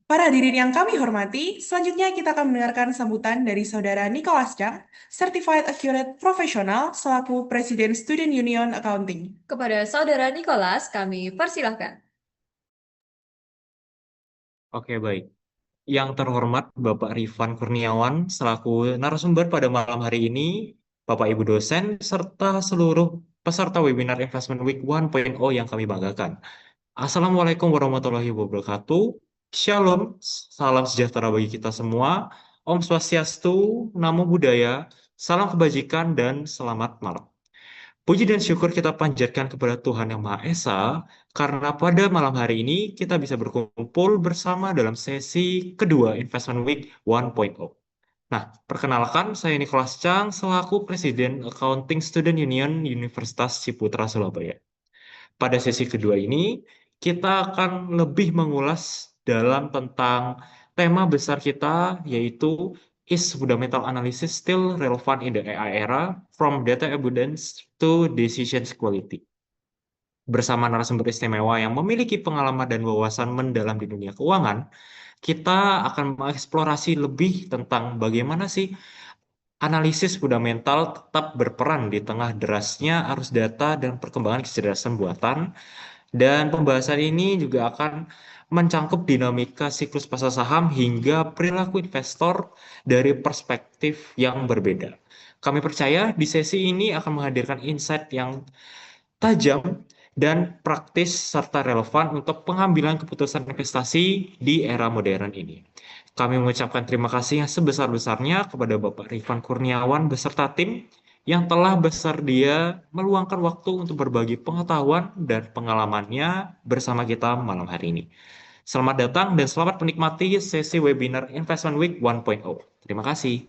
Para hadirin yang kami hormati, selanjutnya kita akan mendengarkan sambutan dari Saudara Nicholas Chang, Certified Accurate Professional selaku Presiden Student Union Accounting. Kepada Saudara Nicholas, kami persilahkan. Oke, baik. Yang terhormat Bapak Rifan Kurniawan selaku narasumber pada malam hari ini, Bapak Ibu dosen, serta seluruh peserta webinar Investment Week 1.0 yang kami banggakan. Assalamualaikum warahmatullahi wabarakatuh. Shalom, salam sejahtera bagi kita semua. Om Swastiastu, Namo Buddhaya, salam kebajikan, dan selamat malam. Puji dan syukur kita panjatkan kepada Tuhan Yang Maha Esa, karena pada malam hari ini kita bisa berkumpul bersama dalam sesi kedua Investment Week 1.0. Nah, perkenalkan saya Nicholas Chang selaku Presiden Accounting Student Union Universitas Ciputra Surabaya. Pada sesi kedua ini, kita akan lebih mengulas dalam tentang tema besar kita, yaitu Is Fundamental Analysis Still Relevant in the AI Era? From Data Evidence to Decisions Quality. Bersama narasumber istimewa yang memiliki pengalaman dan wawasan mendalam di dunia keuangan, kita akan mengeksplorasi lebih tentang bagaimana sih analisis fundamental tetap berperan di tengah derasnya arus data dan perkembangan kecerdasan buatan. Dan pembahasan ini juga akan mencangkup dinamika siklus pasar saham hingga perilaku investor dari perspektif yang berbeda. Kami percaya di sesi ini akan menghadirkan insight yang tajam dan praktis serta relevan untuk pengambilan keputusan investasi di era modern ini. Kami mengucapkan terima kasih yang sebesar-besarnya kepada Bapak Rifan Kurniawan beserta tim yang telah bersedia meluangkan waktu untuk berbagi pengetahuan dan pengalamannya bersama kita malam hari ini. Selamat datang dan selamat menikmati sesi webinar Investment Week 1.0. Terima kasih.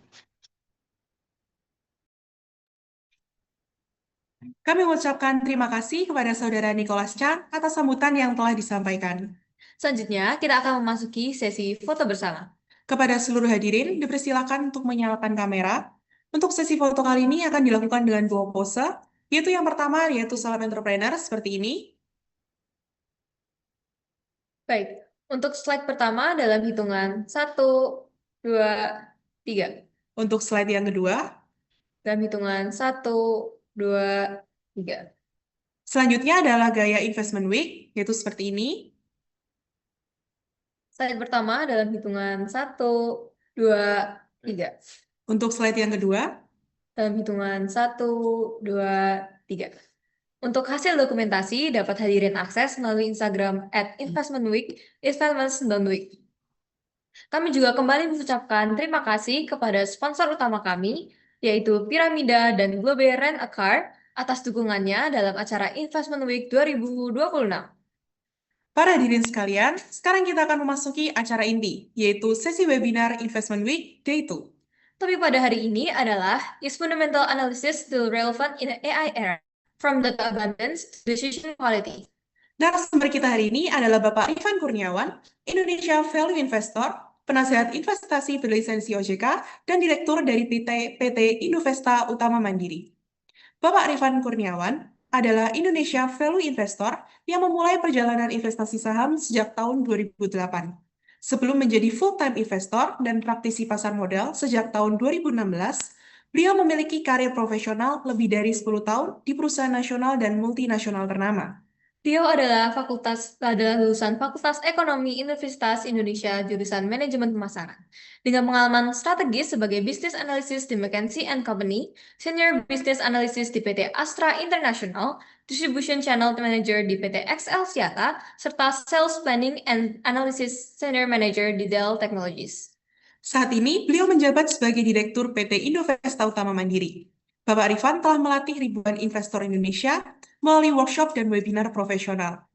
Kami mengucapkan terima kasih kepada Saudara Nicholas Chang atas sambutan yang telah disampaikan. Selanjutnya, kita akan memasuki sesi foto bersama. Kepada seluruh hadirin, dipersilakan untuk menyalakan kamera. Untuk sesi foto kali ini akan dilakukan dengan dua pose, yaitu yang pertama yaitu salam entrepreneur seperti ini. Baik, untuk slide pertama dalam hitungan 1, 2, 3. Untuk slide yang kedua, Dalam hitungan 1, 2, 3. selanjutnya adalah gaya Investment Week, yaitu seperti ini. Slide pertama dalam hitungan 1, 2, 3. Untuk slide yang kedua, Dalam hitungan 1, 2, 3. Untuk hasil dokumentasi dapat hadirin akses melalui Instagram @investmentweek, investment.week. Kami juga kembali mengucapkan terima kasih kepada sponsor utama kami, yaitu Piramida dan Globe Rent a Car, atas dukungannya dalam acara Investment Week 2026. para hadirin sekalian, sekarang kita akan memasuki acara inti, yaitu sesi webinar Investment Week Day 2. Topik pada hari ini adalah Is Fundamental Analysis Still Relevant in the AI Era? From Data Abundance to Decision Quality. Narasumber kita hari ini adalah Bapak Rifan Kurniawan, Indonesia Value Investor, penasihat investasi berlisensi OJK, dan direktur dari PT Indovesta Utama Mandiri. Bapak Rifan Kurniawan adalah Indonesia Value Investor yang memulai perjalanan investasi saham sejak tahun 2008. Sebelum menjadi full-time investor dan praktisi pasar modal sejak tahun 2016, beliau memiliki karir profesional lebih dari 10 tahun di perusahaan nasional dan multinasional ternama. Beliau adalah lulusan Fakultas Ekonomi Universitas Indonesia jurusan Manajemen Pemasaran. Dengan pengalaman strategis sebagai Business Analyst di McKinsey & Company, Senior Business Analyst di PT Astra International, Distribution Channel Manager di PT XL Siata, serta Sales Planning and Analysis Senior Manager di Dell Technologies. Saat ini, beliau menjabat sebagai Direktur PT Indovesta Utama Mandiri. Bapak Rifan telah melatih ribuan investor Indonesia melalui workshop dan webinar profesional.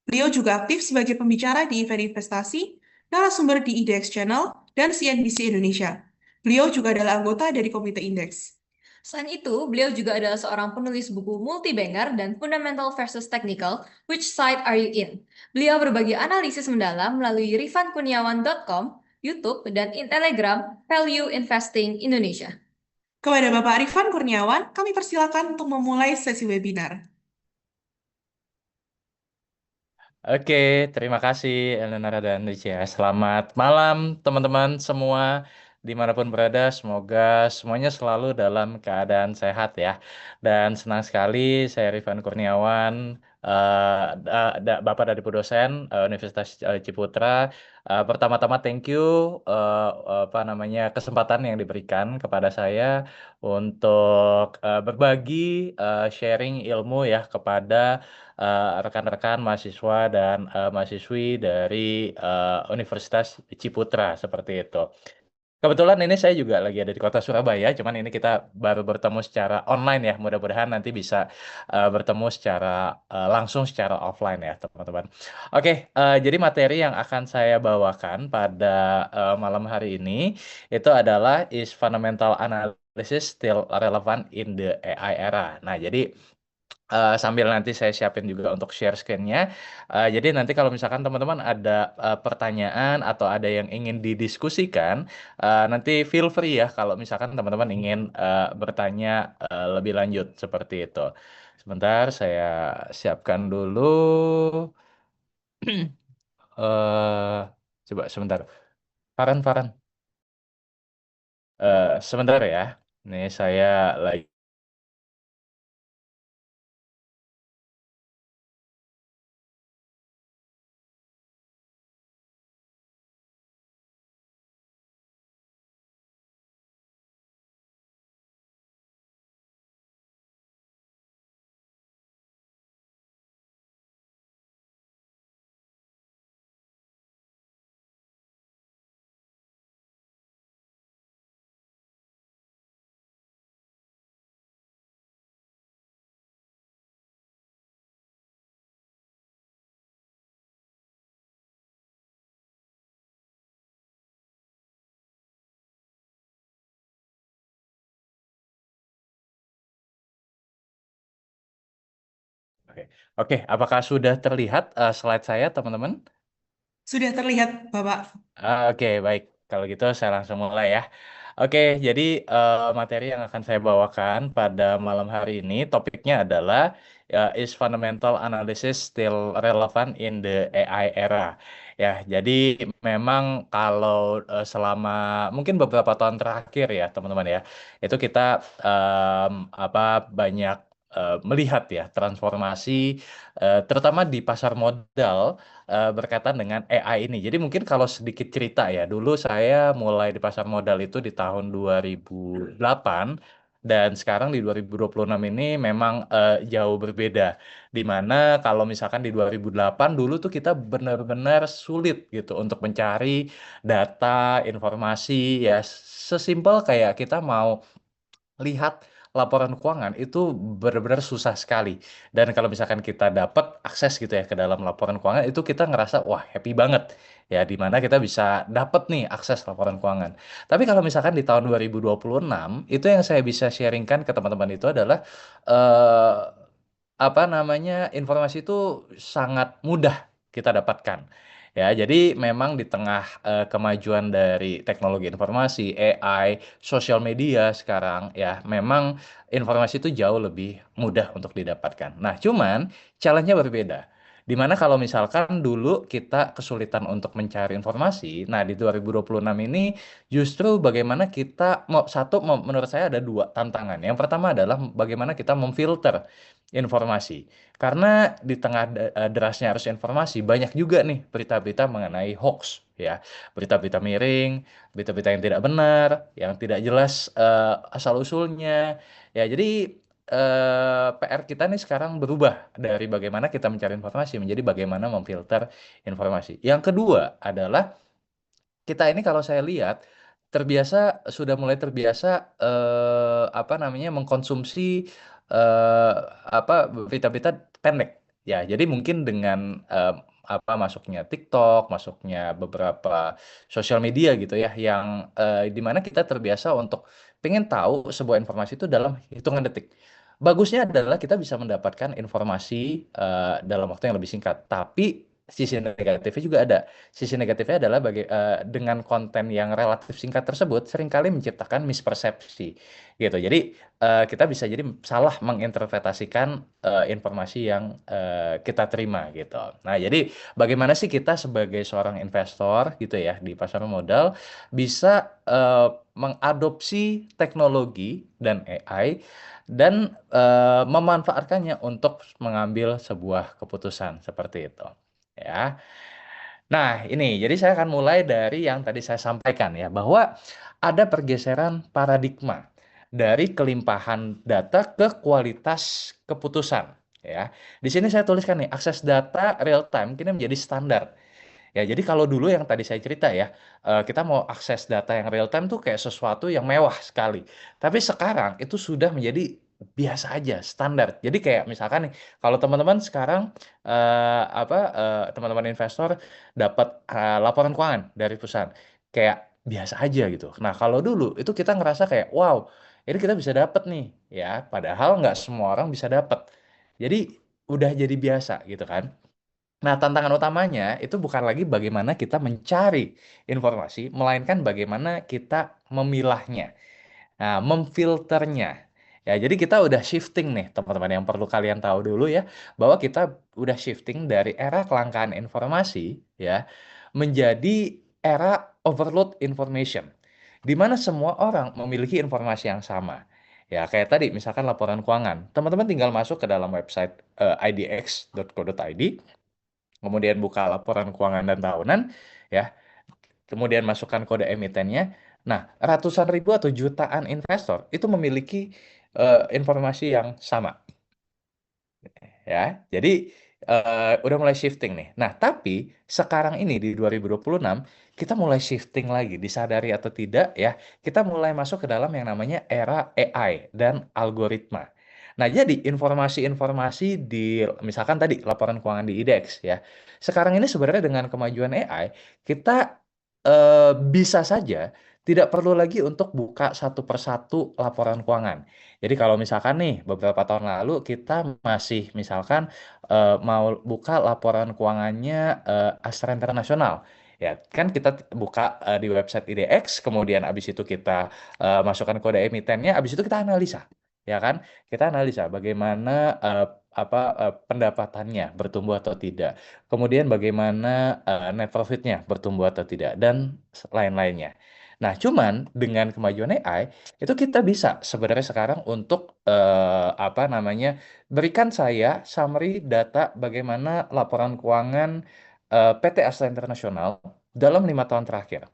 Beliau juga aktif sebagai pembicara di event investasi, narasumber di IDX Channel, dan CNBC Indonesia. Beliau juga adalah anggota dari Komite Indeks. Selain itu, beliau juga adalah seorang penulis buku multi-banger dan Fundamental versus Technical, Which Side Are You In? Beliau berbagi analisis mendalam melalui rifankuniawan.com, YouTube, dan Telegram Value Investing Indonesia. Kepada Bapak Rifan Kurniawan, kami persilakan untuk memulai sesi webinar. Oke, terima kasih Eleonora dan Ricia. Selamat malam teman-teman semua dimanapun berada. Semoga semuanya selalu dalam keadaan sehat ya. Dan senang sekali saya Rifan Kurniawan, Bapak dari dosen Universitas Ciputra. Pertama-tama thank you apa namanya kesempatan yang diberikan kepada saya untuk berbagi sharing ilmu ya kepada rekan-rekan mahasiswa dan mahasiswi dari Universitas Ciputra seperti itu. Kebetulan ini saya juga lagi ada di kota Surabaya, cuman ini kita baru bertemu secara online ya. Mudah-mudahan nanti bisa bertemu secara langsung secara offline ya, teman-teman. Oke, jadi materi yang akan saya bawakan pada malam hari ini itu adalah is fundamental analysis still relevant in the AI era. Nah, jadi sambil nanti saya siapin juga untuk share screen-nya. Jadi nanti kalau misalkan teman-teman ada pertanyaan atau ada yang ingin didiskusikan, nanti feel free ya kalau misalkan teman-teman ingin bertanya lebih lanjut seperti itu. Sebentar, saya siapkan dulu. eh Coba sebentar. Farhan. Sebentar ya. Ini saya lagi. Oke, Oke, apakah sudah terlihat slide saya, teman-teman? Sudah terlihat, Bapak. Oke, baik. Kalau gitu saya langsung mulai ya. Oke, jadi materi yang akan saya bawakan pada malam hari ini topiknya adalah is fundamental analysis still relevant in the AI era? Ya, jadi memang kalau selama mungkin beberapa tahun terakhir ya, teman-teman ya, itu kita apa banyak melihat ya transformasi terutama di pasar modal berkaitan dengan AI ini. Jadi mungkin kalau sedikit cerita ya, dulu saya mulai di pasar modal itu di tahun 2008 dan sekarang di 2026 ini memang jauh berbeda. Di mana kalau misalkan di 2008 dulu tuh kita benar-benar sulit gitu untuk mencari data, informasi ya sesimpel kayak kita mau lihat laporan keuangan itu benar-benar susah sekali. Dan kalau misalkan kita dapat akses gitu ya ke dalam laporan keuangan itu kita ngerasa wah happy banget ya di mana kita bisa dapat nih akses laporan keuangan. Tapi kalau misalkan di tahun 2026 itu yang saya bisa sharingkan ke teman-teman itu adalah eh, apa namanya informasi itu sangat mudah kita dapatkan. Ya, jadi memang di tengah kemajuan dari teknologi informasi, AI, sosial media sekarang ya memang informasi itu jauh lebih mudah untuk didapatkan. Nah, cuman challenge-nya berbeda. Dimana kalau misalkan dulu kita kesulitan untuk mencari informasi, nah di 2026 ini justru bagaimana kita menurut saya ada dua tantangan. Yang pertama adalah bagaimana kita memfilter informasi. Karena di tengah derasnya arus informasi banyak juga nih berita-berita mengenai hoax ya, berita-berita miring, berita-berita yang tidak benar, yang tidak jelas asal-usulnya. Ya, jadi PR kita nih sekarang berubah dari bagaimana kita mencari informasi menjadi bagaimana memfilter informasi. Yang kedua adalah kita ini kalau saya lihat sudah mulai terbiasa apa namanya mengkonsumsi eh, apa berita-berita pendek. Ya, jadi mungkin dengan apa masuknya TikTok, masuknya beberapa sosial media gitu ya, yang di mana kita terbiasa untuk pengen tahu sebuah informasi itu dalam hitungan detik. Bagusnya adalah kita bisa mendapatkan informasi dalam waktu yang lebih singkat, tapi sisi negatifnya juga ada. Sisi negatifnya adalah dengan konten yang relatif singkat tersebut seringkali menciptakan mispersepsi gitu. Jadi kita bisa jadi salah menginterpretasikan informasi yang kita terima gitu. Nah, jadi bagaimana sih kita sebagai seorang investor gitu ya di pasar modal bisa mengadopsi teknologi dan AI dan memanfaatkannya untuk mengambil sebuah keputusan seperti itu ya. Nah, ini jadi saya akan mulai dari yang tadi saya sampaikan ya, bahwa ada pergeseran paradigma dari kelimpahan data ke kualitas keputusan ya. Di sini saya tuliskan nih, akses data real time kini menjadi standar. Ya, jadi kalau dulu yang tadi saya cerita ya, kita mau akses data yang real time tuh kayak sesuatu yang mewah sekali. Tapi sekarang itu sudah menjadi biasa aja, standar. Jadi kayak misalkan nih, kalau teman-teman sekarang teman-teman investor dapat laporan keuangan dari perusahaan, kayak biasa aja gitu. Nah, kalau dulu itu kita ngerasa kayak wow, ini kita bisa dapat nih, ya. Padahal nggak semua orang bisa dapat. Jadi udah jadi biasa gitu kan. Nah, tantangan utamanya itu bukan lagi bagaimana kita mencari informasi, melainkan bagaimana kita memilahnya, nah, memfilternya. Ya, jadi kita udah shifting nih, teman-teman yang perlu kalian tahu dulu ya, bahwa kita udah shifting dari era kelangkaan informasi ya menjadi era overload information, di mana semua orang memiliki informasi yang sama. Ya, kayak tadi misalkan laporan keuangan. Teman-teman tinggal masuk ke dalam website idx.co.id, kemudian buka laporan keuangan dan tahunan, ya, kemudian masukkan kode emitennya. Nah, ratusan ribu atau jutaan investor itu memiliki informasi yang sama, ya. Jadi udah mulai shifting nih. Nah, tapi sekarang ini di 2026 kita mulai shifting lagi, disadari atau tidak ya, kita mulai masuk ke dalam yang namanya era AI dan algoritma. Nah, jadi informasi-informasi di misalkan tadi laporan keuangan di IDEX ya. Sekarang ini sebenarnya dengan kemajuan AI, kita bisa saja tidak perlu lagi untuk buka satu persatu laporan keuangan. Jadi kalau misalkan nih beberapa tahun lalu kita masih misalkan mau buka laporan keuangannya Astra Internasional. Ya, kan kita buka di website IDX, kemudian abis itu kita masukkan kode emitennya, abis itu kita analisa. Ya kan? Kita analisa bagaimana pendapatannya bertumbuh atau tidak. Kemudian bagaimana net profitnya bertumbuh atau tidak dan lain-lainnya. Nah, cuman dengan kemajuan AI itu kita bisa sebenarnya sekarang untuk berikan saya summary data bagaimana laporan keuangan PT Astra Internasional dalam 5 tahun terakhir,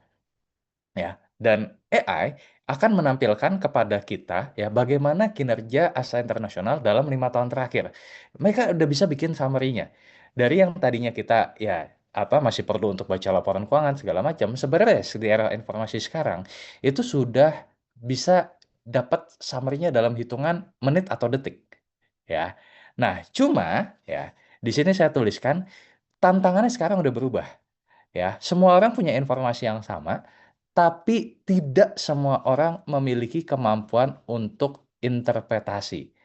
ya. Dan AI akan menampilkan kepada kita ya bagaimana kinerja Astra Internasional dalam 5 tahun terakhir. Mereka udah bisa bikin summary-nya. Dari yang tadinya kita ya masih perlu untuk baca laporan keuangan segala macam, sebenarnya di era informasi sekarang itu sudah bisa dapat summary-nya dalam hitungan menit atau detik, ya. Nah, cuma ya di sini saya tuliskan tantangannya sekarang udah berubah. Ya, semua orang punya informasi yang sama, tapi tidak semua orang memiliki kemampuan untuk interpretasi.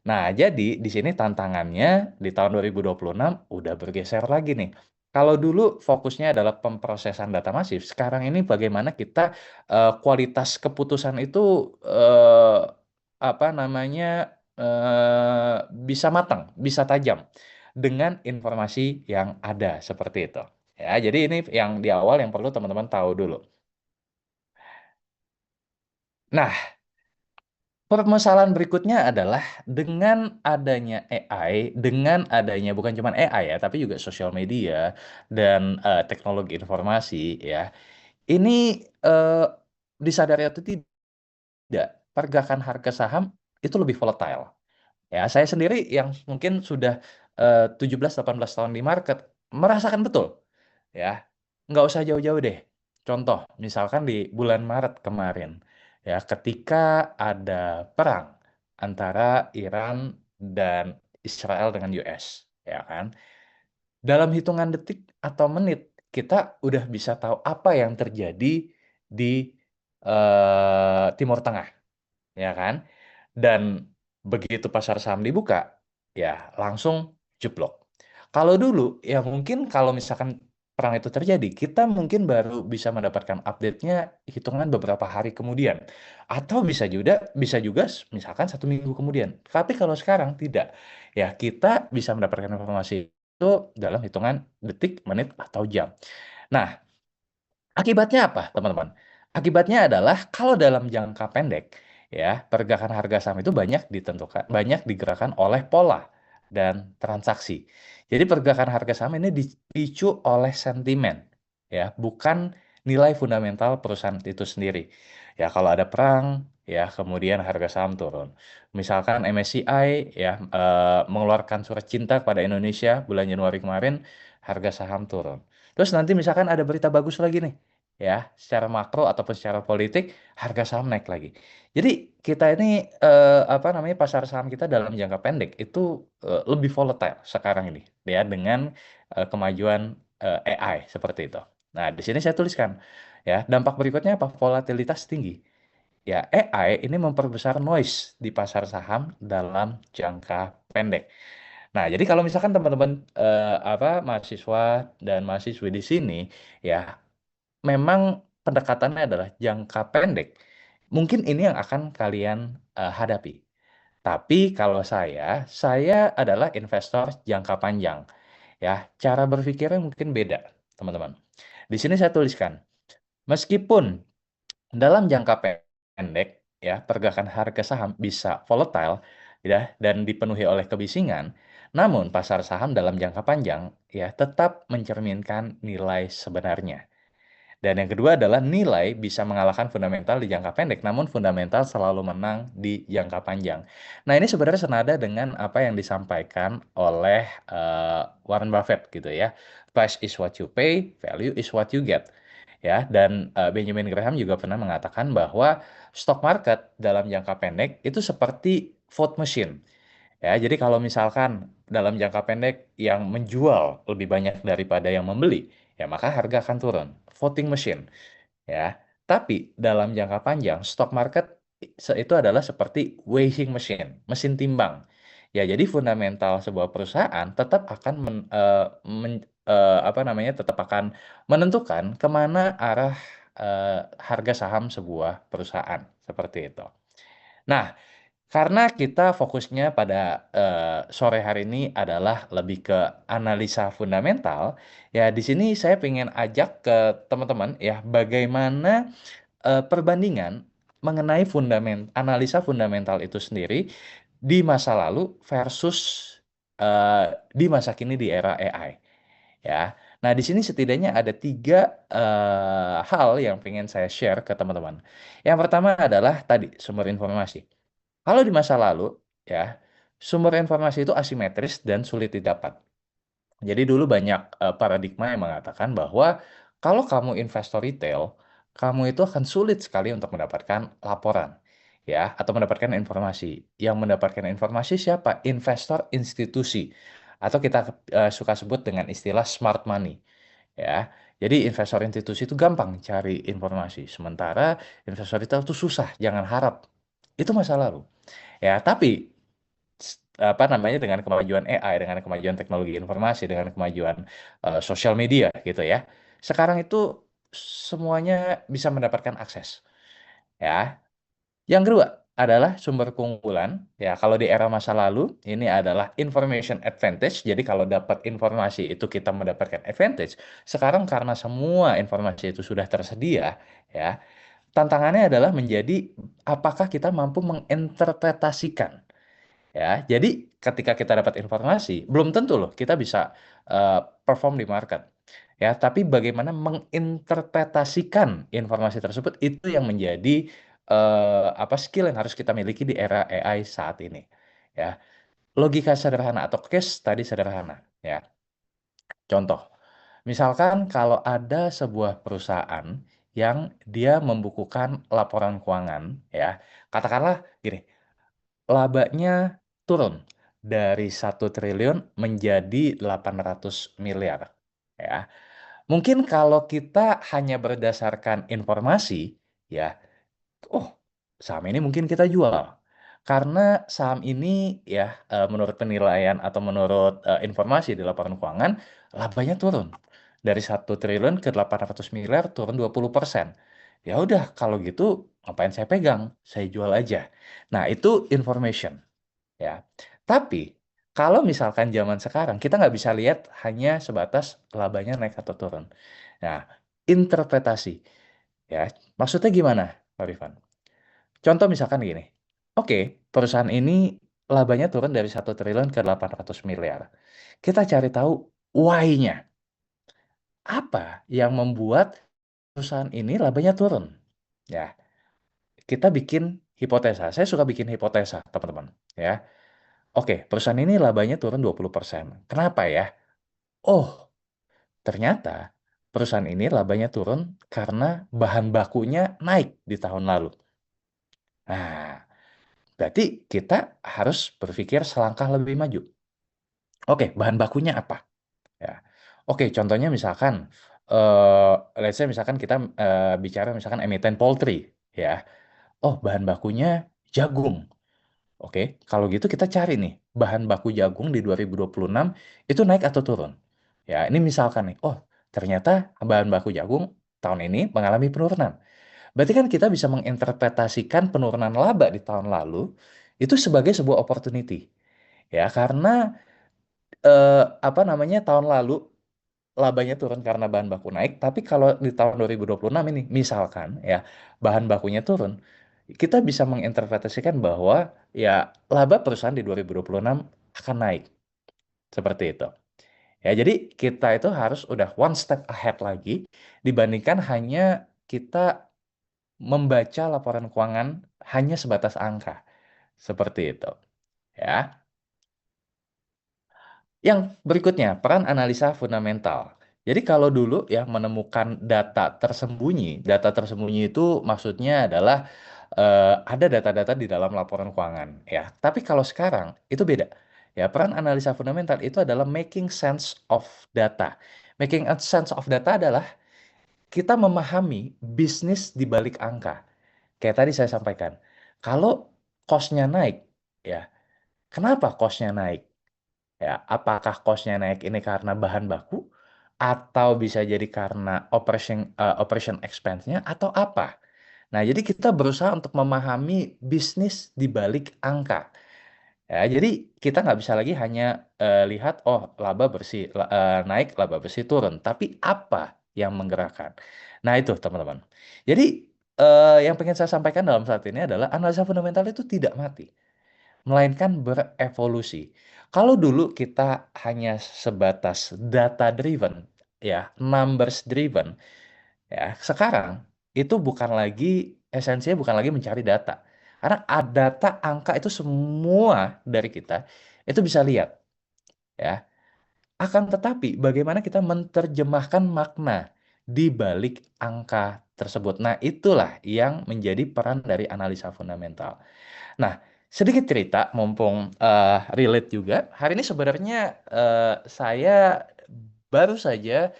Nah, jadi di sini tantangannya di tahun 2026 udah bergeser lagi nih. Kalau dulu fokusnya adalah pemrosesan data masif, sekarang ini bagaimana kita kualitas keputusan itu bisa matang, bisa tajam dengan informasi yang ada seperti itu. Ya, jadi ini yang di awal yang perlu teman-teman tahu dulu. Nah, permasalahan berikutnya adalah dengan adanya AI, dengan adanya bukan cuma AI ya, tapi juga sosial media dan teknologi informasi ya. Ini disadari atau tidak, pergerakan harga saham itu lebih volatile. Ya, saya sendiri yang mungkin sudah 17-18 tahun di market merasakan betul. Ya, nggak usah jauh-jauh deh. Contoh, misalkan di bulan Maret kemarin, ya, ketika ada perang antara Iran dan Israel dengan US, ya kan? Dalam hitungan detik atau menit, kita udah bisa tahu apa yang terjadi di Timur Tengah, ya kan? Dan begitu pasar saham dibuka, ya langsung jeblok. Kalau dulu, ya mungkin kalau misalkan perang itu terjadi, kita mungkin baru bisa mendapatkan update-nya hitungan beberapa hari kemudian. Atau bisa juga misalkan 1 minggu kemudian. Tapi kalau sekarang tidak. Ya, kita bisa mendapatkan informasi itu dalam hitungan detik, menit, atau jam. Nah, akibatnya apa, teman-teman? Akibatnya adalah kalau dalam jangka pendek, ya, pergerakan harga saham itu banyak digerakkan oleh pola dan transaksi. Jadi pergerakan harga saham ini dipicu oleh sentimen, ya, bukan nilai fundamental perusahaan itu sendiri. Ya, kalau ada perang, ya, kemudian harga saham turun. Misalkan MSCI, ya, mengeluarkan surat cinta kepada Indonesia bulan Januari kemarin, harga saham turun. Terus nanti misalkan ada berita bagus lagi nih, ya, secara makro ataupun secara politik, harga saham naik lagi. Jadi kita ini apa namanya, pasar saham kita dalam jangka pendek itu lebih volatile sekarang ini, ya, dengan kemajuan AI seperti itu. Nah, di sini saya tuliskan, ya, dampak berikutnya apa? Volatilitas tinggi. Ya, AI ini memperbesar noise di pasar saham dalam jangka pendek. Nah, jadi kalau misalkan teman-teman mahasiswa dan mahasiswi di sini, ya, memang pendekatannya adalah jangka pendek. Mungkin ini yang akan kalian hadapi. Tapi kalau saya adalah investor jangka panjang. Ya, cara berpikirnya mungkin beda, teman-teman. Di sini saya tuliskan, meskipun dalam jangka pendek, ya, pergerakan harga saham bisa volatile, ya, dan dipenuhi oleh kebisingan, namun pasar saham dalam jangka panjang, ya, tetap mencerminkan nilai sebenarnya. Dan yang kedua adalah nilai bisa mengalahkan fundamental di jangka pendek, namun fundamental selalu menang di jangka panjang. Nah, ini sebenarnya senada dengan apa yang disampaikan oleh Warren Buffett gitu ya. Price is what you pay, value is what you get. Ya, dan Benjamin Graham juga pernah mengatakan bahwa stock market dalam jangka pendek itu seperti vote machine. Ya, jadi kalau misalkan dalam jangka pendek yang menjual lebih banyak daripada yang membeli, ya maka harga akan turun. Voting machine, ya. Tapi dalam jangka panjang, stock market itu adalah seperti weighing machine, mesin timbang. Ya, jadi fundamental sebuah perusahaan tetap akan tetap akan menentukan kemana arah harga saham sebuah perusahaan seperti itu. Nah, karena kita fokusnya pada sore hari ini adalah lebih ke analisa fundamental, ya di sini saya ingin ajak ke teman-teman ya bagaimana perbandingan mengenai analisa fundamental itu sendiri di masa lalu versus di masa kini di era AI. Ya, nah di sini setidaknya ada 3 hal yang ingin saya share ke teman-teman. Yang pertama adalah tadi sumber informasi. Kalau di masa lalu, ya, sumber informasi itu asimetris dan sulit didapat. Jadi dulu banyak paradigma yang mengatakan bahwa kalau kamu investor retail, kamu itu akan sulit sekali untuk mendapatkan laporan, ya, atau mendapatkan informasi. Yang mendapatkan informasi siapa? Investor institusi, atau kita suka sebut dengan istilah smart money, ya. Jadi investor institusi itu gampang cari informasi, sementara investor retail itu susah, jangan harap. Itu masa lalu. Ya, tapi apa namanya dengan kemajuan AI, dengan kemajuan teknologi informasi, dengan kemajuan sosial media gitu ya. Sekarang itu semuanya bisa mendapatkan akses. Ya. Yang kedua adalah sumber keunggulan. Ya, kalau di era masa lalu ini adalah information advantage. Jadi kalau dapat informasi itu kita mendapatkan advantage. Sekarang karena semua informasi itu sudah tersedia, ya, tantangannya adalah menjadi apakah kita mampu menginterpretasikan. Ya, jadi ketika kita dapat informasi, belum tentu loh kita bisa perform di market. Ya, tapi bagaimana menginterpretasikan informasi tersebut itu yang menjadi skill yang harus kita miliki di era AI saat ini. Ya, logika sederhana atau case tadi sederhana. Ya, contoh, misalkan kalau ada sebuah perusahaan yang dia membukukan laporan keuangan, ya, katakanlah gini, labanya turun dari 1 triliun menjadi 800 miliar. Ya. Mungkin kalau kita hanya berdasarkan informasi, ya, oh, saham ini mungkin kita jual. Karena saham ini ya menurut penilaian atau menurut informasi di laporan keuangan labanya turun dari 1 triliun ke 800 miliar turun 20%. Ya udah kalau gitu ngapain saya pegang? Saya jual aja. Nah, itu information ya. Tapi kalau misalkan zaman sekarang kita nggak bisa lihat hanya sebatas labanya naik atau turun. Nah, interpretasi ya. Maksudnya gimana, Pak Rifan? Contoh misalkan gini, oke, perusahaan ini labanya turun dari 1 triliun ke 800 miliar. Kita cari tahu why-nya. Apa yang membuat perusahaan ini labanya turun? Ya, kita bikin hipotesa. Saya suka bikin hipotesa, teman-teman. Ya, oke, perusahaan ini labanya turun 20%. Kenapa ya? Oh, ternyata perusahaan ini labanya turun karena bahan bakunya naik di tahun lalu. Nah, berarti kita harus berpikir selangkah lebih maju. Oke, bahan bakunya apa? Ya. Oke, contohnya misalkan, let's say misalkan kita bicara misalkan emiten poultry, ya. Oh, bahan bakunya jagung. Oke, kalau gitu kita cari nih, bahan baku jagung di 2026 itu naik atau turun? Ya, ini misalkan nih, oh ternyata bahan baku jagung tahun ini mengalami penurunan. Berarti kan kita bisa menginterpretasikan penurunan laba di tahun lalu itu sebagai sebuah opportunity. Ya, karena apa namanya tahun lalu labanya turun karena bahan baku naik, tapi kalau di tahun 2026 ini misalkan ya bahan bakunya turun, kita bisa menginterpretasikan bahwa ya laba perusahaan di 2026 akan naik. Seperti itu. Ya, jadi kita itu harus udah one step ahead lagi dibandingkan hanya kita membaca laporan keuangan hanya sebatas angka. Seperti itu. Ya. Yang berikutnya, peran analisa fundamental. Jadi kalau dulu ya menemukan data tersembunyi itu maksudnya adalah ada data-data di dalam laporan keuangan ya. Tapi kalau sekarang itu beda. Ya, peran analisa fundamental itu adalah making sense of data. Making a sense of data adalah kita memahami bisnis di balik angka. Kayak tadi saya sampaikan, kalau cost-nya naik, ya, kenapa cost-nya naik? Ya, apakah cost-nya naik ini karena bahan baku atau bisa jadi karena operation expense-nya atau apa? Nah, jadi kita berusaha untuk memahami bisnis di balik angka. Ya, jadi kita nggak bisa lagi hanya lihat oh laba bersih naik, laba bersih turun, tapi apa yang menggerakkan? Nah, itu teman-teman. Jadi yang pengen saya sampaikan dalam saat ini adalah analisa fundamental itu tidak mati melainkan berevolusi. Kalau dulu kita hanya sebatas data driven, ya, numbers driven, ya, sekarang itu bukan lagi esensinya bukan lagi mencari data. Karena ada data, angka itu semua dari kita itu bisa lihat, ya. Akan tetapi bagaimana kita menerjemahkan makna di balik angka tersebut. Nah, itulah yang menjadi peran dari analisa fundamental. Nah, sedikit cerita, mumpung relate juga. Hari ini sebenarnya saya baru saja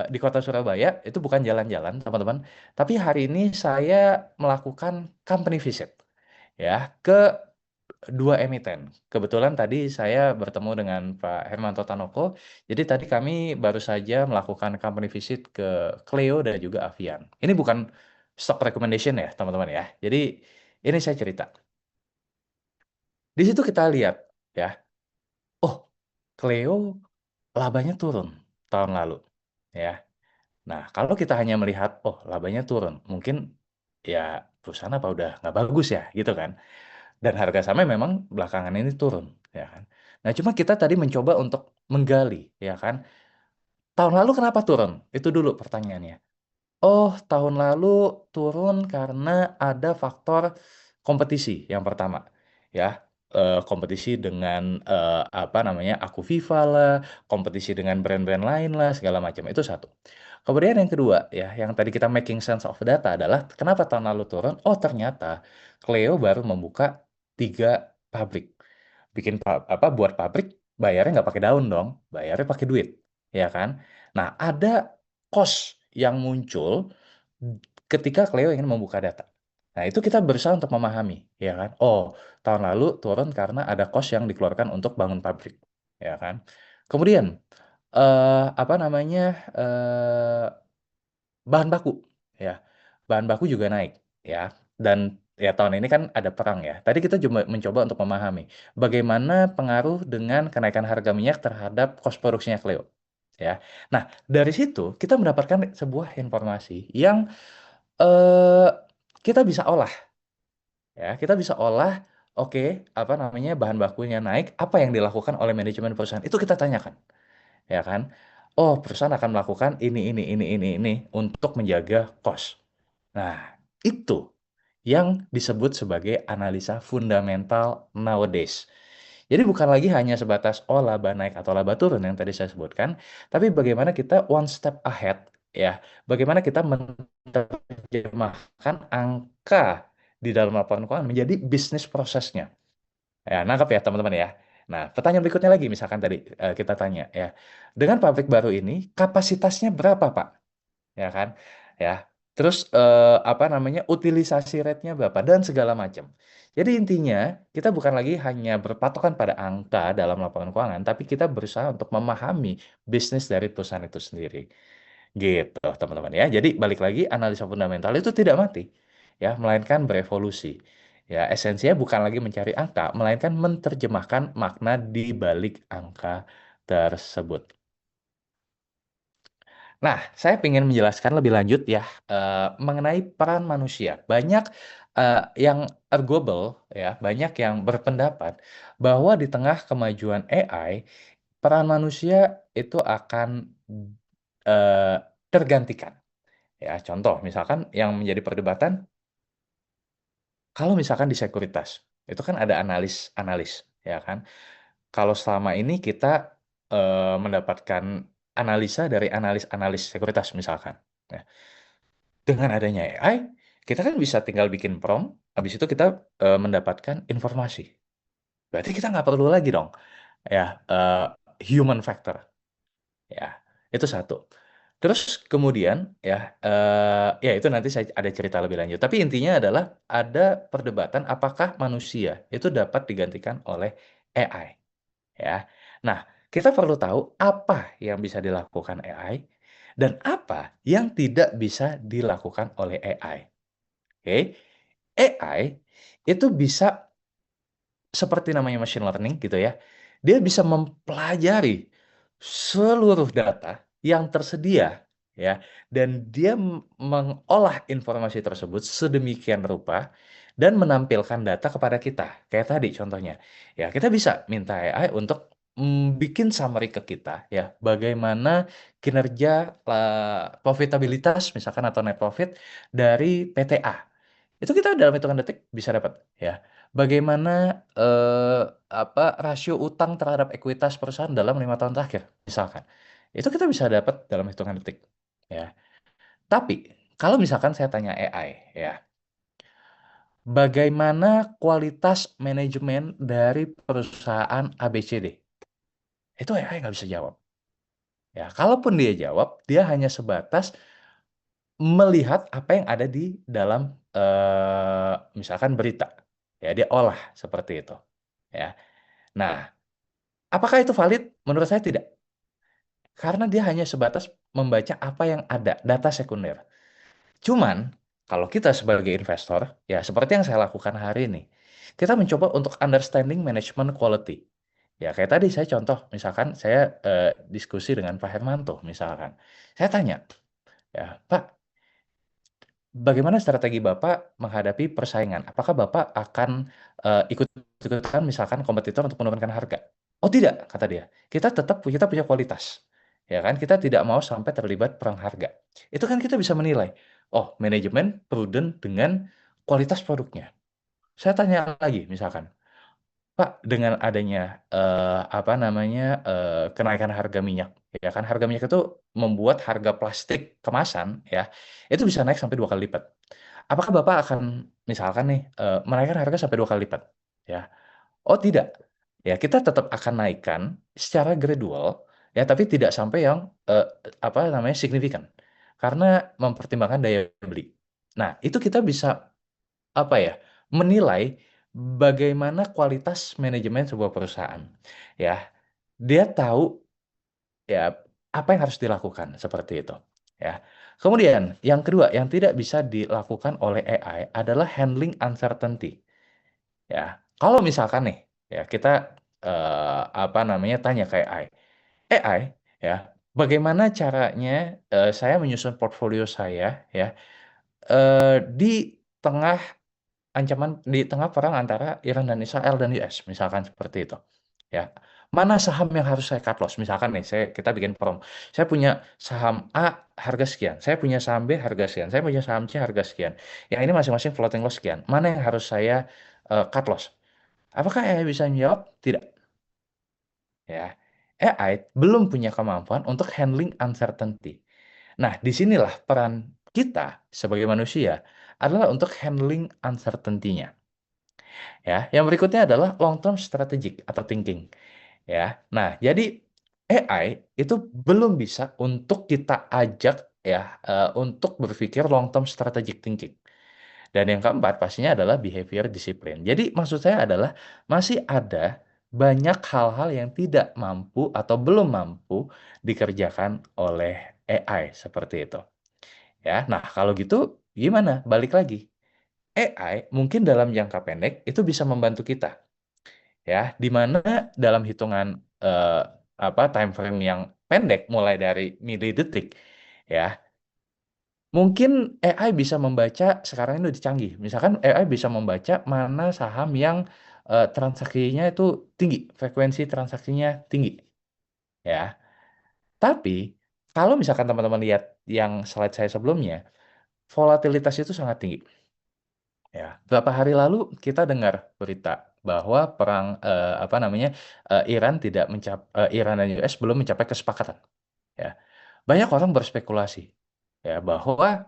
di kota Surabaya, itu bukan jalan-jalan, teman-teman. Tapi hari ini saya melakukan company visit, ya, ke dua emiten. Kebetulan tadi saya bertemu dengan Pak Hermanto Tanoko. Jadi tadi kami baru saja melakukan company visit ke Cleo dan juga Avian. Ini bukan stock recommendation ya, teman-teman ya. Jadi ini saya cerita. Di situ kita lihat ya, oh Cleo labanya turun tahun lalu ya. Nah kalau kita hanya melihat oh labanya turun, mungkin ya perusahaan apa udah nggak bagus ya gitu kan. Dan harga sahamnya memang belakangan ini turun ya kan. Nah cuma kita tadi mencoba untuk menggali ya kan. Tahun lalu kenapa turun? Itu dulu pertanyaannya. Oh, tahun lalu turun karena ada faktor kompetisi yang pertama, ya. Kompetisi dengan apa namanya Aku Viva lah, kompetisi dengan brand-brand lain lah, segala macam itu satu. Kemudian yang kedua, ya, yang tadi kita making sense of data adalah kenapa tahun lalu turun? Oh, ternyata Cleo baru membuka 3 pabrik, apa buat pabrik bayarnya nggak pakai daun dong, bayarnya pakai duit, ya kan? Nah, ada cost yang muncul ketika Cleo ingin membuka data. Nah, itu kita berusaha untuk memahami, ya kan? Oh, tahun lalu turun karena ada cost yang dikeluarkan untuk bangun pabrik, ya kan? Kemudian, apa namanya, bahan baku, ya. Bahan baku juga naik, ya. Dan ya tahun ini kan ada perang ya. Tadi kita cuma mencoba untuk memahami bagaimana pengaruh dengan kenaikan harga minyak terhadap kos produksinya Cleo, ya. Nah, dari situ kita mendapatkan sebuah informasi yang eh, kita bisa olah. Ya, kita bisa olah, oke, apa namanya, bahan bakunya naik, apa yang dilakukan oleh manajemen perusahaan? Itu kita tanyakan, ya kan? Oh, perusahaan akan melakukan ini untuk menjaga cost. Nah, itu yang disebut sebagai analisa fundamental nowadays. Jadi bukan lagi hanya sebatas oh laba naik atau laba turun yang tadi saya sebutkan, tapi bagaimana kita one step ahead, ya. Bagaimana kita menerjemahkan angka di dalam laporan keuangan menjadi bisnis prosesnya. Ya, nangkap ya teman-teman ya. Nah, pertanyaan berikutnya lagi misalkan tadi kita tanya ya, dengan pabrik baru ini kapasitasnya berapa, Pak? Ya kan? Ya. Terus apa namanya? Utilisasi rate-nya berapa dan segala macam. Jadi intinya kita bukan lagi hanya berpatokan pada angka dalam laporan keuangan, tapi kita berusaha untuk memahami bisnis dari perusahaan itu sendiri. Gitu, teman-teman ya. Jadi balik lagi analisa fundamental itu tidak mati, ya, melainkan berevolusi. Ya, esensinya bukan lagi mencari angka, melainkan menerjemahkan makna di balik angka tersebut. Nah, saya ingin menjelaskan lebih lanjut ya mengenai peran manusia. Banyak yang arguable ya, banyak yang berpendapat bahwa di tengah kemajuan AI, peran manusia itu akan eh, tergantikan. Ya, contoh misalkan yang menjadi perdebatan, kalau misalkan di sekuritas, itu kan ada analis-analis, ya kan? Kalau selama ini kita mendapatkan analisa dari analis-analis sekuritas misalkan. Nah, dengan adanya AI, kita kan bisa tinggal bikin prompt, habis itu kita mendapatkan informasi. Berarti kita nggak perlu lagi dong, ya human factor. Ya, itu satu. Terus kemudian ya, ya itu nanti saya ada cerita lebih lanjut. Tapi intinya adalah ada perdebatan apakah manusia itu dapat digantikan oleh AI, ya. Nah, kita perlu tahu apa yang bisa dilakukan AI dan apa yang tidak bisa dilakukan oleh AI. Oke, AI itu bisa seperti namanya machine learning gitu ya, dia bisa mempelajari seluruh data yang tersedia ya, dan dia mengolah informasi tersebut sedemikian rupa dan menampilkan data kepada kita. Kayak tadi contohnya, ya kita bisa minta AI untuk bikin summary ke kita ya, bagaimana kinerja profitabilitas misalkan atau net profit dari PTA. Itu kita dalam hitungan detik bisa dapat ya. Bagaimana apa rasio utang terhadap ekuitas perusahaan dalam 5 tahun terakhir misalkan. Itu kita bisa dapat dalam hitungan detik ya. Tapi kalau misalkan saya tanya AI ya, bagaimana kualitas manajemen dari perusahaan ABCD? Itu AI nggak bisa jawab. Ya, kalaupun dia jawab, dia hanya sebatas melihat apa yang ada di dalam misalkan berita. Ya, dia olah seperti itu. Ya. Nah, apakah itu valid? Menurut saya tidak. Karena dia hanya sebatas membaca apa yang ada, data sekunder. Cuman, kalau kita sebagai investor, ya seperti yang saya lakukan hari ini, kita mencoba untuk understanding management quality. Ya, kayak tadi saya contoh, misalkan saya diskusi dengan Pak Hermanto, misalkan. Saya tanya, ya Pak, bagaimana strategi Bapak menghadapi persaingan? Apakah Bapak akan ikut-ikutan misalkan kompetitor untuk menurunkan harga? Oh tidak, kata dia. Kita punya kualitas. Ya kan? Kita tidak mau sampai terlibat perang harga. Itu kan kita bisa menilai. Oh, manajemen prudent dengan kualitas produknya. Saya tanya lagi misalkan, Pak, dengan adanya apa namanya kenaikan harga minyak, ya kan harga minyak itu membuat harga plastik kemasan ya itu bisa naik sampai 2 kali lipat. Apakah Bapak akan misalkan nih menaikkan harga sampai 2 kali lipat? Ya, oh tidak. Ya kita tetap akan naikkan secara gradual ya, tapi tidak sampai yang apa namanya signifikan karena mempertimbangkan daya beli. Nah itu kita bisa apa ya, menilai bagaimana kualitas manajemen sebuah perusahaan. Ya, dia tahu ya apa yang harus dilakukan seperti itu. Ya. Kemudian yang kedua yang tidak bisa dilakukan oleh AI adalah handling uncertainty. Ya, kalau misalkan nih, ya kita apa namanya tanya ke AI, AI, ya, bagaimana caranya saya menyusun portfolio saya, ya, di tengah di tengah perang antara Iran dan Israel dan US, misalkan seperti itu. Ya, mana saham yang harus saya cut loss? Misalkan nih, kita bikin prom. Saya punya saham A harga sekian, saya punya saham B harga sekian, saya punya saham C harga sekian. Yang ini masing-masing floating loss sekian. Mana yang harus saya cut loss? Apakah AI bisa menjawab? Tidak. Ya, AI belum punya kemampuan untuk handling uncertainty. Nah, disinilah peran kita sebagai manusia adalah untuk handling uncertainty-nya. Ya, yang berikutnya adalah long term strategic atau thinking. Ya, nah jadi AI itu belum bisa untuk kita ajak ya untuk berpikir long term strategic thinking. Dan yang keempat pastinya adalah behavior discipline. Jadi maksud saya adalah masih ada banyak hal-hal yang tidak mampu atau belum mampu dikerjakan oleh AI seperti itu. Ya, nah kalau gitu gimana? Balik lagi. AI mungkin dalam jangka pendek itu bisa membantu kita, ya, di mana dalam hitungan time frame yang pendek mulai dari milidetik, ya, mungkin AI bisa membaca sekarang ini udah canggih. Misalkan AI bisa membaca mana saham yang transaksinya itu tinggi, frekuensi transaksinya tinggi, ya. Tapi kalau misalkan teman-teman lihat yang slide saya sebelumnya, volatilitas itu sangat tinggi. Ya, beberapa hari lalu kita dengar berita bahwa perang Iran dan US belum mencapai kesepakatan. Ya, banyak orang berspekulasi ya bahwa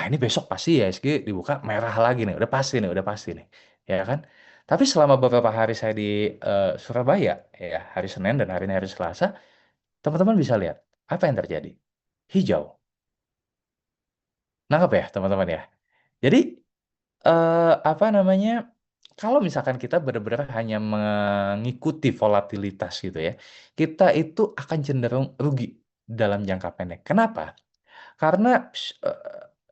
ini besok pasti IHSG dibuka merah lagi nih, udah pasti nih, ya kan? Tapi selama beberapa hari saya di Surabaya, ya hari Senin dan hari ini hari Selasa, teman-teman bisa lihat apa yang terjadi. Hijau, nangkep ya teman-teman ya. Jadi apa namanya, kalau misalkan kita benar-benar hanya mengikuti volatilitas gitu ya, kita itu akan cenderung rugi dalam jangka pendek. Kenapa? Karena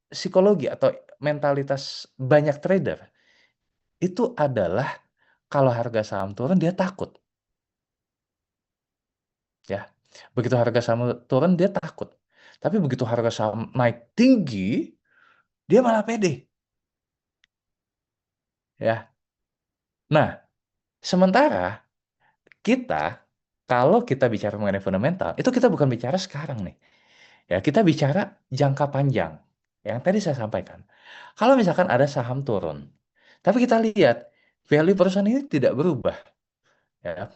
psikologi atau mentalitas banyak trader itu adalah kalau harga saham turun dia takut, ya. Begitu harga saham turun dia takut. Tapi begitu harga saham naik tinggi, dia malah pede, ya. Nah, sementara kita, kalau kita bicara mengenai fundamental, itu kita bukan bicara sekarang nih. Ya, kita bicara jangka panjang. Yang tadi saya sampaikan. Kalau misalkan ada saham turun, tapi kita lihat value perusahaan ini tidak berubah. Ya,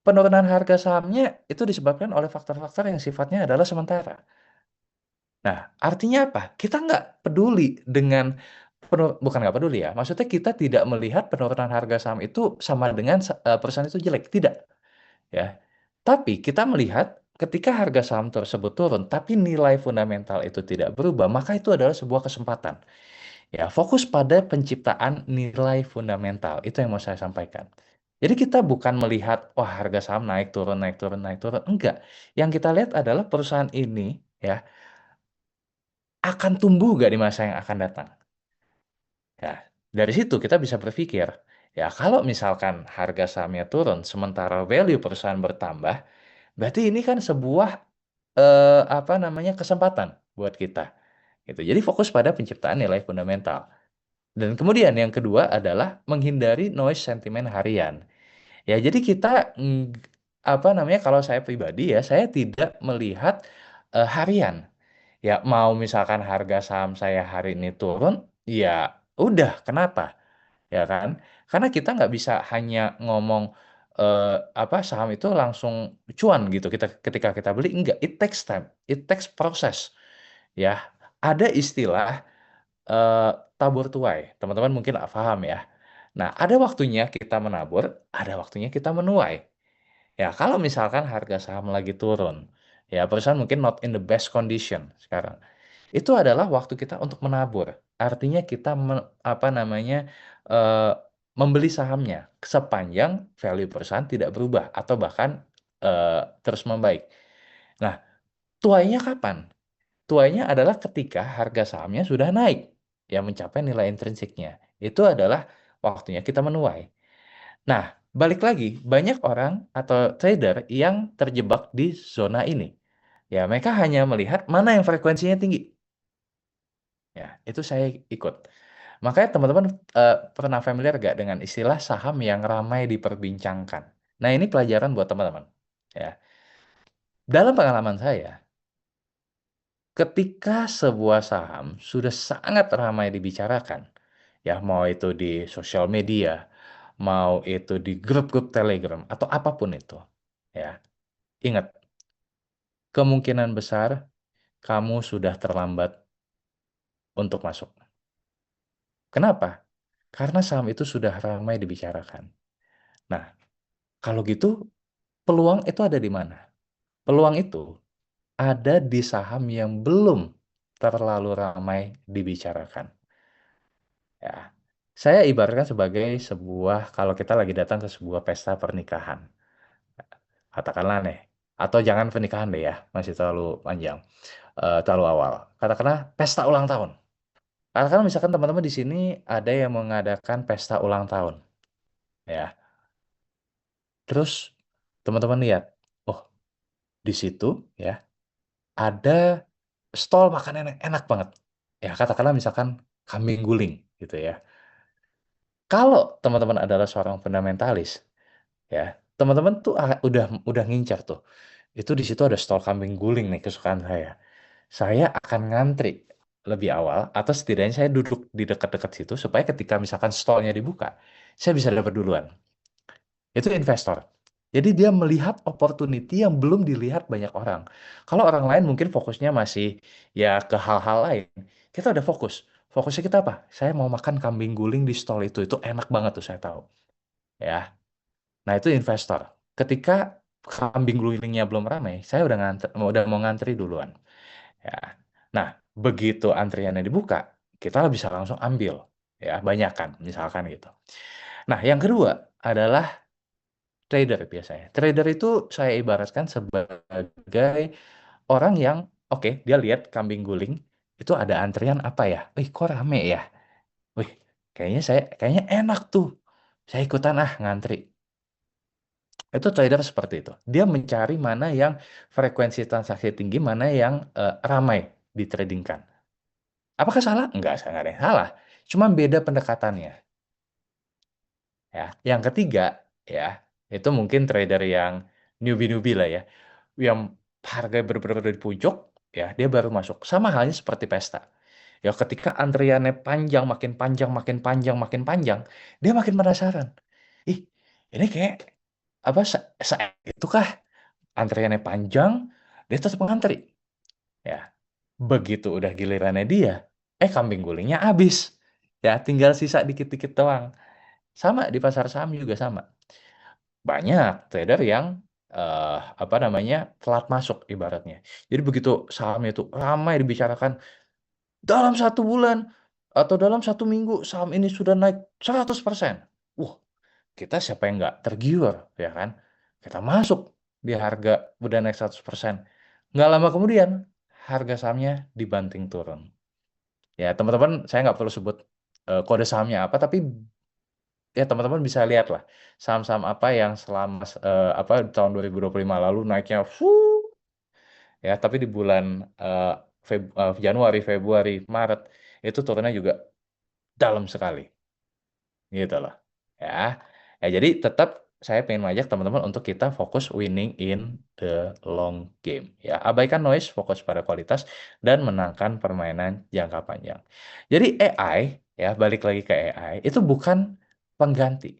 penurunan harga sahamnya itu disebabkan oleh faktor-faktor yang sifatnya adalah sementara. Nah, artinya apa? Kita nggak peduli dengan bukan nggak peduli ya. Maksudnya kita tidak melihat penurunan harga saham itu sama dengan perusahaan itu jelek. Tidak. Ya. Tapi kita melihat ketika harga saham tersebut turun, tapi nilai fundamental itu tidak berubah, maka itu adalah sebuah kesempatan. Ya, fokus pada penciptaan nilai fundamental. Itu yang mau saya sampaikan. Jadi kita bukan melihat, wah harga saham naik turun, naik turun, naik turun. Enggak. Yang kita lihat adalah perusahaan ini ya akan tumbuh nggak di masa yang akan datang. Ya, dari situ kita bisa berpikir, ya kalau misalkan harga sahamnya turun, sementara value perusahaan bertambah, berarti ini kan sebuah apa namanya kesempatan buat kita. Gitu. Jadi fokus pada penciptaan nilai fundamental. Dan kemudian yang kedua adalah menghindari noise sentimen harian. Ya, jadi kita apa namanya kalau saya pribadi ya saya tidak melihat harian. Ya, mau misalkan harga saham saya hari ini turun, ya udah, kenapa? Ya kan? Karena kita nggak bisa hanya ngomong saham itu langsung cuan gitu kita ketika kita beli, enggak, it takes time, it takes proses, ya. Ada istilah eh, tabur tuai, teman-teman mungkin paham ya. Nah, ada waktunya kita menabur, ada waktunya kita menuai. Ya, kalau misalkan harga saham lagi turun, ya perusahaan mungkin not in the best condition sekarang. Itu adalah waktu kita untuk menabur. Artinya kita eh, membeli sahamnya sepanjang value perusahaan tidak berubah atau bahkan terus membaik. Nah, tuainya kapan? Tuainya adalah ketika harga sahamnya sudah naik, ya mencapai nilai intrinsiknya. Itu adalah waktunya kita menuai. Nah, balik lagi, banyak orang atau trader yang terjebak di zona ini. Ya, mereka hanya melihat mana yang frekuensinya tinggi. Ya, itu saya ikut. Makanya teman-teman pernah familiar gak dengan istilah saham yang ramai diperbincangkan? Nah, ini pelajaran buat teman-teman. Ya, dalam pengalaman saya, ketika sebuah saham sudah sangat ramai dibicarakan, ya mau itu di sosial media, mau itu di grup-grup Telegram atau apapun itu, ya, ingat, kemungkinan besar kamu sudah terlambat untuk masuk. Kenapa? Karena saham itu sudah ramai dibicarakan. Nah, kalau gitu, peluang itu ada di mana? Peluang itu ada di saham yang belum terlalu ramai dibicarakan. Ya, saya ibaratkan sebagai sebuah, kalau kita lagi datang ke sebuah pesta pernikahan, katakanlah nih, atau jangan pernikahan deh ya, masih terlalu panjang, terlalu awal. Katakanlah pesta ulang tahun. Katakanlah misalkan teman-teman di sini ada yang mengadakan pesta ulang tahun, ya. Terus teman-teman lihat, oh di situ ya ada stall makanan yang enak banget. Ya katakanlah misalkan kambing guling gitu ya. Kalau teman-teman adalah seorang fundamentalis, ya teman-teman tuh udah ngincar tuh. Itu di situ ada stall kambing guling nih kesukaan saya. Saya akan ngantri lebih awal atau setidaknya saya duduk di dekat-dekat situ supaya ketika misalkan stallnya dibuka, saya bisa dapat duluan. Itu investor. Jadi dia melihat opportunity yang belum dilihat banyak orang. Kalau orang lain mungkin fokusnya masih ya ke hal-hal lain. Kita udah fokus. Fokusnya kita apa? Saya mau makan kambing guling di stall itu. Itu enak banget tuh saya tahu. Ya. Nah, itu investor. Ketika kambing gulingnya belum ramai, saya udah mau ngantri duluan. Ya. Nah, begitu antriannya dibuka, kita bisa langsung ambil. Ya, banyakan misalkan gitu. Nah, yang kedua adalah trader biasanya. Trader itu saya ibaratkan sebagai orang yang, oke, dia lihat kambing guling, itu ada antrian apa ya? Wih, kok rame ya? Wih, kayaknya enak tuh. Saya ikutan ngantri. Itu trader seperti itu. Dia mencari mana yang frekuensi transaksi tinggi, mana yang ramai ditradingkan. Apakah salah? Enggak, nggak ada yang salah. Cuma beda pendekatannya. Ya, yang ketiga, ya, itu mungkin trader yang newbie-newbie lah ya, yang harga benar-benar di puncak, ya, dia baru masuk. Sama halnya seperti pesta. Ya, ketika antriannya panjang, makin panjang, makin panjang, makin panjang, dia makin penasaran. Ih, ini kayak apa? Itu kah? Antriannya panjang, dia tetap ngantri. Ya, begitu udah gilirannya dia, kambing gulingnya habis. Ya, tinggal sisa dikit-dikit doang. Sama di pasar saham juga sama. Banyak trader yang apa namanya telat masuk ibaratnya. Jadi begitu sahamnya itu ramai dibicarakan dalam 1 bulan atau dalam 1 minggu saham ini sudah naik 100%. Wah, kita siapa yang nggak tergiur, ya kan? Kita masuk di harga udah naik 100%. Nggak lama kemudian harga sahamnya dibanting turun. Ya, teman-teman, saya nggak perlu sebut kode sahamnya apa, tapi ya teman-teman bisa lihat lah saham-saham apa yang selama apa tahun 2025 lalu naiknya ya tapi di bulan eh, Januari, Februari, Maret itu turunnya juga dalam sekali gitu loh ya. Ya jadi tetap saya pengen ngajak teman-teman untuk kita fokus winning in the long game ya, abaikan noise, fokus pada kualitas dan menangkan permainan jangka panjang. Jadi AI, ya balik lagi ke AI, itu bukan pengganti.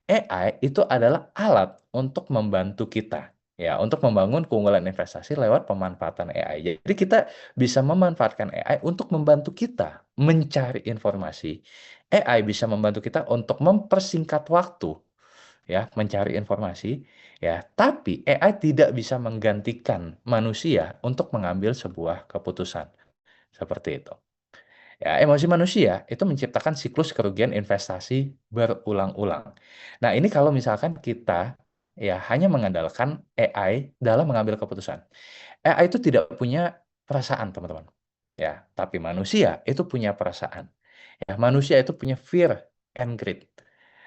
AI itu adalah alat untuk membantu kita, ya, untuk membangun keunggulan investasi lewat pemanfaatan AI. Jadi kita bisa memanfaatkan AI untuk membantu kita mencari informasi. AI bisa membantu kita untuk mempersingkat waktu, ya, mencari informasi, ya. Tapi AI tidak bisa menggantikan manusia untuk mengambil sebuah keputusan. Seperti itu. Ya, emosi manusia itu menciptakan siklus kerugian investasi berulang-ulang. Nah, ini kalau misalkan kita ya hanya mengandalkan AI dalam mengambil keputusan. AI itu tidak punya perasaan, teman-teman. Ya, tapi manusia itu punya perasaan. Ya, manusia itu punya fear and greed.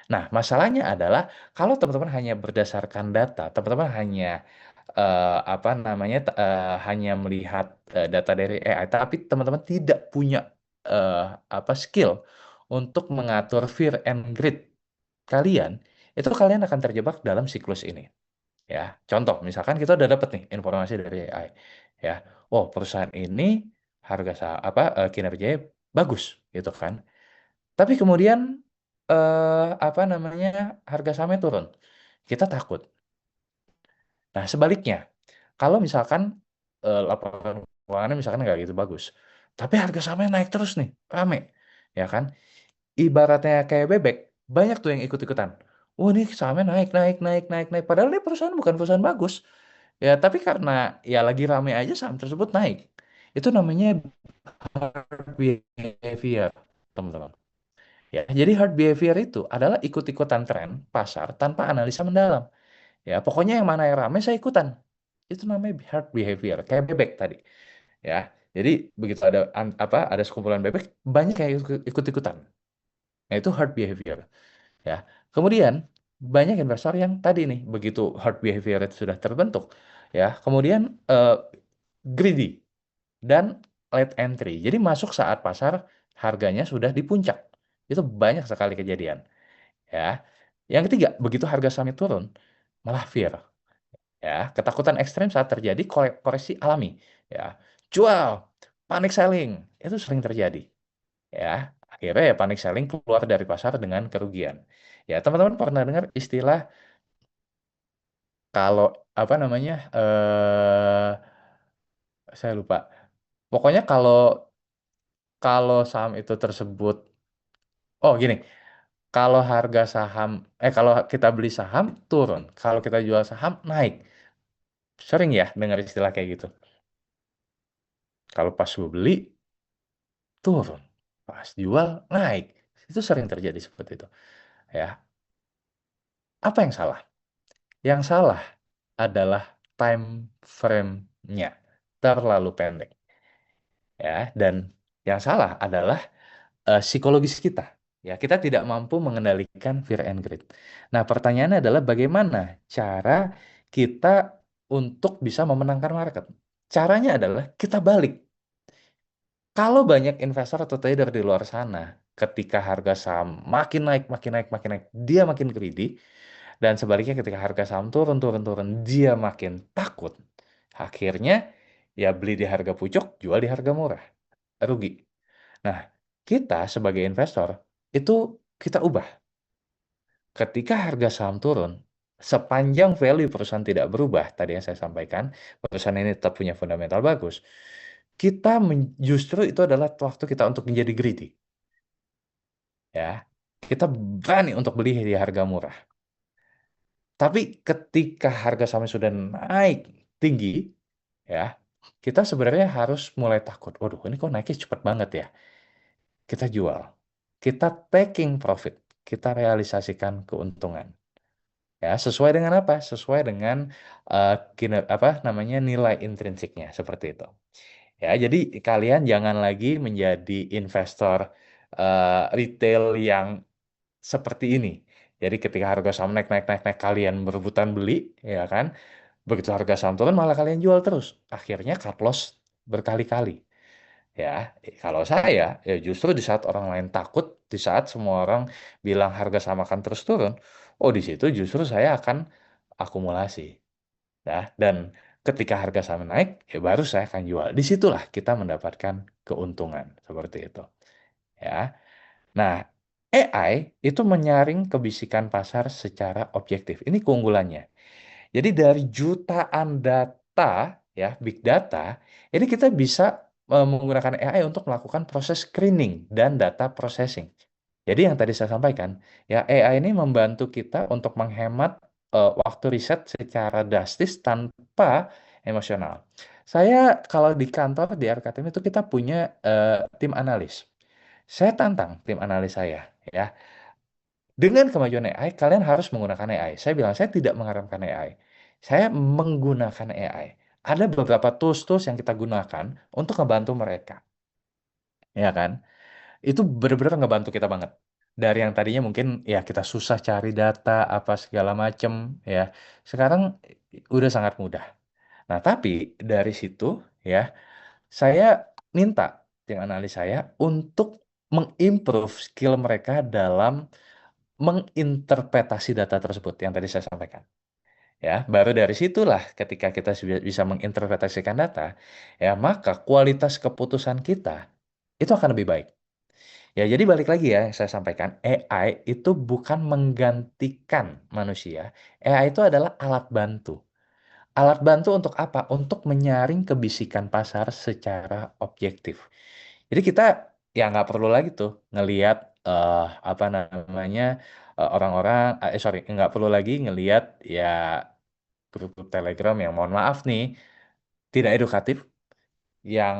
Nah, masalahnya adalah kalau teman-teman hanya berdasarkan data, teman-teman hanya hanya melihat data dari AI, tapi teman-teman tidak punya skill untuk mengatur fear and greed kalian, itu kalian akan terjebak dalam siklus ini. Ya, contoh, misalkan kita udah dapat nih informasi dari AI, ya, oh perusahaan ini kinerjanya bagus, gitu kan. Tapi kemudian harga sahamnya turun. Kita takut. Nah, sebaliknya, kalau misalkan laporan keuangannya misalkan nggak gitu bagus, tapi harga sahamnya naik terus nih, rame, ya kan? Ibaratnya kayak bebek, banyak tuh yang ikut-ikutan. Oh, ini sahamnya naik, naik, naik, naik, naik. Padahal ini perusahaan bukan perusahaan bagus. Ya, tapi karena ya lagi rame aja saham tersebut naik. Itu namanya hard behavior, teman-teman. Ya, jadi hard behavior itu adalah ikut-ikutan tren pasar tanpa analisa mendalam. Ya, pokoknya yang mana yang ramai saya ikutan. Itu namanya hard behavior, kayak bebek tadi. Ya, jadi begitu ada sekumpulan bebek, banyak yang ikut-ikutan. Nah, itu hard behavior. Ya, kemudian banyak investor yang tadi nih, begitu hard behavior itu sudah terbentuk, ya, kemudian greedy dan late entry. Jadi masuk saat pasar harganya sudah di puncak. Itu banyak sekali kejadian. Ya, yang ketiga, begitu harga saham turun, malah fear. Ya, ketakutan ekstrem saat terjadi koreksi alami. Ya, jual, panic selling, itu sering terjadi. Ya, akhirnya ya panic selling keluar dari pasar dengan kerugian. Ya, teman-teman pernah dengar istilah kalau saya lupa. Pokoknya kalau kalau saham itu tersebut, oh gini, kalau kita beli saham turun, kalau kita jual saham naik. Sering ya dengar istilah kayak gitu. Kalau pas gue beli turun, pas jual naik. Itu sering terjadi seperti itu. Ya, apa yang salah? Yang salah adalah time frame-nya terlalu pendek. Ya, dan yang salah adalah psikologis kita. Ya, kita tidak mampu mengendalikan fear and greed. Nah, pertanyaannya adalah bagaimana cara kita untuk bisa memenangkan market? Caranya adalah kita balik. Kalau banyak investor atau trader di luar sana, ketika harga saham makin naik, makin naik, makin naik, dia makin greedy, dan sebaliknya ketika harga saham turun, turun, turun, dia makin takut. Akhirnya, ya beli di harga pucuk, jual di harga murah. Rugi. Nah, kita sebagai investor, itu kita ubah. Ketika harga saham turun, sepanjang value perusahaan tidak berubah, tadi yang saya sampaikan, perusahaan ini tetap punya fundamental bagus, justru itu adalah waktu kita untuk menjadi greedy. Ya, kita berani untuk beli di harga murah. Tapi ketika harga saham sudah naik tinggi, ya, kita sebenarnya harus mulai takut. Waduh, ini kok naiknya cepat banget ya. Kita jual, kita taking profit, kita realisasikan keuntungan. Ya, sesuai dengan apa? Sesuai dengan nilai intrinsiknya seperti itu. Ya, jadi kalian jangan lagi menjadi investor retail yang seperti ini. Jadi ketika harga saham naik, naik, naik, naik, kalian berebutan beli, ya kan? Begitu harga saham turun, malah kalian jual terus. Akhirnya cut loss berkali-kali. Ya, kalau saya, ya justru di saat orang lain takut, di saat semua orang bilang harga saham akan terus turun, oh di situ justru saya akan akumulasi. Ya, dan ketika harga saham naik, ya baru saya akan jual. Disitulah kita mendapatkan keuntungan seperti itu. Ya, nah AI itu menyaring kebisikan pasar secara objektif. Ini keunggulannya. Jadi dari jutaan data, ya big data, ini kita bisa menggunakan AI untuk melakukan proses screening dan data processing. Jadi yang tadi saya sampaikan, ya AI ini membantu kita untuk menghemat waktu riset secara drastis tanpa emosional. Saya kalau di kantor di RKTM itu kita punya tim analis. Saya tantang tim analis saya, ya. Dengan kemajuan AI, kalian harus menggunakan AI. Saya bilang, saya tidak mengharapkan AI. Saya menggunakan AI. Ada beberapa tools-tools yang kita gunakan untuk membantu mereka. Ya kan? Itu benar-benar ngebantu kita banget. Dari yang tadinya mungkin ya kita susah cari data, apa segala macem, ya. Sekarang udah sangat mudah. Nah, tapi dari situ, ya, saya minta tim analis saya untuk mengimprove skill mereka dalam menginterpretasi data tersebut yang tadi saya sampaikan. Ya, baru dari situlah ketika kita bisa menginterpretasikan data, ya, maka kualitas keputusan kita itu akan lebih baik. Ya, jadi balik lagi ya, yang saya sampaikan, AI itu bukan menggantikan manusia. AI itu adalah alat bantu. Alat bantu untuk apa? Untuk menyaring kebisikan pasar secara objektif. Jadi kita ya nggak perlu lagi tuh ngelihat apa namanya orang-orang, sorry, nggak perlu lagi ngelihat ya grup-grup Telegram yang mohon maaf nih tidak edukatif, yang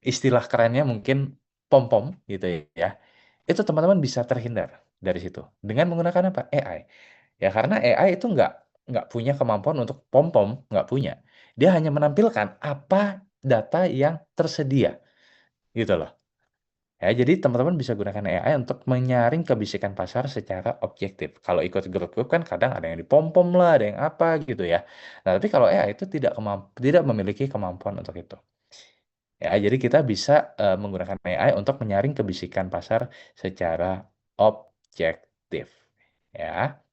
istilah kerennya mungkin pom-pom gitu ya. Itu teman-teman bisa terhindar dari situ dengan menggunakan apa? AI. Ya karena AI itu nggak punya kemampuan untuk pom-pom, nggak punya. Dia hanya menampilkan apa data yang tersedia gitu loh. Ya, jadi teman-teman bisa gunakan AI untuk menyaring kebisikan pasar secara objektif. Kalau ikut grup-grup kan kadang ada yang dipom-pom lah, ada yang apa gitu ya. Nah, tapi kalau AI itu tidak memiliki kemampuan untuk itu. Ya, jadi kita bisa menggunakan AI untuk menyaring kebisikan pasar secara objektif. Ya.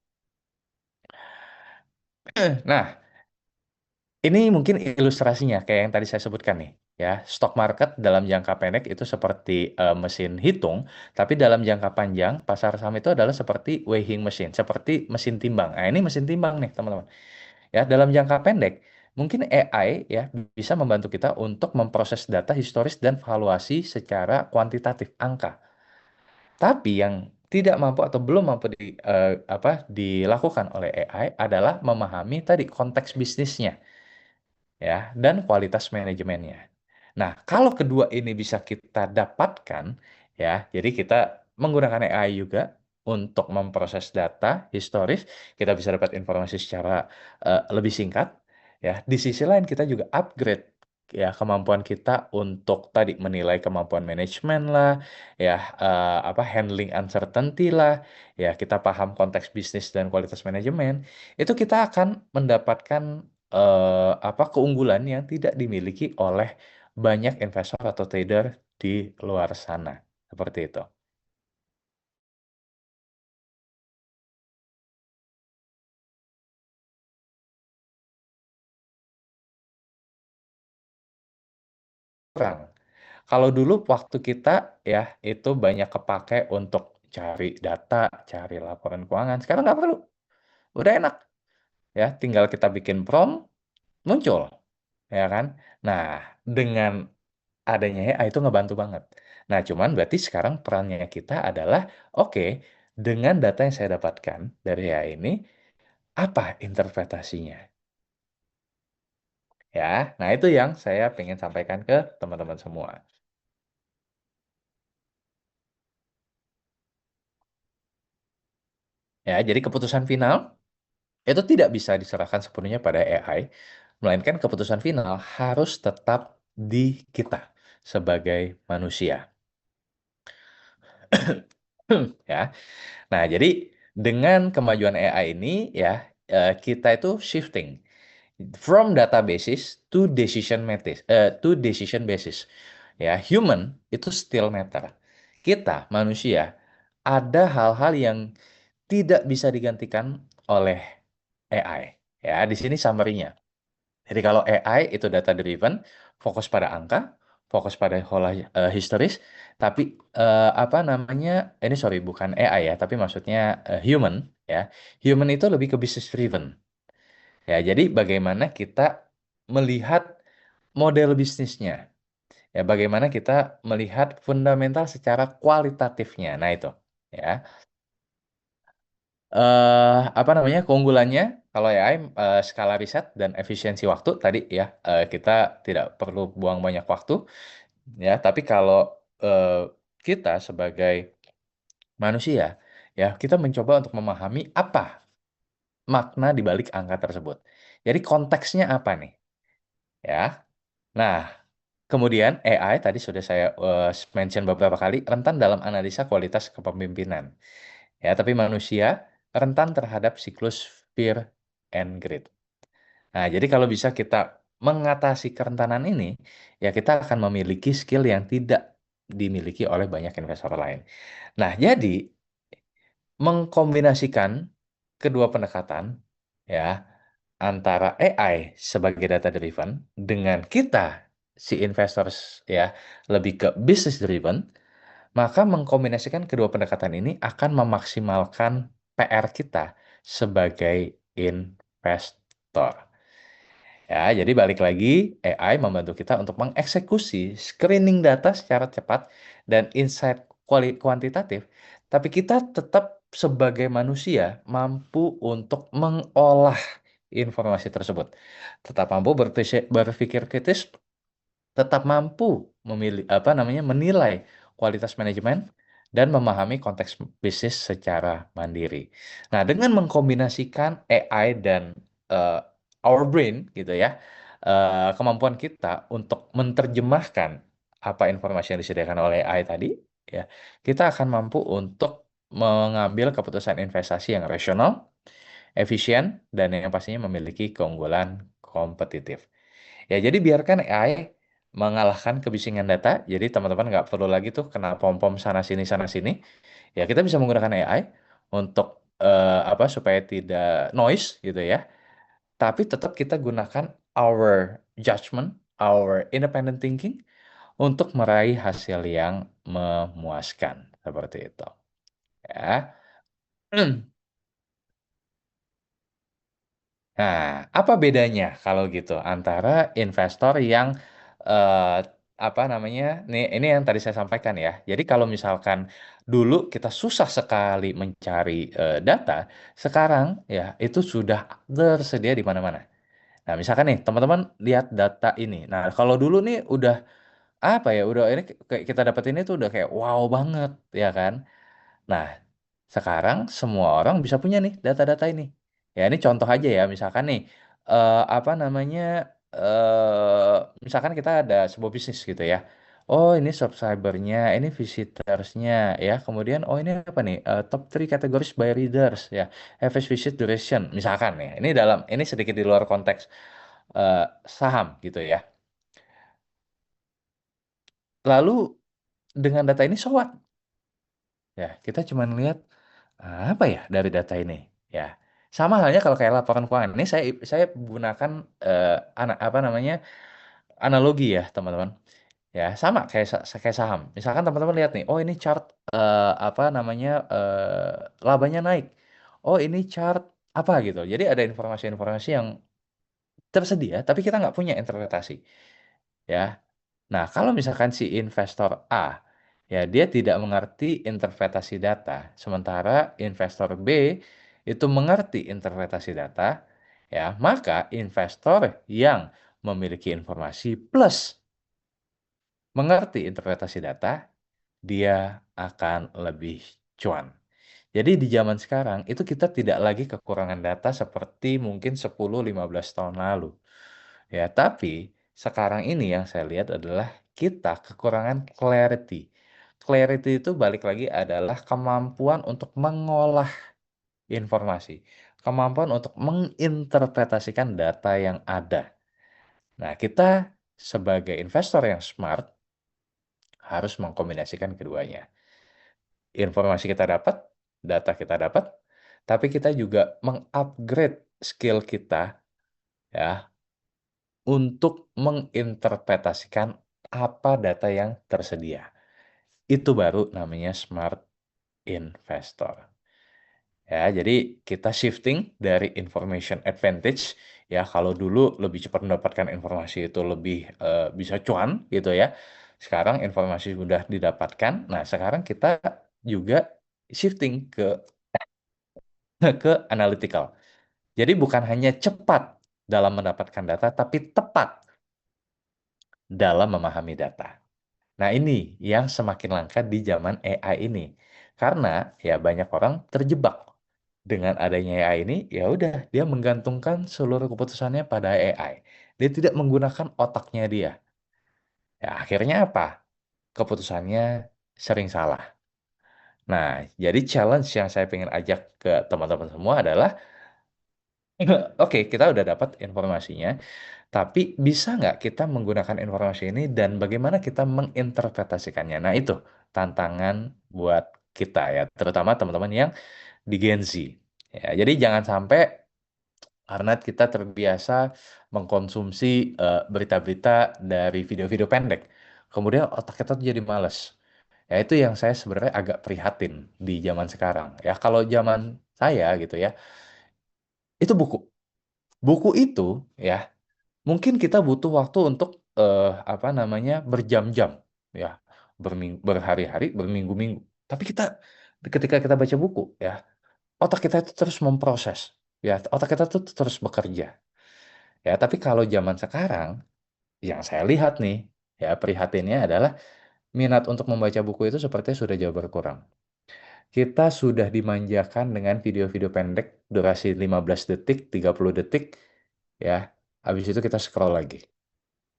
Nah, ini mungkin ilustrasinya kayak yang tadi saya sebutkan nih, ya. Stock market dalam jangka pendek itu seperti mesin hitung, tapi dalam jangka panjang pasar saham itu adalah seperti weighing machine, seperti mesin timbang. Nah, ini mesin timbang nih, teman-teman. Ya, dalam jangka pendek mungkin AI ya bisa membantu kita untuk memproses data historis dan valuasi secara kuantitatif angka. Tapi yang tidak mampu atau belum mampu dilakukan oleh AI adalah memahami tadi konteks bisnisnya ya, dan kualitas manajemennya. Nah, kalau kedua ini bisa kita dapatkan, ya, jadi kita menggunakan AI juga untuk memproses data historis, kita bisa dapat informasi secara lebih singkat, ya. Di sisi lain kita juga upgrade ya kemampuan kita untuk tadi menilai kemampuan manajemen lah, ya handling uncertainty lah, ya kita paham konteks bisnis dan kualitas manajemen, itu kita akan mendapatkan keunggulan yang tidak dimiliki oleh banyak investor atau trader di luar sana. Seperti itu. Kurang. Kalau dulu waktu kita ya itu banyak kepake untuk cari data, cari laporan keuangan. Sekarang nggak perlu. Udah enak. Ya, tinggal kita bikin prompt, muncul. Ya kan? Nah, dengan adanya AI itu ngebantu banget. Nah, cuman berarti sekarang perannya kita adalah, oke, dengan data yang saya dapatkan dari AI ini, apa interpretasinya? Ya, nah itu yang saya pengen sampaikan ke teman-teman semua. Ya, jadi keputusan final itu tidak bisa diserahkan sepenuhnya pada AI, melainkan keputusan final harus tetap di kita sebagai manusia. Ya. Nah, jadi dengan kemajuan AI ini ya kita itu shifting from databases to decision basis. Ya, human itu still matter. Kita manusia ada hal-hal yang tidak bisa digantikan oleh AI. Ya, di sini summary-nya. Jadi kalau AI itu data driven, fokus pada angka, fokus pada historis, tapi apa namanya? Ini sorry bukan AI ya, tapi maksudnya human ya. Human itu lebih ke business driven. Ya, jadi bagaimana kita melihat model bisnisnya. Ya, bagaimana kita melihat fundamental secara kualitatifnya. Nah, itu ya. apa namanya keunggulannya kalau AI skala riset dan efisiensi waktu tadi ya, kita tidak perlu buang banyak waktu ya. Tapi kalau eh, kita sebagai manusia ya, kita mencoba untuk memahami apa makna di balik angka tersebut. Jadi konteksnya apa nih ya. Nah, kemudian AI tadi sudah saya mention beberapa kali rentan dalam analisa kualitas kepemimpinan. Ya, tapi manusia rentan terhadap siklus fear and greed. Nah, jadi kalau bisa kita mengatasi kerentanan ini, ya kita akan memiliki skill yang tidak dimiliki oleh banyak investor lain. Nah, jadi mengkombinasikan kedua pendekatan ya antara AI sebagai data driven dengan kita si investors ya lebih ke business driven, maka mengkombinasikan kedua pendekatan ini akan memaksimalkan PR kita sebagai investor. Ya, jadi balik lagi, AI membantu kita untuk mengeksekusi screening data secara cepat dan insight kuantitatif, tapi kita tetap sebagai manusia mampu untuk mengolah informasi tersebut. Tetap mampu berpikir kritis, tetap mampu menilai kualitas manajemen dan memahami konteks bisnis secara mandiri. Nah, dengan mengkombinasikan AI dan eh, our brain gitu ya, kemampuan kita untuk menerjemahkan apa informasi yang disediakan oleh AI tadi, ya, kita akan mampu untuk mengambil keputusan investasi yang rasional, efisien, dan yang pastinya memiliki keunggulan kompetitif. Ya, jadi biarkan AI mengalahkan kebisingan data. Jadi teman-teman nggak perlu lagi tuh kena pom-pom sana sini. Ya, kita bisa menggunakan AI untuk supaya tidak noise gitu ya. Tapi tetap kita gunakan our judgment, our independent thinking untuk meraih hasil yang memuaskan seperti itu. Ya. Nah, apa bedanya kalau gitu antara investor yang eh, ini yang tadi saya sampaikan ya. Jadi kalau misalkan dulu kita susah sekali mencari data, sekarang ya itu sudah tersedia di mana-mana. Nah, misalkan nih teman-teman lihat data ini. Nah, kalau dulu nih udah apa ya, udah ini kayak kita dapat ini tuh udah kayak wow banget ya kan. Nah, sekarang semua orang bisa punya nih data-data ini. Ya, ini contoh aja ya, misalkan nih, eh, apa namanya, misalkan kita ada sebuah bisnis gitu ya. Oh, ini subscribernya, ini visitorsnya, ya. Kemudian, oh ini apa nih, top 3 categories by readers, ya. Average visit duration, misalkan ya. Ini sedikit di luar konteks eh, saham gitu ya. Lalu dengan data ini so what? Ya, kita cuma lihat apa ya dari data ini? Ya, sama halnya kalau kayak laporan keuangan. Ini saya gunakan apa namanya analogi ya teman-teman. Ya, sama kayak saham. Misalkan teman-teman lihat nih, oh ini chart apa namanya labanya naik. Oh ini chart apa gitu. Jadi ada informasi-informasi yang tersedia, tapi kita nggak punya interpretasi. Ya, nah, kalau misalkan si investor A, ya dia tidak mengerti interpretasi data, sementara investor B itu mengerti interpretasi data, ya, maka investor yang memiliki informasi plus mengerti interpretasi data, dia akan lebih cuan. Jadi di zaman sekarang itu kita tidak lagi kekurangan data seperti mungkin 10-15 tahun lalu. Ya, tapi sekarang ini yang saya lihat adalah kita kekurangan clarity. Clarity itu balik lagi adalah kemampuan untuk mengolah informasi, kemampuan untuk menginterpretasikan data yang ada. Nah, kita sebagai investor yang smart harus mengkombinasikan keduanya. Informasi kita dapat, data kita dapat, tapi kita juga mengupgrade skill kita ya untuk menginterpretasikan apa data yang tersedia. Itu baru namanya smart investor. Ya, jadi kita shifting dari information advantage ya, kalau dulu lebih cepat mendapatkan informasi itu lebih bisa cuan gitu ya. Sekarang informasi sudah didapatkan. Nah, sekarang kita juga shifting ke ke analytical. Jadi bukan hanya cepat dalam mendapatkan data, tapi tepat dalam memahami data. Nah, ini yang semakin langka di zaman AI ini. Karena ya banyak orang terjebak dengan adanya AI ini, ya udah dia menggantungkan seluruh keputusannya pada AI. Dia tidak menggunakan otaknya dia. Ya, akhirnya apa? Keputusannya sering salah. Nah, jadi challenge yang saya pengen ajak ke teman-teman semua adalah, oke, kita udah dapat informasinya, tapi bisa nggak kita menggunakan informasi ini dan bagaimana kita menginterpretasikannya? Nah, itu tantangan buat kita ya, terutama teman-teman yang di Gen Z. Ya, jadi jangan sampai karena kita terbiasa mengkonsumsi berita-berita dari video-video pendek, kemudian otak kita tuh jadi males. Ya, itu yang saya sebenarnya agak prihatin di zaman sekarang. Ya, kalau zaman saya gitu ya, itu buku. Buku itu ya mungkin kita butuh waktu untuk apa namanya berjam-jam, ya, berhari-hari, berminggu-minggu. Tapi ketika kita baca buku, ya, otak kita itu terus memproses, ya, otak kita tuh terus bekerja. Ya, tapi kalau zaman sekarang, yang saya lihat nih, ya, prihatinnya adalah minat untuk membaca buku itu sepertinya sudah jauh berkurang. Kita sudah dimanjakan dengan video-video pendek durasi 15 detik, 30 detik, ya. Habis itu kita scroll lagi.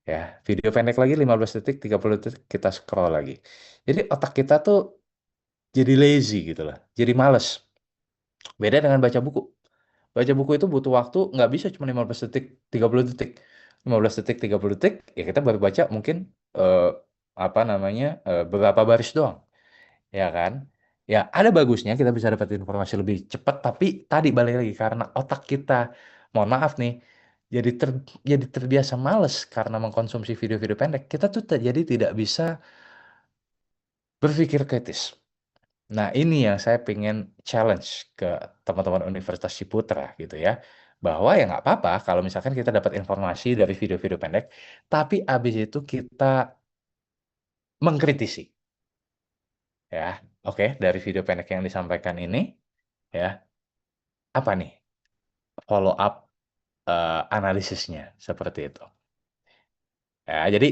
Ya, video pendek lagi 15 detik, 30 detik kita scroll lagi. Jadi otak kita tuh jadi lazy gitu lah. Jadi males. Beda dengan baca buku. Baca buku itu butuh waktu nggak bisa cuma 15 detik, 30 detik. 15 detik, 30 detik, ya kita baru baca mungkin eh, apa namanya beberapa baris doang, ya kan? Ya, ada bagusnya kita bisa dapat informasi lebih cepat, tapi tadi balik lagi karena otak kita, mohon maaf nih, jadi jadi terbiasa males karena mengkonsumsi video-video pendek, kita tuh jadi tidak bisa berpikir kritis. Nah, ini yang saya pengen challenge ke teman-teman Universitas Ciputra gitu ya. Bahwa ya nggak apa-apa kalau misalkan kita dapat informasi dari video-video pendek, tapi abis itu kita mengkritisi. Ya, oke, dari video pendek yang disampaikan ini, ya, apa nih follow up analisisnya seperti itu. Ya, jadi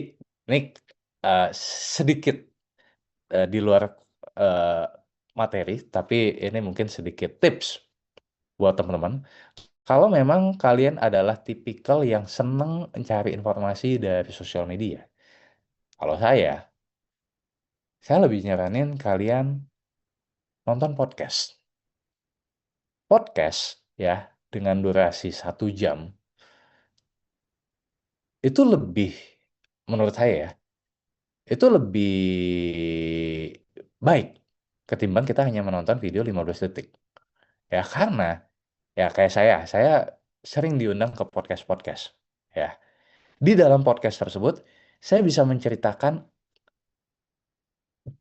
ini eh, sedikit di luar eh, materi, tapi ini mungkin sedikit tips buat teman-teman. Kalau memang kalian adalah tipikal yang seneng mencari informasi dari sosial media, kalau saya lebih nyaranin kalian nonton podcast. Podcast ya dengan durasi 1 jam itu lebih, menurut saya ya, itu lebih baik ketimbang kita hanya menonton video 15 detik. Ya karena ya kayak saya sering diundang ke podcast-podcast. Ya. Di dalam podcast tersebut, saya bisa menceritakan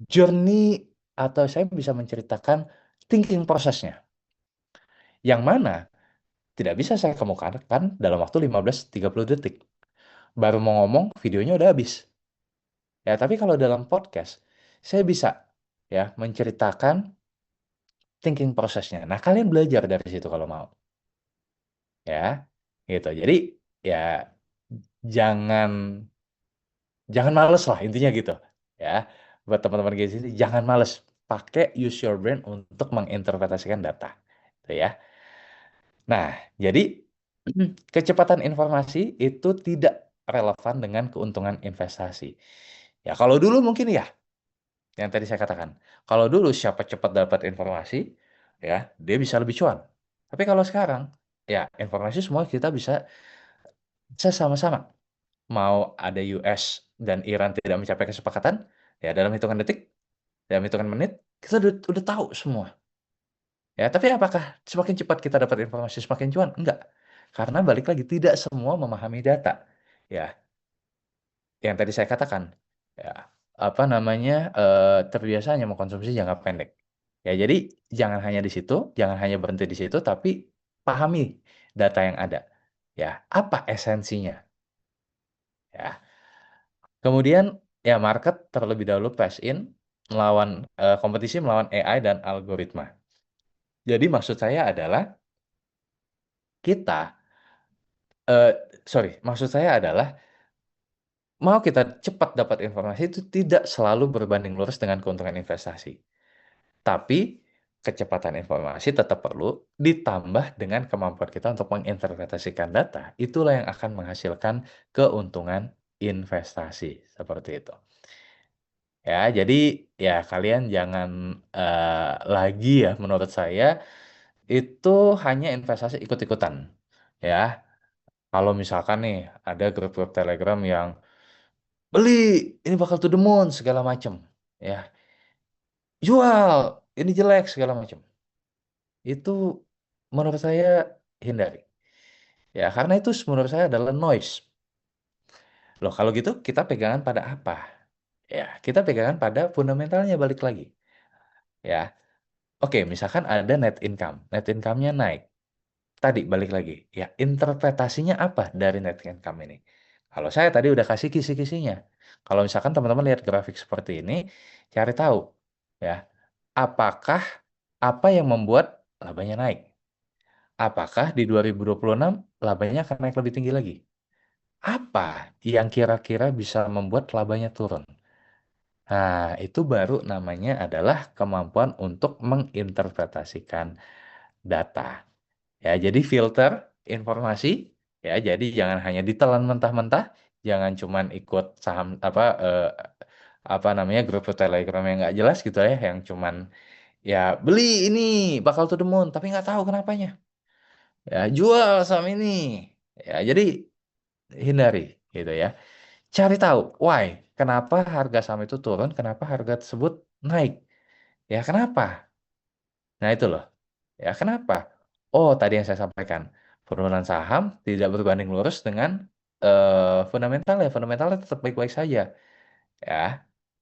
journey atau saya bisa menceritakan thinking prosesnya. Yang mana tidak bisa saya kemukakan dalam waktu 15-30 detik. Baru mau ngomong, videonya udah habis. Ya, tapi kalau dalam podcast, saya bisa ya menceritakan thinking prosesnya. Nah, kalian belajar dari situ kalau mau. Ya, gitu. Jadi, ya jangan jangan males lah intinya gitu. Ya, buat teman-teman di sini jangan males. Pakai use your brain untuk menginterpretasikan data. Gitu ya. Nah, jadi kecepatan informasi itu tidak relevan dengan keuntungan investasi. Ya, kalau dulu mungkin ya, yang tadi saya katakan. Kalau dulu siapa cepat dapat informasi, ya, dia bisa lebih cuan. Tapi kalau sekarang, ya, informasi semua kita bisa sama-sama. Mau ada US dan Iran tidak mencapai kesepakatan, ya dalam hitungan detik, dalam hitungan menit, kita udah tahu semua. Ya, tapi apakah semakin cepat kita dapat informasi semakin cuan? Enggak. Karena balik lagi tidak semua memahami data. Ya, yang tadi saya katakan, ya, apa namanya terbiasa hanya mengkonsumsi jangka pendek. Ya, jadi jangan hanya di situ, jangan hanya berhenti di situ, tapi pahami data yang ada. Ya, apa esensinya? Ya, kemudian ya market terlebih dahulu price in melawan kompetisi melawan AI dan algoritma. Jadi maksud saya adalah kita, eh maksud saya adalah mau kita cepat dapat informasi itu tidak selalu berbanding lurus dengan keuntungan investasi. Tapi kecepatan informasi tetap perlu ditambah dengan kemampuan kita untuk menginterpretasikan data. Itulah yang akan menghasilkan keuntungan investasi. Seperti itu. Ya, jadi ya kalian jangan lagi ya menurut saya itu hanya investasi ikut-ikutan. Ya, kalau misalkan nih ada grup-grup Telegram yang beli ini bakal to the moon segala macam, ya jual ini jelek segala macam. Itu menurut saya hindari. Ya, karena itu menurut saya adalah noise. Loh, kalau gitu kita pegangan pada apa? Ya, kita pegangan pada fundamentalnya balik lagi. Ya, oke, misalkan ada net income. Net income-nya naik. Tadi balik lagi. Ya, interpretasinya apa dari net income ini? Kalau saya tadi udah kasih kisi-kisinya. Kalau misalkan teman-teman lihat grafik seperti ini, cari tahu. Ya, apakah apa yang membuat labanya naik? Apakah di 2026 labanya akan naik lebih tinggi lagi? Apa yang kira-kira bisa membuat labanya turun? Nah, itu baru namanya adalah kemampuan untuk menginterpretasikan data. Ya, jadi filter informasi, ya, jadi jangan hanya ditelan mentah-mentah, jangan cuman ikut saham apa namanya grup Telegram yang nggak jelas gitu ya, yang cuman ya beli ini bakal to the moon, tapi nggak tahu kenapanya. Ya, jual saham ini. Ya, jadi hindari gitu ya. Cari tahu why, kenapa harga saham itu turun, kenapa harga tersebut naik. Ya, kenapa? Nah, itu loh. Ya, kenapa? Oh, tadi yang saya sampaikan. Penurunan saham tidak berbanding lurus dengan fundamentalnya. Fundamentalnya tetap baik-baik saja. Ya.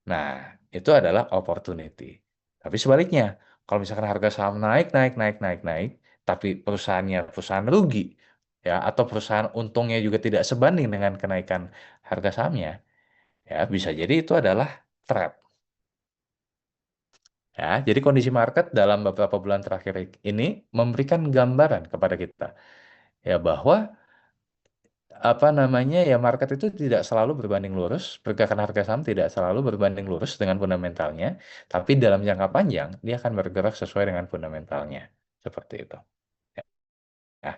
Nah, itu adalah opportunity. Tapi sebaliknya, kalau misalkan harga saham naik, naik, naik, naik, naik, tapi perusahaannya perusahaan rugi, ya, atau perusahaan untungnya juga tidak sebanding dengan kenaikan harga sahamnya, ya, bisa jadi itu adalah trap. Ya, jadi kondisi market dalam beberapa bulan terakhir ini memberikan gambaran kepada kita ya bahwa apa namanya ya market itu tidak selalu berbanding lurus, pergerakan harga saham tidak selalu berbanding lurus dengan fundamentalnya, tapi dalam jangka panjang dia akan bergerak sesuai dengan fundamentalnya. Seperti itu. Ya. Nah,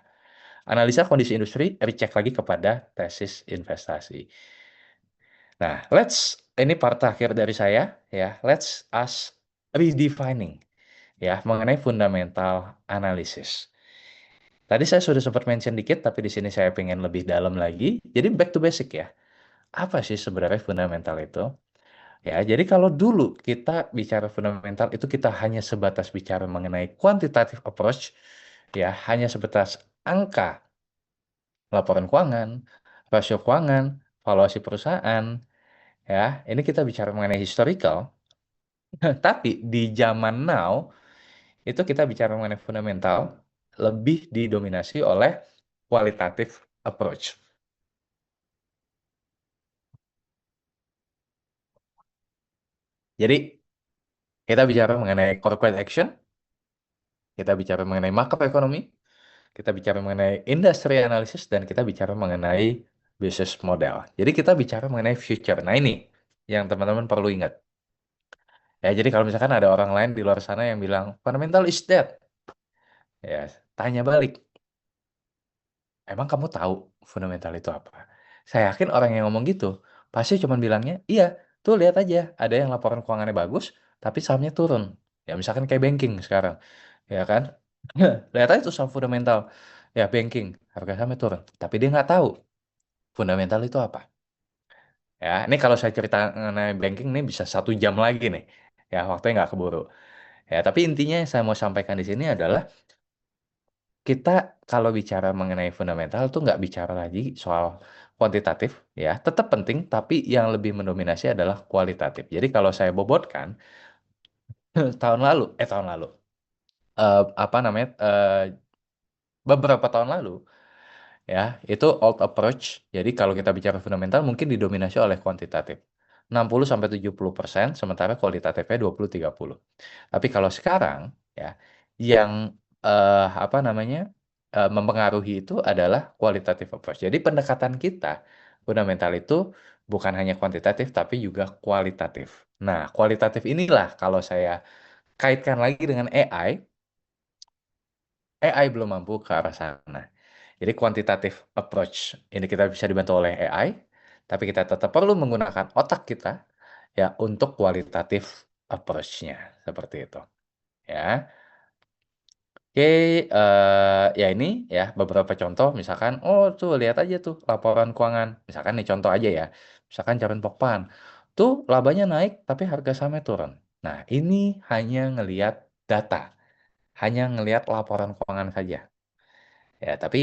analisa kondisi industri recheck lagi kepada tesis investasi. Nah, ini part terakhir dari saya ya, let's us redefining ya mengenai fundamental analysis. Tadi saya sudah sempat mention dikit, tapi di sini saya pengen lebih dalam lagi. Jadi back to basic ya. Apa sih sebenarnya fundamental itu? Ya, jadi kalau dulu kita bicara fundamental itu kita hanya sebatas bicara mengenai quantitative approach, ya, hanya sebatas angka, laporan keuangan, rasio keuangan, valuasi perusahaan, ya. Ini kita bicara mengenai historical. Tapi di zaman now itu kita bicara mengenai fundamental lebih didominasi oleh qualitative approach. Jadi kita bicara mengenai corporate action, kita bicara mengenai makroekonomi, kita bicara mengenai industry analysis, dan kita bicara mengenai business model. Jadi kita bicara mengenai future. Nah, ini yang teman-teman perlu ingat. Ya, jadi kalau misalkan ada orang lain di luar sana yang bilang fundamental is dead, ya tanya balik. Emang kamu tahu fundamental itu apa? Saya yakin orang yang ngomong gitu pasti cuma bilangnya, iya, tuh lihat aja, ada yang laporan keuangannya bagus, tapi sahamnya turun. Ya misalkan kayak banking sekarang, ya kan? Lihat aja tuh saham fundamental, ya banking, harga sahamnya turun. Tapi dia nggak tahu fundamental itu apa. Ya, ini kalau saya cerita mengenai banking ini bisa 1 jam lagi nih. Ya, waktunya nggak keburu. Ya, tapi intinya yang saya mau sampaikan di sini adalah kita kalau bicara mengenai fundamental tuh nggak bicara lagi soal kuantitatif, ya, tetap penting, tapi yang lebih mendominasi adalah kualitatif. Jadi kalau saya bobotkan tahun lalu, apa namanya, beberapa tahun lalu, ya, itu old approach. Jadi kalau kita bicara fundamental mungkin didominasi oleh kuantitatif. 60-70%, sementara kualitatifnya 20-30. Tapi kalau sekarang, ya, yang apa namanya mempengaruhi itu adalah qualitative approach. Jadi pendekatan kita fundamental itu bukan hanya kuantitatif tapi juga kualitatif. Nah, kualitatif inilah kalau saya kaitkan lagi dengan AI belum mampu ke arah sana. Jadi quantitative approach ini kita bisa dibantu oleh AI, tapi kita tetap perlu menggunakan otak kita ya untuk kualitatif approach-nya seperti itu. Ya. Oke, ya ini ya beberapa contoh, misalkan, oh tuh lihat aja tuh laporan keuangan, misalkan nih contoh aja ya, misalkan Jarun Pokpan, tuh labanya naik tapi harga sahamnya turun. Nah ini hanya ngelihat data, hanya ngelihat laporan keuangan saja, ya tapi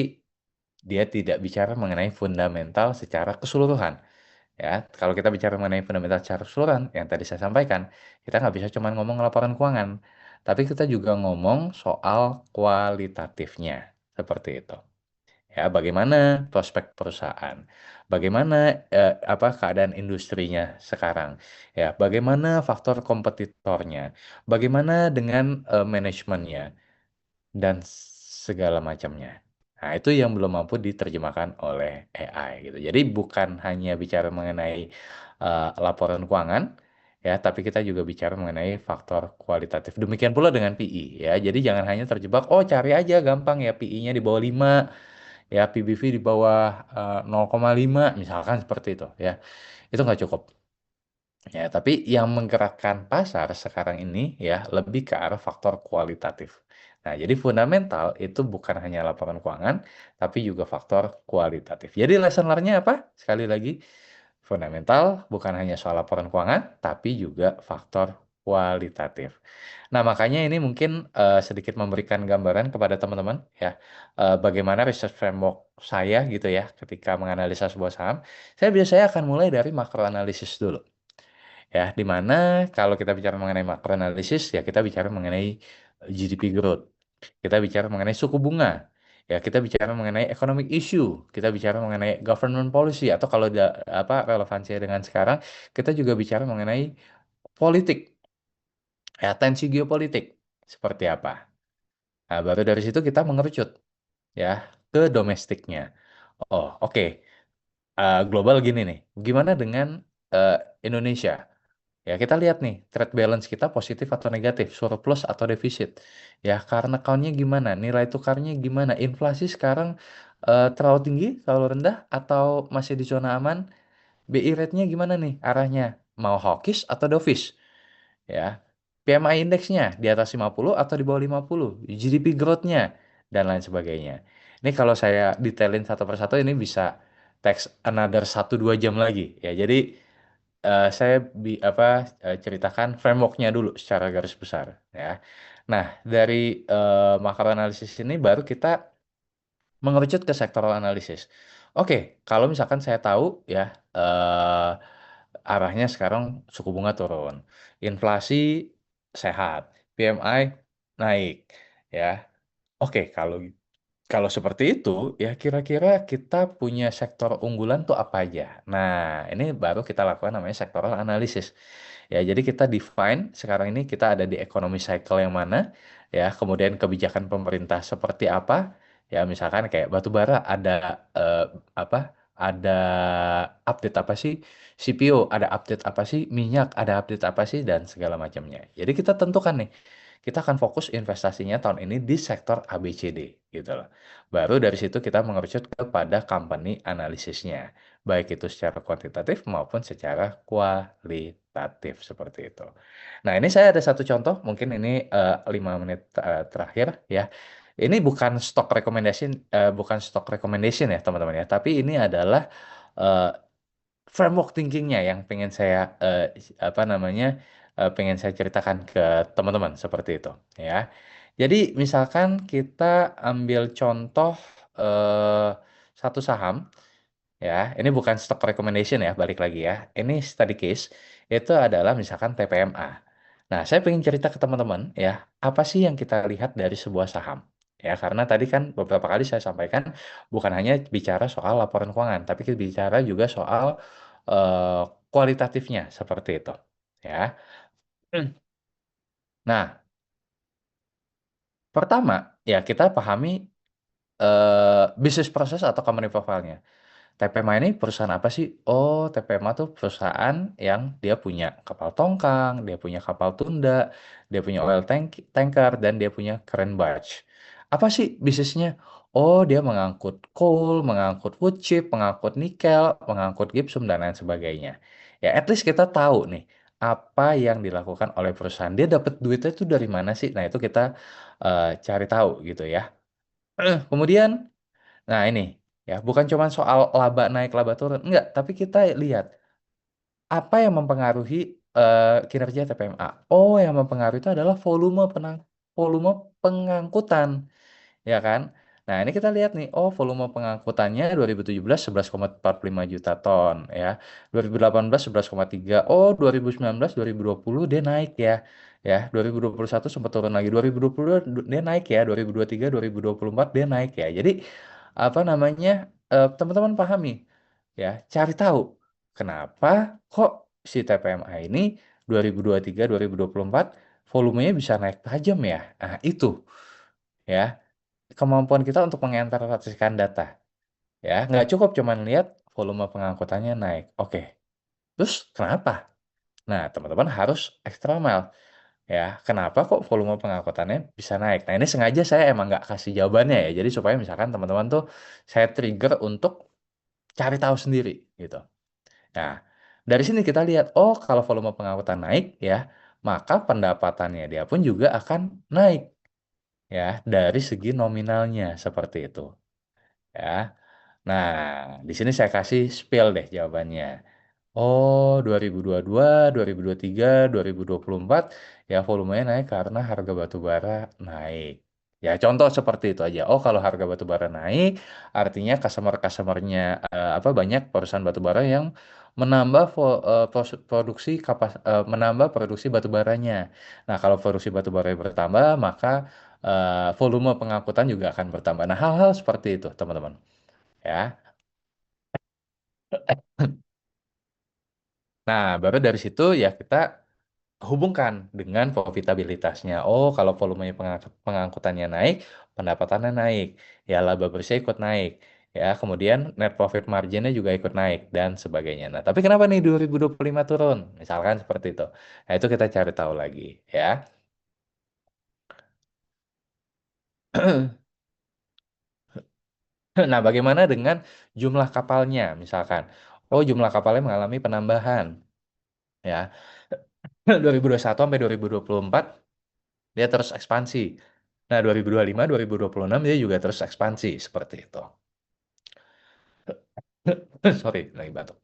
dia tidak bicara mengenai fundamental secara keseluruhan. Ya, kalau kita bicara mengenai fundamental secara keseluruhan, yang tadi saya sampaikan, kita nggak bisa cuma ngomong laporan keuangan, tapi kita juga ngomong soal kualitatifnya, seperti itu. Ya, bagaimana prospek perusahaan, bagaimana apa keadaan industrinya sekarang, ya, bagaimana faktor kompetitornya, bagaimana dengan manajemennya, dan segala macamnya. Nah, itu yang belum mampu diterjemahkan oleh AI gitu. Jadi bukan hanya bicara mengenai laporan keuangan ya, tapi kita juga bicara mengenai faktor kualitatif. Demikian pula dengan PI ya. Jadi jangan hanya terjebak, oh cari aja gampang ya PI-nya di bawah 5, ya PBV di bawah 0,5 misalkan seperti itu ya. Itu nggak cukup. Ya, tapi yang menggerakkan pasar sekarang ini ya lebih ke arah faktor kualitatif. Nah, jadi fundamental itu bukan hanya laporan keuangan, tapi juga faktor kualitatif. Jadi lesson learn-nya apa? Sekali lagi, fundamental bukan hanya soal laporan keuangan, tapi juga faktor kualitatif. Nah, makanya ini mungkin sedikit memberikan gambaran kepada teman-teman ya, bagaimana research framework saya gitu ya, ketika menganalisa sebuah saham. Saya biasanya akan mulai dari makro analisis dulu. Ya, di mana kalau kita bicara mengenai makro analisis, ya kita bicara mengenai GDP growth. Kita bicara mengenai suku bunga. Ya, kita bicara mengenai economic issue. Kita bicara mengenai government policy. Atau kalau apa relevansinya dengan sekarang, kita juga bicara mengenai politik. Ya, tensi geopolitik. Seperti apa. Nah, baru dari situ kita mengerucut ya ke domestiknya. Oh, oke. Global gini nih. Gimana dengan eh, Indonesia? Ya, kita lihat nih, trade balance kita positif atau negatif, surplus atau defisit. Ya, karena account-nya gimana, nilai tukarnya gimana, inflasi sekarang terlalu tinggi, terlalu rendah, atau masih di zona aman, BI rate-nya gimana nih arahnya, mau hawkish atau dovish. Ya, PMI indeksnya di atas 50 atau di bawah 50, GDP growth-nya, dan lain sebagainya. Ini kalau saya detailin satu persatu, ini bisa teks another 1-2 jam lagi. Ya, jadi saya ceritakan framework-nya dulu secara garis besar ya. Nah, dari makro analisis ini baru kita mengerucut ke sektoral analisis. Oke, kalau misalkan saya tahu ya arahnya sekarang suku bunga turun, inflasi sehat, PMI naik ya. Oke, kalau seperti itu, ya kira-kira kita punya sektor unggulan tuh apa aja? Nah, ini baru kita lakukan namanya sektoral analisis. Ya, jadi kita define sekarang ini kita ada di economy cycle yang mana, ya, kemudian kebijakan pemerintah seperti apa, ya, misalkan kayak batu bara ada eh, apa? Ada update apa sih? CPO ada update apa sih? Minyak ada update apa sih? Dan segala macamnya. Jadi kita tentukan nih, kita akan fokus investasinya tahun ini di sektor ABCD gitu loh. Baru dari situ kita mengerucut kepada company analisisnya, baik itu secara kuantitatif maupun secara kualitatif seperti itu. Nah, ini saya ada satu contoh, mungkin ini 5 menit terakhir ya. Ini bukan stock recommendation ya teman-teman ya, tapi ini adalah eh, framework thinkingnya yang pengen saya apa namanya pengen saya ceritakan ke teman-teman seperti itu ya. Jadi misalkan kita ambil contoh eh, satu saham ya, ini bukan stock recommendation ya, balik lagi ya. Ini study case itu adalah misalkan TPMA. Nah, saya pengen cerita ke teman-teman ya, apa sih yang kita lihat dari sebuah saham? Ya, karena tadi kan beberapa kali saya sampaikan bukan hanya bicara soal laporan keuangan, tapi kita bicara juga soal eh, kualitatifnya seperti itu. Ya. Hmm. Nah, Pertama, ya kita pahami bisnis proses atau company profile-nya. TPMA ini perusahaan apa sih? Oh, TPMA tuh perusahaan yang dia punya kapal tongkang, dia punya kapal tunda, dia punya tanker, dan dia punya crane barge. Apa sih bisnisnya? Oh, dia mengangkut coal, mengangkut wood chip, mengangkut nikel, mengangkut gypsum, dan lain sebagainya. Ya, at least kita tahu nih, apa yang dilakukan oleh perusahaan. Dia dapat duitnya itu dari mana sih? Nah, itu kita cari tahu gitu ya. Kemudian, nah ini ya bukan cuma soal laba naik laba turun, enggak, tapi kita lihat apa yang mempengaruhi kinerja TPMA. Oh, yang mempengaruhi itu adalah volume pengangkutan, ya kan? Nah, ini kita lihat nih, oh volume pengangkutannya 2017 11,45 juta ton ya. 2018 11,3. Oh, 2019 2020 dia naik ya. Ya, 2021 sempat turun lagi. 2022 dia naik ya, 2023 2024 dia naik ya. Jadi apa namanya? Teman-teman pahami ya, cari tahu kenapa kok si TPMA ini 2023 2024 volumenya bisa naik tajam ya. Nah, itu ya kemampuan kita untuk menginterpretasikan data ya nggak cukup cuman lihat volume pengangkutannya naik. Oke, terus kenapa? Nah, teman-teman harus extra mile ya, kenapa kok volume pengangkutannya bisa naik. Nah, ini sengaja saya emang nggak kasih jawabannya ya, jadi supaya misalkan teman-teman tuh saya trigger untuk cari tahu sendiri gitu. Nah, dari sini kita lihat, oh kalau volume pengangkutan naik ya, maka pendapatannya dia pun juga akan naik ya dari segi nominalnya seperti itu ya. Nah, di sini saya kasih spill deh jawabannya. Oh, 2022, 2023, 2024 ya volumenya naik karena harga batu bara naik. Ya, contoh seperti itu aja. Oh, kalau harga batu bara naik, artinya customer-customernya apa banyak perusahaan batu bara yang menambah menambah produksi batu baranya. Nah, kalau produksi batu bara bertambah, maka volume pengangkutan juga akan bertambah. Nah, hal-hal seperti itu, teman-teman. Ya. Nah, baru dari situ ya kita hubungkan dengan profitabilitasnya. Oh, kalau volumenya pengangkutannya naik, pendapatannya naik. Ya, laba bersih ikut naik. Ya, kemudian net profit marginnya juga ikut naik dan sebagainya. Nah, tapi kenapa nih 2025 turun? Misalkan seperti itu. Nah, itu kita cari tahu lagi, ya. Nah, bagaimana dengan jumlah kapalnya, misalkan? Oh, jumlah kapalnya mengalami penambahan, ya. 2021 sampai 2024 dia terus ekspansi. Nah, 2025, 2026 dia juga terus ekspansi seperti itu. Sorry, lagi batuk.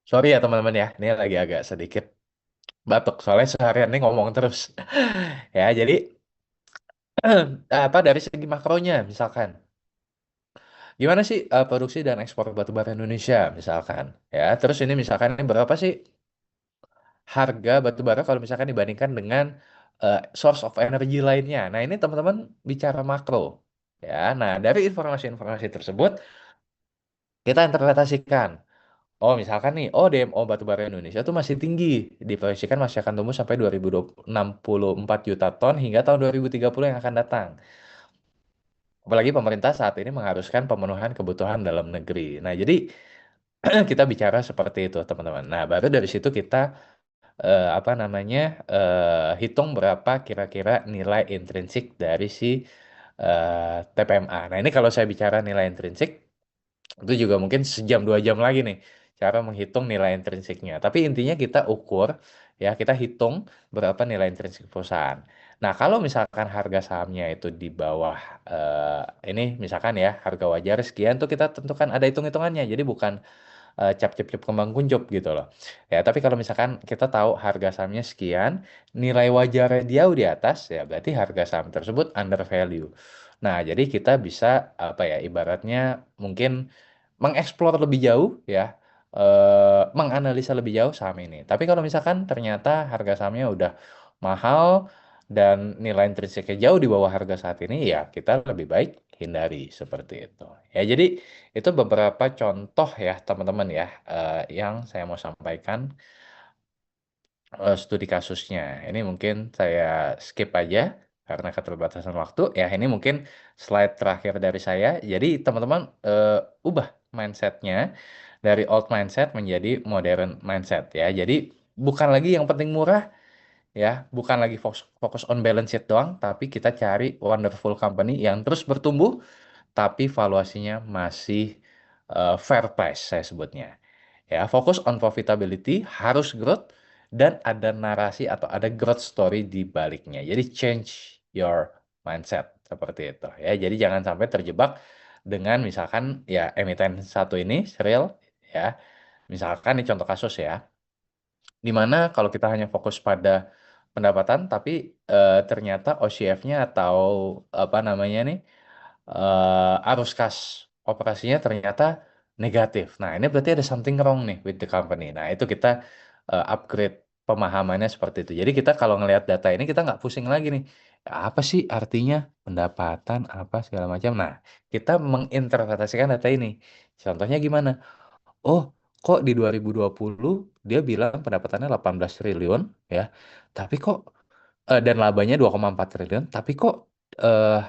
Sorry ya teman-teman ya, ini lagi agak sedikit batuk soalnya seharian ini ngomong terus. Ya, jadi apa dari segi makronya misalkan. Gimana sih produksi dan ekspor batu bara Indonesia misalkan ya. Terus ini misalkan ini berapa sih harga batu bara kalau misalkan dibandingkan dengan source of energy lainnya. Nah, ini teman-teman bicara makro. Ya, nah dari informasi-informasi tersebut kita interpretasikan. Oh, misalkan nih, oh DMO batubara Indonesia tuh masih tinggi. Diproyeksikan masih akan tumbuh sampai 2064 juta ton hingga tahun 2030 yang akan datang. Apalagi pemerintah saat ini mengharuskan pemenuhan kebutuhan dalam negeri. Nah, jadi kita bicara seperti itu, teman-teman. Nah, baru dari situ kita apa namanya hitung berapa kira-kira nilai intrinsik dari si TPMA. Nah, ini kalau saya bicara nilai intrinsik, itu juga mungkin sejam 2 jam lagi nih cara menghitung nilai intrinsiknya. Tapi intinya kita ukur ya kita hitung berapa nilai intrinsik perusahaan. Nah kalau misalkan harga sahamnya itu di bawah ini misalkan ya harga wajar sekian tuh kita tentukan ada hitung-hitungannya. Jadi bukan cap cap cap kembang kuncup gitu loh. Ya tapi kalau misalkan kita tahu harga sahamnya sekian, nilai wajarnya jauh di atas ya berarti harga saham tersebut under value. Nah, jadi kita bisa apa ya ibaratnya mungkin mengeksplor lebih jauh ya, menganalisa lebih jauh saham ini. Tapi kalau misalkan ternyata harga sahamnya udah mahal dan nilai intrinsiknya jauh di bawah harga saat ini, ya kita lebih baik hindari seperti itu. Ya, jadi itu beberapa contoh ya teman-teman ya, yang saya mau sampaikan studi kasusnya. Ini mungkin saya skip aja karena keterbatasan waktu. Ya, ini mungkin slide terakhir dari saya. Jadi teman-teman ubah mindsetnya dari old mindset menjadi modern mindset ya. Jadi bukan lagi yang penting murah ya, bukan lagi fokus on balance sheet doang, tapi kita cari wonderful company yang terus bertumbuh tapi valuasinya masih fair price saya sebutnya. Ya, fokus on profitability, harus growth, dan ada narasi atau ada growth story di baliknya. Jadi change your mindset seperti itu ya. Jadi jangan sampai terjebak dengan misalkan ya emiten satu ini serial ya. Misalkan ini contoh kasus ya, dimana kalau kita hanya fokus pada pendapatan tapi ternyata OCF-nya atau apa namanya nih arus kas operasinya ternyata negatif. Nah, ini berarti ada something wrong nih with the company. Nah, itu kita upgrade pemahamannya seperti itu. Jadi kita kalau ngelihat data ini kita nggak pusing lagi nih. Apa sih artinya pendapatan apa segala macam. Nah, kita menginterpretasikan data ini. Contohnya gimana? Oh, kok di 2020 dia bilang pendapatannya 18 triliun ya. Tapi kok dan labanya 2,4 triliun, tapi kok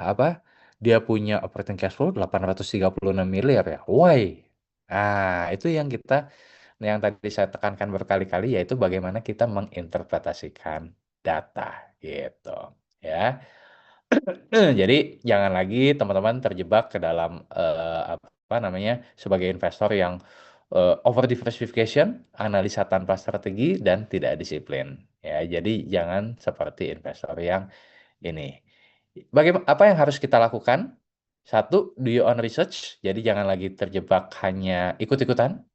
apa dia punya operating cash flow 836 miliar ya. Why? Nah, itu yang tadi saya tekankan berkali-kali yaitu bagaimana kita menginterpretasikan data gitu ya. Jadi jangan lagi teman-teman terjebak ke dalam apa namanya sebagai investor yang over diversification, analisa tanpa strategi dan tidak disiplin. Ya, jadi jangan seperti investor yang ini. Bagaimana apa yang harus kita lakukan? Satu, do your own research. Jadi jangan lagi terjebak hanya ikut-ikutan.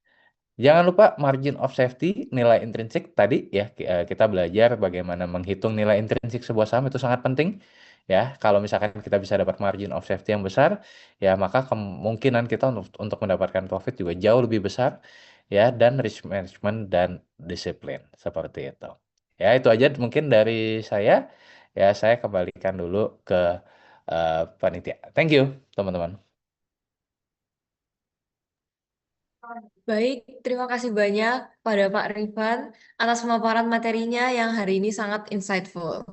Jangan lupa margin of safety, nilai intrinsik tadi ya kita belajar bagaimana menghitung nilai intrinsik sebuah saham itu sangat penting ya. Kalau misalkan kita bisa dapat margin of safety yang besar ya maka kemungkinan kita untuk mendapatkan profit juga jauh lebih besar ya, dan risk management dan disiplin seperti itu. Ya, itu aja mungkin dari saya. Ya, saya kembalikan dulu ke panitia. Thank you, teman-teman. Baik, terima kasih banyak pada Pak Rifan atas pemaparan materinya yang hari ini sangat insightful.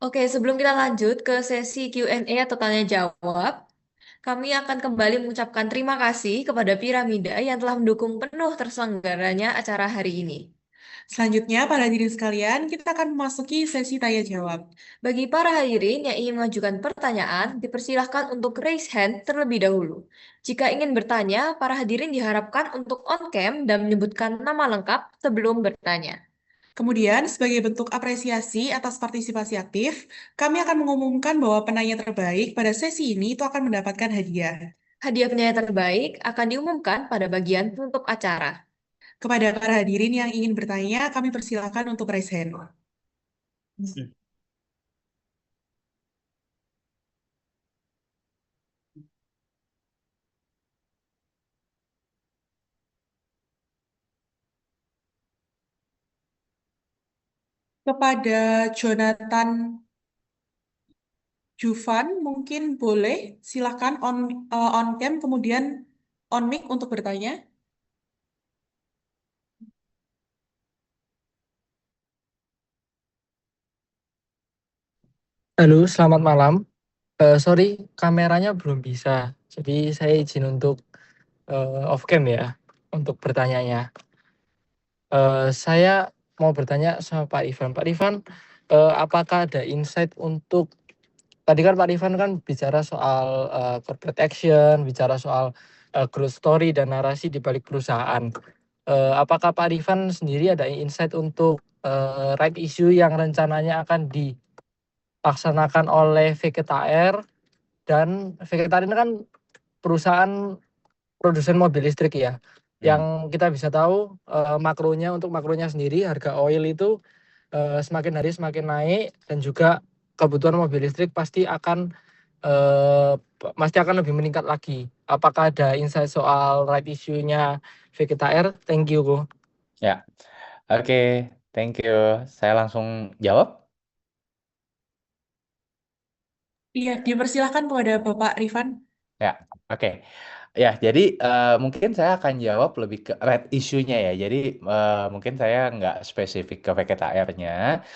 Oke, sebelum kita lanjut ke sesi Q&A atau tanya jawab, kami akan kembali mengucapkan terima kasih kepada Piramida yang telah mendukung penuh terselenggaranya acara hari ini. Selanjutnya, para hadirin sekalian, kita akan memasuki sesi tanya jawab. Bagi para hadirin yang ingin mengajukan pertanyaan, dipersilahkan untuk raise hand terlebih dahulu. Jika ingin bertanya, para hadirin diharapkan untuk on cam dan menyebutkan nama lengkap sebelum bertanya. Kemudian, sebagai bentuk apresiasi atas partisipasi aktif, kami akan mengumumkan bahwa penanya terbaik pada sesi ini itu akan mendapatkan hadiah. Hadiah penyanyi terbaik akan diumumkan pada bagian penutup acara. Kepada para hadirin yang ingin bertanya, kami persilakan untuk raise hand. Kepada Jonathan Juvan, mungkin boleh silakan on cam, kemudian on mic untuk bertanya. Halo, selamat malam. Sorry, kameranya belum bisa. Jadi saya izin untuk off cam ya, untuk bertanyanya. Saya mau bertanya sama Pak Rifan. Pak Rifan, apakah ada insight untuk tadi kan Pak Rifan kan bicara soal corporate action, bicara soal growth story dan narasi di balik perusahaan. Apakah Pak Rifan sendiri ada insight untuk right issue yang rencananya akan dilaksanakan oleh VKTR? Dan VKTR ini kan perusahaan produsen mobil listrik ya, yang kita bisa tahu makronya sendiri harga oil itu semakin hari semakin naik, dan juga kebutuhan mobil listrik pasti akan lebih meningkat lagi. Apakah ada insight soal right issue-nya VKTR? Thank you, Ko. Ya, oke, thank you. Saya langsung jawab. Iya, dipersilahkan kepada Bapak Rifan. Ya, oke. Ya, jadi mungkin saya akan jawab lebih ke red issue-nya ya. Jadi mungkin saya nggak spesifik ke VKTR-nya,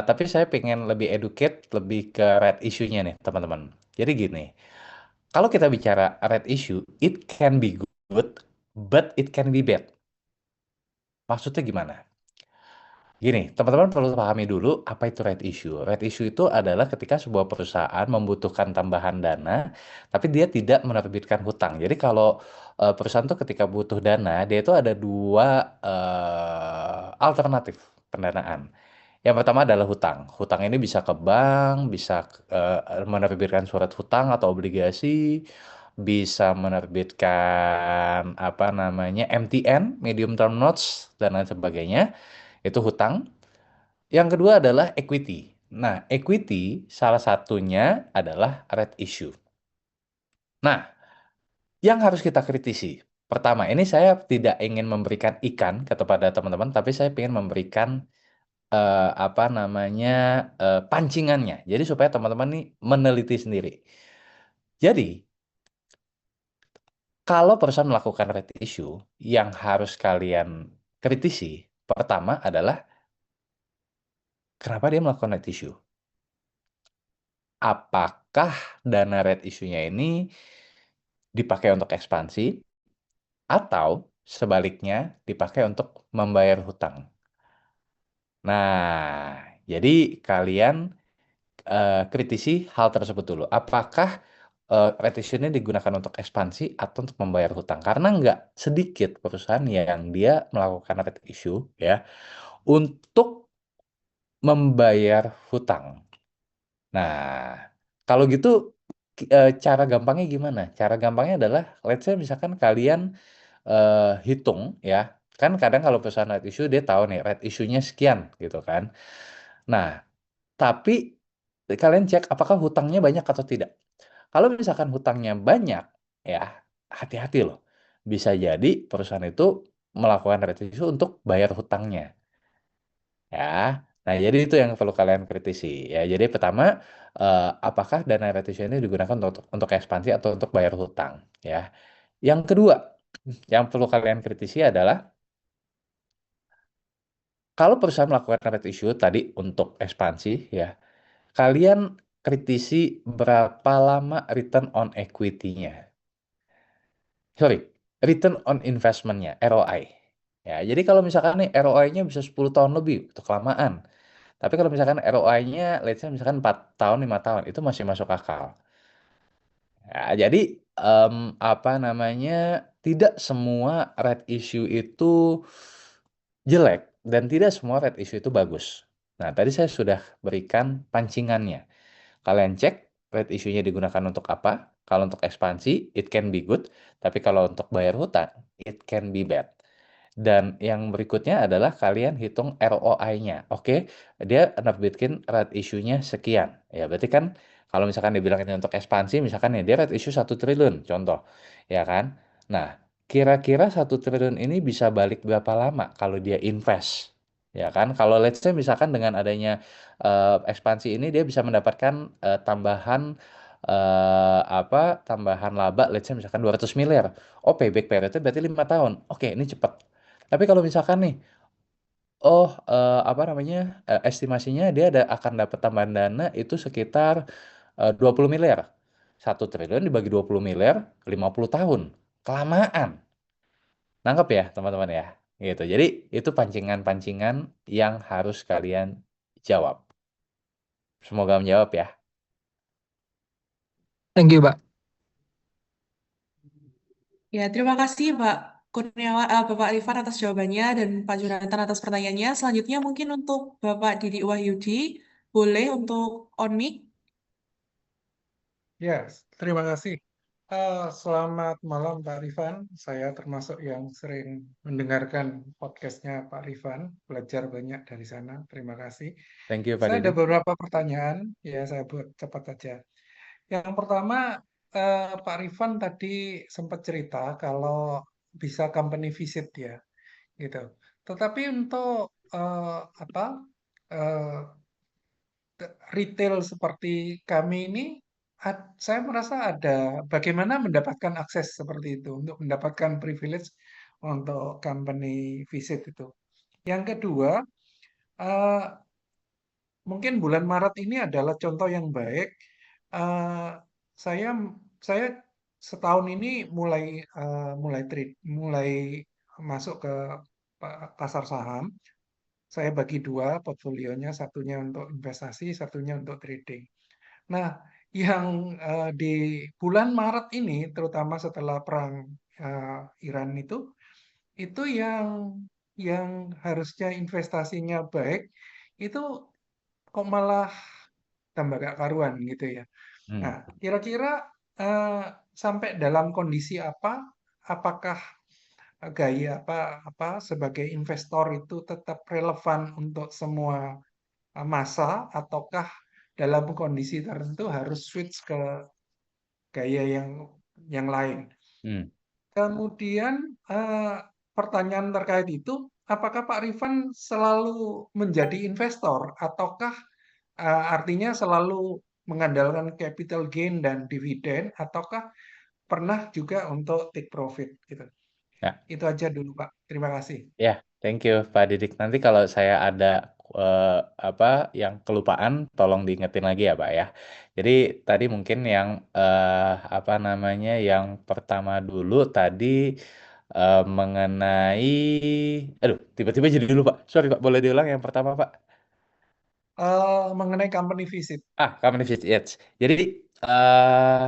tapi saya pengen lebih educate, lebih ke red issue-nya nih, teman-teman. Jadi gini, kalau kita bicara red issue, it can be good, but it can be bad. Maksudnya gimana? Gini, teman-teman perlu pahami dulu apa itu red issue. Red issue itu adalah ketika sebuah perusahaan membutuhkan tambahan dana, tapi dia tidak menerbitkan hutang. Jadi kalau perusahaan tuh ketika butuh dana, dia itu ada dua alternatif pendanaan. Yang pertama adalah hutang. Hutang ini bisa ke bank, bisa menerbitkan surat hutang atau obligasi, bisa menerbitkan apa namanya MTN, medium term notes dan lain sebagainya. Itu hutang. Yang kedua adalah equity. Nah, equity salah satunya adalah red issue. Nah, yang harus kita kritisi. Pertama, ini saya tidak ingin memberikan ikan kepada teman-teman, tapi saya ingin memberikan apa namanya pancingannya. Jadi supaya teman-teman nih meneliti sendiri. Jadi, kalau perusahaan melakukan red issue, yang harus kalian kritisi, pertama adalah kenapa dia melakukan red issue? Apakah dana red issue-nya ini dipakai untuk ekspansi atau sebaliknya dipakai untuk membayar hutang? Nah, jadi kalian kritisi hal tersebut dulu. Apakah red issue ini digunakan untuk ekspansi atau untuk membayar hutang? Karena nggak sedikit perusahaan yang dia melakukan red issue ya untuk membayar hutang. Nah, kalau gitu cara gampangnya gimana? Cara gampangnya adalah, let's say misalkan kalian hitung ya, kan kadang kalau perusahaan red issue dia tahu nih red issue-nya sekian gitu kan. Nah, tapi kalian cek apakah hutangnya banyak atau tidak. Kalau misalkan hutangnya banyak, ya hati-hati loh. Bisa jadi perusahaan itu melakukan red issue untuk bayar hutangnya. Ya, nah jadi itu yang perlu kalian kritisi ya. Jadi pertama, apakah dana retention ini digunakan untuk ekspansi atau untuk bayar hutang ya. Yang kedua, yang perlu kalian kritisi adalah kalau perusahaan melakukan red issue tadi untuk ekspansi ya, kalian kritisi berapa lama return on equity-nya. Sorry, return on investment-nya, ROI. Ya, jadi kalau misalkan nih ROI-nya bisa 10 tahun lebih, itu kelamaan. Tapi kalau misalkan ROI-nya, let's say misalkan 4 tahun, 5 tahun, itu masih masuk akal. Ya, jadi apa namanya, tidak semua red issue itu jelek dan tidak semua red issue itu bagus. Nah, tadi saya sudah berikan pancingannya. Kalian cek red issue-nya digunakan untuk apa. Kalau untuk ekspansi, it can be good. Tapi kalau untuk bayar hutang, it can be bad. Dan yang berikutnya adalah kalian hitung ROI-nya. Oke, dia bikin red issue-nya sekian. Ya, berarti kan kalau misalkan dibilang ini untuk ekspansi, misalkan ya dia red issue 1 triliun, contoh. Ya kan? Nah, kira-kira 1 triliun ini bisa balik berapa lama kalau dia invest? Ya kan? Kalau let's say misalkan dengan adanya ekspansi ini dia bisa mendapatkan tambahan tambahan laba let's say misalkan 200 miliar. Oh, payback periodnya berarti 5 tahun. Oke, ini cepat. Tapi kalau misalkan nih, apa namanya, estimasinya dia akan dapat tambahan dana itu sekitar 20 miliar. 1 triliun dibagi 20 miliar, 50 tahun. Kelamaan. Nangkep ya, teman-teman ya? Gitu. Jadi, itu pancingan-pancingan yang harus kalian jawab. Semoga menjawab ya. Thank you, Pak. Ya, terima kasih Pak Kurniawan, Bapak Rifan atas jawabannya dan Pak Jonathan atas pertanyaannya. Selanjutnya mungkin untuk Bapak Didi Wahyudi, boleh untuk on mic. Ya, terima kasih. Selamat malam Pak Rifan. Saya termasuk yang sering mendengarkan podcastnya Pak Rifan, belajar banyak dari sana. Terima kasih. Thank you, Pak Saya Didi. ada beberapa pertanyaan, ya saya buat cepat saja. Yang pertama, Pak Rifan tadi sempat cerita kalau bisa company visit ya, gitu. Tetapi untuk retail seperti kami ini saya merasa ada bagaimana mendapatkan akses seperti itu untuk mendapatkan privilege untuk company visit itu. Yang kedua, eh, mungkin bulan Maret ini adalah contoh yang baik. Eh, saya saya setahun ini mulai masuk ke pasar saham. Saya bagi dua portfolionya, satunya untuk investasi, satunya untuk trading. Nah, yang di bulan Maret ini, terutama setelah perang Iran itu yang harusnya investasinya baik, itu kok malah tambah gak karuan gitu ya. Hmm. Nah, kira-kira sampai dalam kondisi apa? Apakah gaya apa sebagai investor itu tetap relevan untuk semua masa ataukah dalam kondisi tertentu harus switch ke gaya yang lain. Hmm. Kemudian pertanyaan terkait itu, apakah Pak Rifan selalu menjadi investor ataukah artinya selalu mengandalkan capital gain dan dividen ataukah pernah juga untuk take profit gitu. Ya. Itu aja dulu Pak. Terima kasih. Ya, thank you Pak Didik. Nanti kalau saya ada apa yang kelupaan, tolong diingetin lagi ya Pak ya. Jadi tadi mungkin yang apa namanya, yang pertama dulu tadi mengenai, aduh, tiba-tiba jadi dulu Pak. Sorry Pak, boleh diulang yang pertama Pak? Mengenai company visit. Company visit. Yes. Jadi eh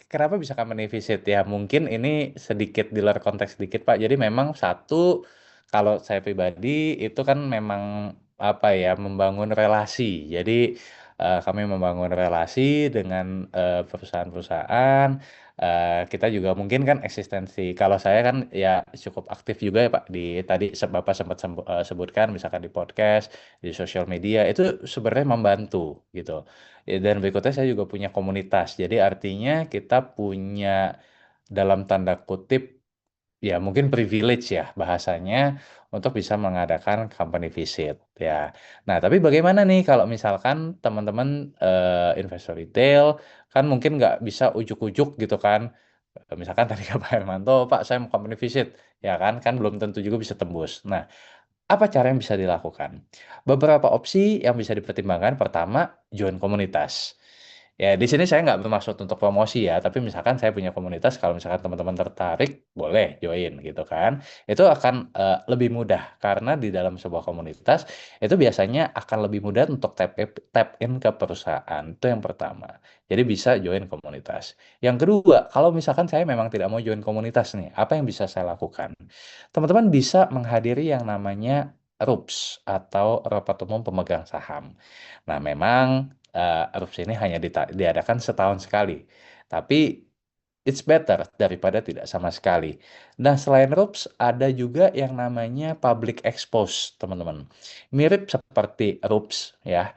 kenapa bisa company visit ya? Mungkin ini sedikit di luar konteks sedikit Pak. Jadi memang satu, kalau saya pribadi itu kan memang apa ya, membangun relasi. Jadi kami membangun relasi dengan perusahaan-perusahaan. Kita juga mungkin kan eksistensi. Kalau saya kan ya cukup aktif juga ya Pak, di tadi Bapak sempat sebutkan misalkan di podcast, di sosial media itu sebenarnya membantu gitu. Ya, dan berikutnya saya juga punya komunitas. Jadi artinya kita punya dalam tanda kutip ya mungkin privilege ya bahasanya untuk bisa mengadakan company visit ya. Nah, tapi bagaimana nih kalau misalkan teman-teman investor retail kan mungkin nggak bisa ujuk-ujuk gitu kan. Misalkan tadi Pak Hermanto, Pak saya mau company visit ya kan kan belum tentu juga bisa tembus. Nah, apa cara yang bisa dilakukan? Beberapa opsi yang bisa dipertimbangkan. Pertama, join komunitas. Ya, di sini saya nggak bermaksud untuk promosi ya, tapi misalkan saya punya komunitas, kalau misalkan teman-teman tertarik, boleh join gitu kan. Itu akan lebih mudah, karena di dalam sebuah komunitas, itu biasanya akan lebih mudah untuk tap in ke perusahaan. Itu yang pertama. Jadi bisa join komunitas. Yang kedua, kalau misalkan saya memang tidak mau join komunitas nih, apa yang bisa saya lakukan? Teman-teman bisa menghadiri yang namanya RUPS atau Rapat Umum Pemegang Saham. Nah, memang RUPS ini hanya diadakan setahun sekali, tapi it's better daripada tidak sama sekali. Nah, selain RUPS, ada juga yang namanya Public Expose, teman-teman. Mirip seperti RUPS ya,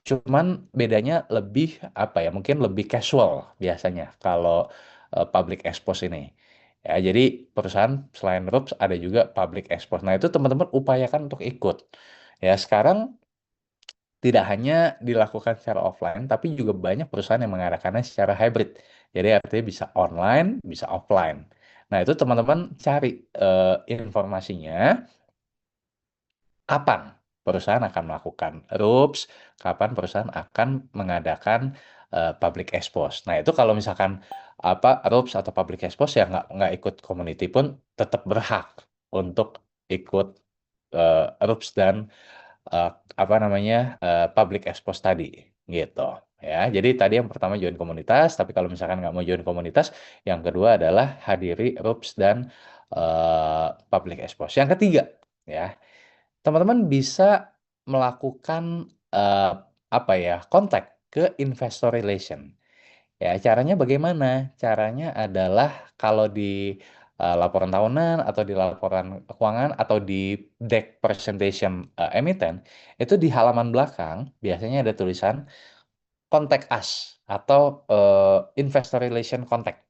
cuman bedanya lebih apa ya? Mungkin lebih casual biasanya kalau Public Expose ini. Ya, jadi perusahaan selain RUPS ada juga public expose. Nah, itu teman-teman upayakan untuk ikut. Ya, sekarang tidak hanya dilakukan secara offline, tapi juga banyak perusahaan yang mengadakannya secara hybrid. Jadi artinya bisa online, bisa offline. Nah, itu teman-teman cari informasinya kapan perusahaan akan melakukan RUPS, kapan perusahaan akan mengadakan public expose. Nah, itu kalau misalkan apa RUPS atau public expose ya nggak ikut community pun tetap berhak untuk ikut RUPS dan eh, apa namanya public expose tadi gitu ya. Jadi tadi yang pertama join komunitas, tapi kalau misalkan nggak mau join komunitas, yang kedua adalah hadiri RUPS dan public expose. Yang ketiga ya, teman-teman bisa melakukan apa ya, kontak ke investor relation. Ya, caranya bagaimana? Caranya adalah kalau di laporan tahunan atau di laporan keuangan atau di deck presentation emiten, itu di halaman belakang biasanya ada tulisan contact us atau investor relation contact.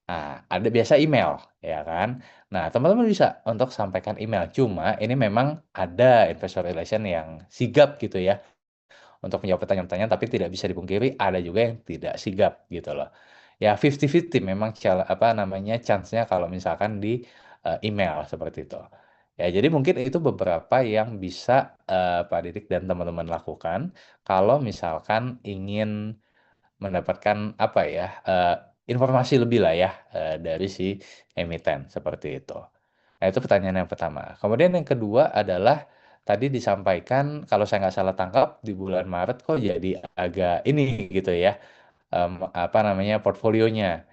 Nah, ada biasa email, ya kan? Nah, teman-teman bisa untuk sampaikan email. Cuma ini memang ada investor relation yang sigap gitu ya untuk menjawab pertanyaan-pertanyaan, tapi tidak bisa dipungkiri ada juga yang tidak sigap gitu loh. Ya 50-50 memang apa namanya chance-nya kalau misalkan di email seperti itu. Ya, jadi mungkin itu beberapa yang bisa Pak Didik dan teman-teman lakukan kalau misalkan ingin mendapatkan apa ya informasi lebih lah ya dari si emiten seperti itu. Nah, itu pertanyaan yang pertama. Kemudian yang kedua adalah tadi disampaikan kalau saya nggak salah tangkap di bulan Maret kok jadi agak ini gitu ya apa namanya portfolionya.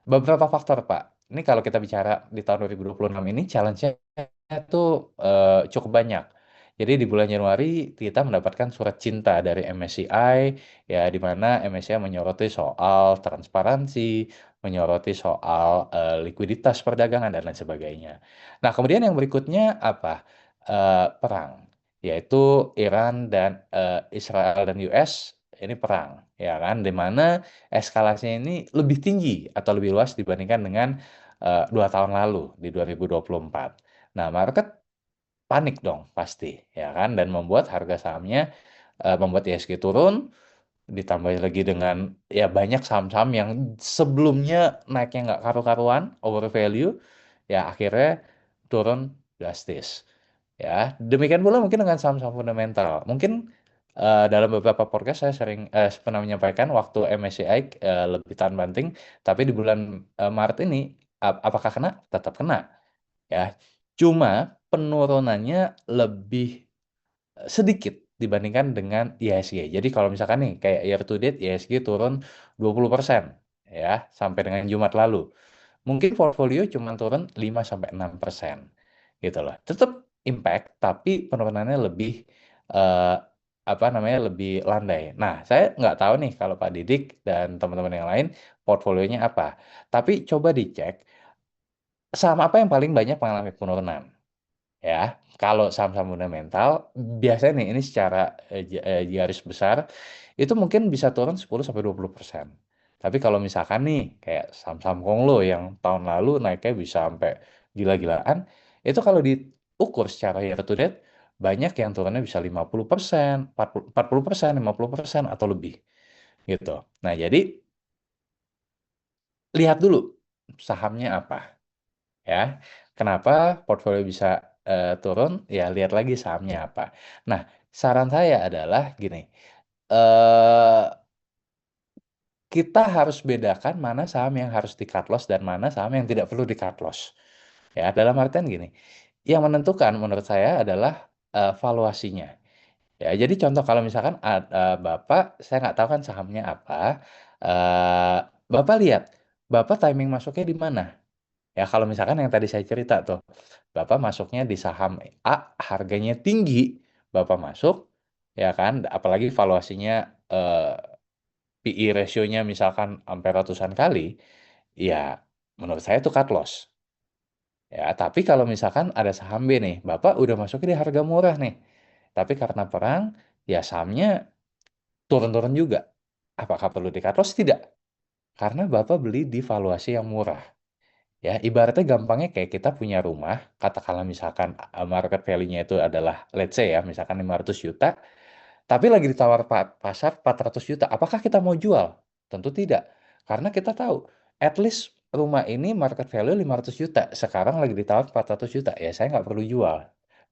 Beberapa faktor, Pak. Ini kalau kita bicara di tahun 2026 ini challenge-nya tuh cukup banyak. Jadi di bulan Januari kita mendapatkan surat cinta dari MSCI, ya di mana MSCI menyoroti soal transparansi, menyoroti soal likuiditas perdagangan dan lain sebagainya. Nah, kemudian yang berikutnya apa? Perang, yaitu Iran dan Israel dan US ini perang, ya kan? Di mana eskalasinya ini lebih tinggi atau lebih luas dibandingkan dengan 2 tahun lalu di 2024. Nah, market panik dong pasti, ya kan? Dan membuat harga sahamnya, membuat ISG turun, ditambah lagi dengan ya banyak saham-saham yang sebelumnya naiknya nggak karu-karuan, over value, ya akhirnya turun drastis. Ya, demikian pula mungkin dengan saham-saham fundamental. Mungkin dalam beberapa podcast saya sering pernah menyampaikan waktu MSCI lebih tahan banting, tapi di bulan Maret ini apakah kena? Tetap kena. Ya, cuma penurunannya lebih sedikit dibandingkan dengan IHSG. Jadi kalau misalkan nih kayak year to date IHSG turun 20% ya sampai dengan Jumat lalu. Mungkin portfolio cuma turun 5-6% gitu loh. Tetap impact tapi penurunannya lebih eh, apa namanya lebih landai. Nah, saya nggak tahu nih kalau Pak Didik dan teman-teman yang lain portfolionya apa. Tapi coba dicek saham apa yang paling banyak mengalami penurunan. Ya, kalau saham-saham fundamental biasanya nih ini secara garis besar itu mungkin bisa turun 10-20%. Tapi kalau misalkan nih kayak saham-saham Konglo yang tahun lalu naiknya bisa sampai gila-gilaan, itu kalau diukur secara year to date banyak yang turunnya bisa 50%, 40%, 50% atau lebih gitu. Nah, jadi lihat dulu sahamnya apa ya. Kenapa portfolio bisa turun? Ya lihat lagi sahamnya apa. Nah, saran saya adalah gini, eh kita harus bedakan mana saham yang harus di cut loss dan mana saham yang tidak perlu di cut loss. Ya, dalam artian gini, yang menentukan menurut saya adalah valuasinya. Ya, jadi contoh kalau misalkan Bapak, saya nggak tahu kan sahamnya apa, eh Bapak lihat, Bapak timing masuknya di mana? Ya, kalau misalkan yang tadi saya cerita tuh, Bapak masuknya di saham A, harganya tinggi, Bapak masuk, ya kan, apalagi valuasinya PE ratio-nya misalkan sampai ratusan kali, ya menurut saya itu cut loss. Ya, tapi kalau misalkan ada saham B nih, Bapak udah masuknya di harga murah nih, tapi karena perang, ya sahamnya turun-turun juga. Apakah perlu di cut loss? Tidak. Karena Bapak beli di valuasi yang murah. Ya, ibaratnya gampangnya kayak kita punya rumah, katakanlah misalkan market value-nya itu adalah, let's say ya, misalkan 500 juta, tapi lagi ditawar pasar 400 juta. Apakah kita mau jual? Tentu tidak. Karena kita tahu, at least rumah ini market value 500 juta. Sekarang lagi ditawar 400 juta. Ya, saya nggak perlu jual.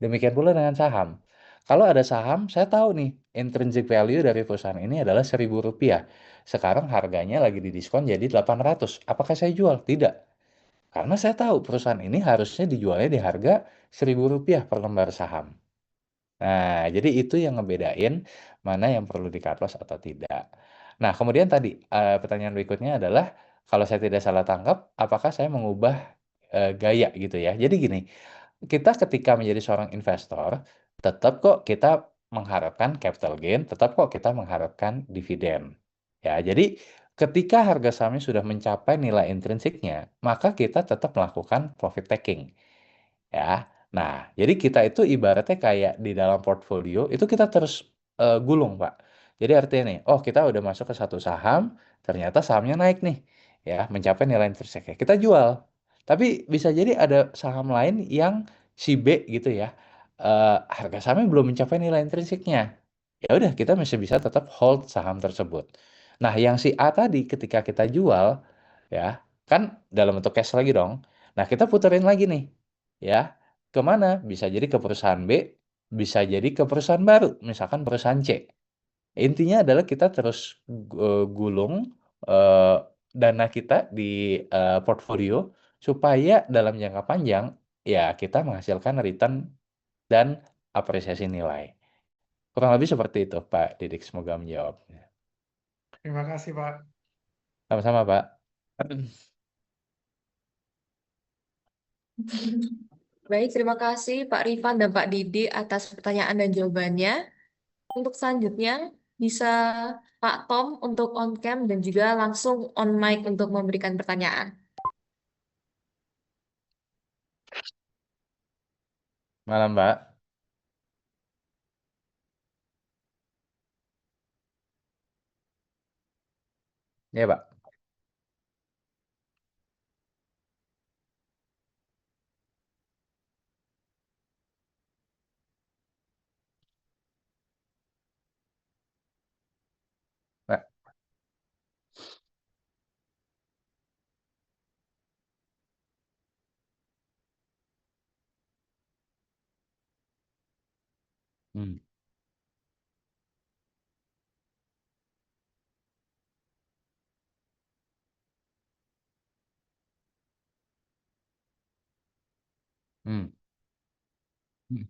Demikian pula dengan saham. Kalau ada saham, saya tahu nih, intrinsic value dari perusahaan ini adalah Rp1.000. Sekarang harganya lagi didiskon jadi 800. Apakah saya jual? Tidak. Karena saya tahu perusahaan ini harusnya dijualnya di harga Rp1.000 per lembar saham. Nah, jadi itu yang ngebedain mana yang perlu di cut loss atau tidak. Nah, kemudian tadi pertanyaan berikutnya adalah kalau saya tidak salah tangkap, apakah saya mengubah gaya gitu ya? Jadi gini, kita ketika menjadi seorang investor, tetap kok kita mengharapkan capital gain, tetap kok kita mengharapkan dividen. Ya, jadi ketika harga sahamnya sudah mencapai nilai intrinsiknya, maka kita tetap melakukan profit taking. Ya. Nah, jadi kita itu ibaratnya kayak di dalam portfolio itu kita terus gulung, Pak. Jadi artinya nih, oh kita udah masuk ke satu saham, ternyata sahamnya naik nih, ya mencapai nilai intrinsiknya. Kita jual. Tapi bisa jadi ada saham lain yang si B gitu ya, harga sahamnya belum mencapai nilai intrinsiknya. ya udah kita masih bisa tetap hold saham tersebut. Nah, yang si A tadi ketika kita jual, ya kan dalam bentuk cash lagi dong. Nah, kita puterin lagi nih, ya kemana? Bisa jadi ke perusahaan B, bisa jadi ke perusahaan baru, misalkan perusahaan C. Intinya adalah kita terus gulung eh, dana kita di portfolio supaya dalam jangka panjang ya kita menghasilkan return dan apresiasi nilai. Kurang lebih seperti itu, Pak Didik. Semoga menjawab. Terima kasih, Pak. Sama-sama, Pak. Baik, terima kasih Pak Rifan dan Pak Didi atas pertanyaan dan jawabannya. Untuk selanjutnya, bisa Pak Tom untuk on cam dan juga langsung on mic untuk memberikan pertanyaan. Malam, Pak. Ya, Pak. Pak. Hmm. Hmm. Hmm.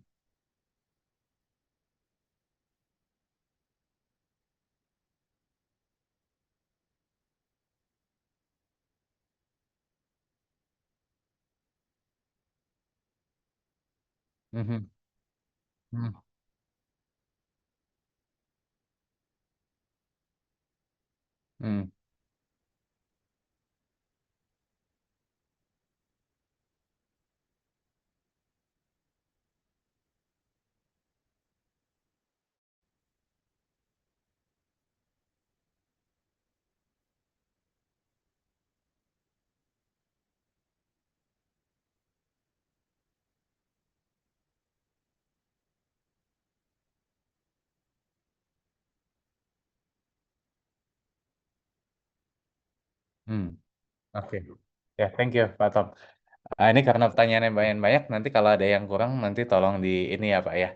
Hmm. Hmm. Hmm. Hmm. Oke. Ya, thank you, Pak Tom. Ini karena pertanyaannya banyak, nanti kalau ada yang kurang, nanti tolong di ini ya, Pak ya.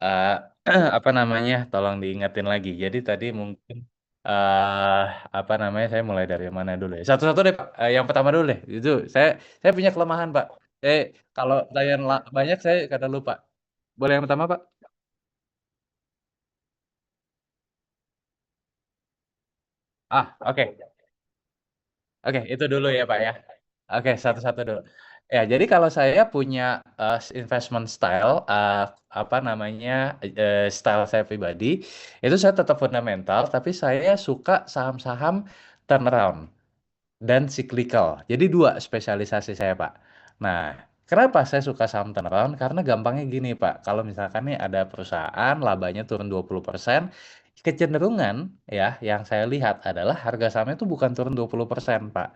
Eh, apa namanya? Tolong diingetin lagi. Jadi tadi mungkin eh apa namanya? Saya mulai dari mana dulu ya? Satu-satu deh, Pak. Yang pertama dulu deh. Itu saya punya kelemahan, Pak. Kalau pertanyaan banyak saya kadang lupa. Boleh yang pertama, Pak? Oke. Oke, itu dulu ya, Pak ya. Oke, satu-satu dulu. Ya, jadi kalau saya punya investment style, apa namanya, style saya pribadi, itu saya tetap fundamental, tapi saya suka saham-saham turnaround dan cyclical. Jadi dua spesialisasi saya, Pak. Nah, kenapa saya suka saham turnaround? Karena gampangnya gini, Pak. Kalau misalkan nih ada perusahaan labanya turun 20%, kecenderungan ya yang saya lihat adalah harga sahamnya itu bukan turun 20%, Pak.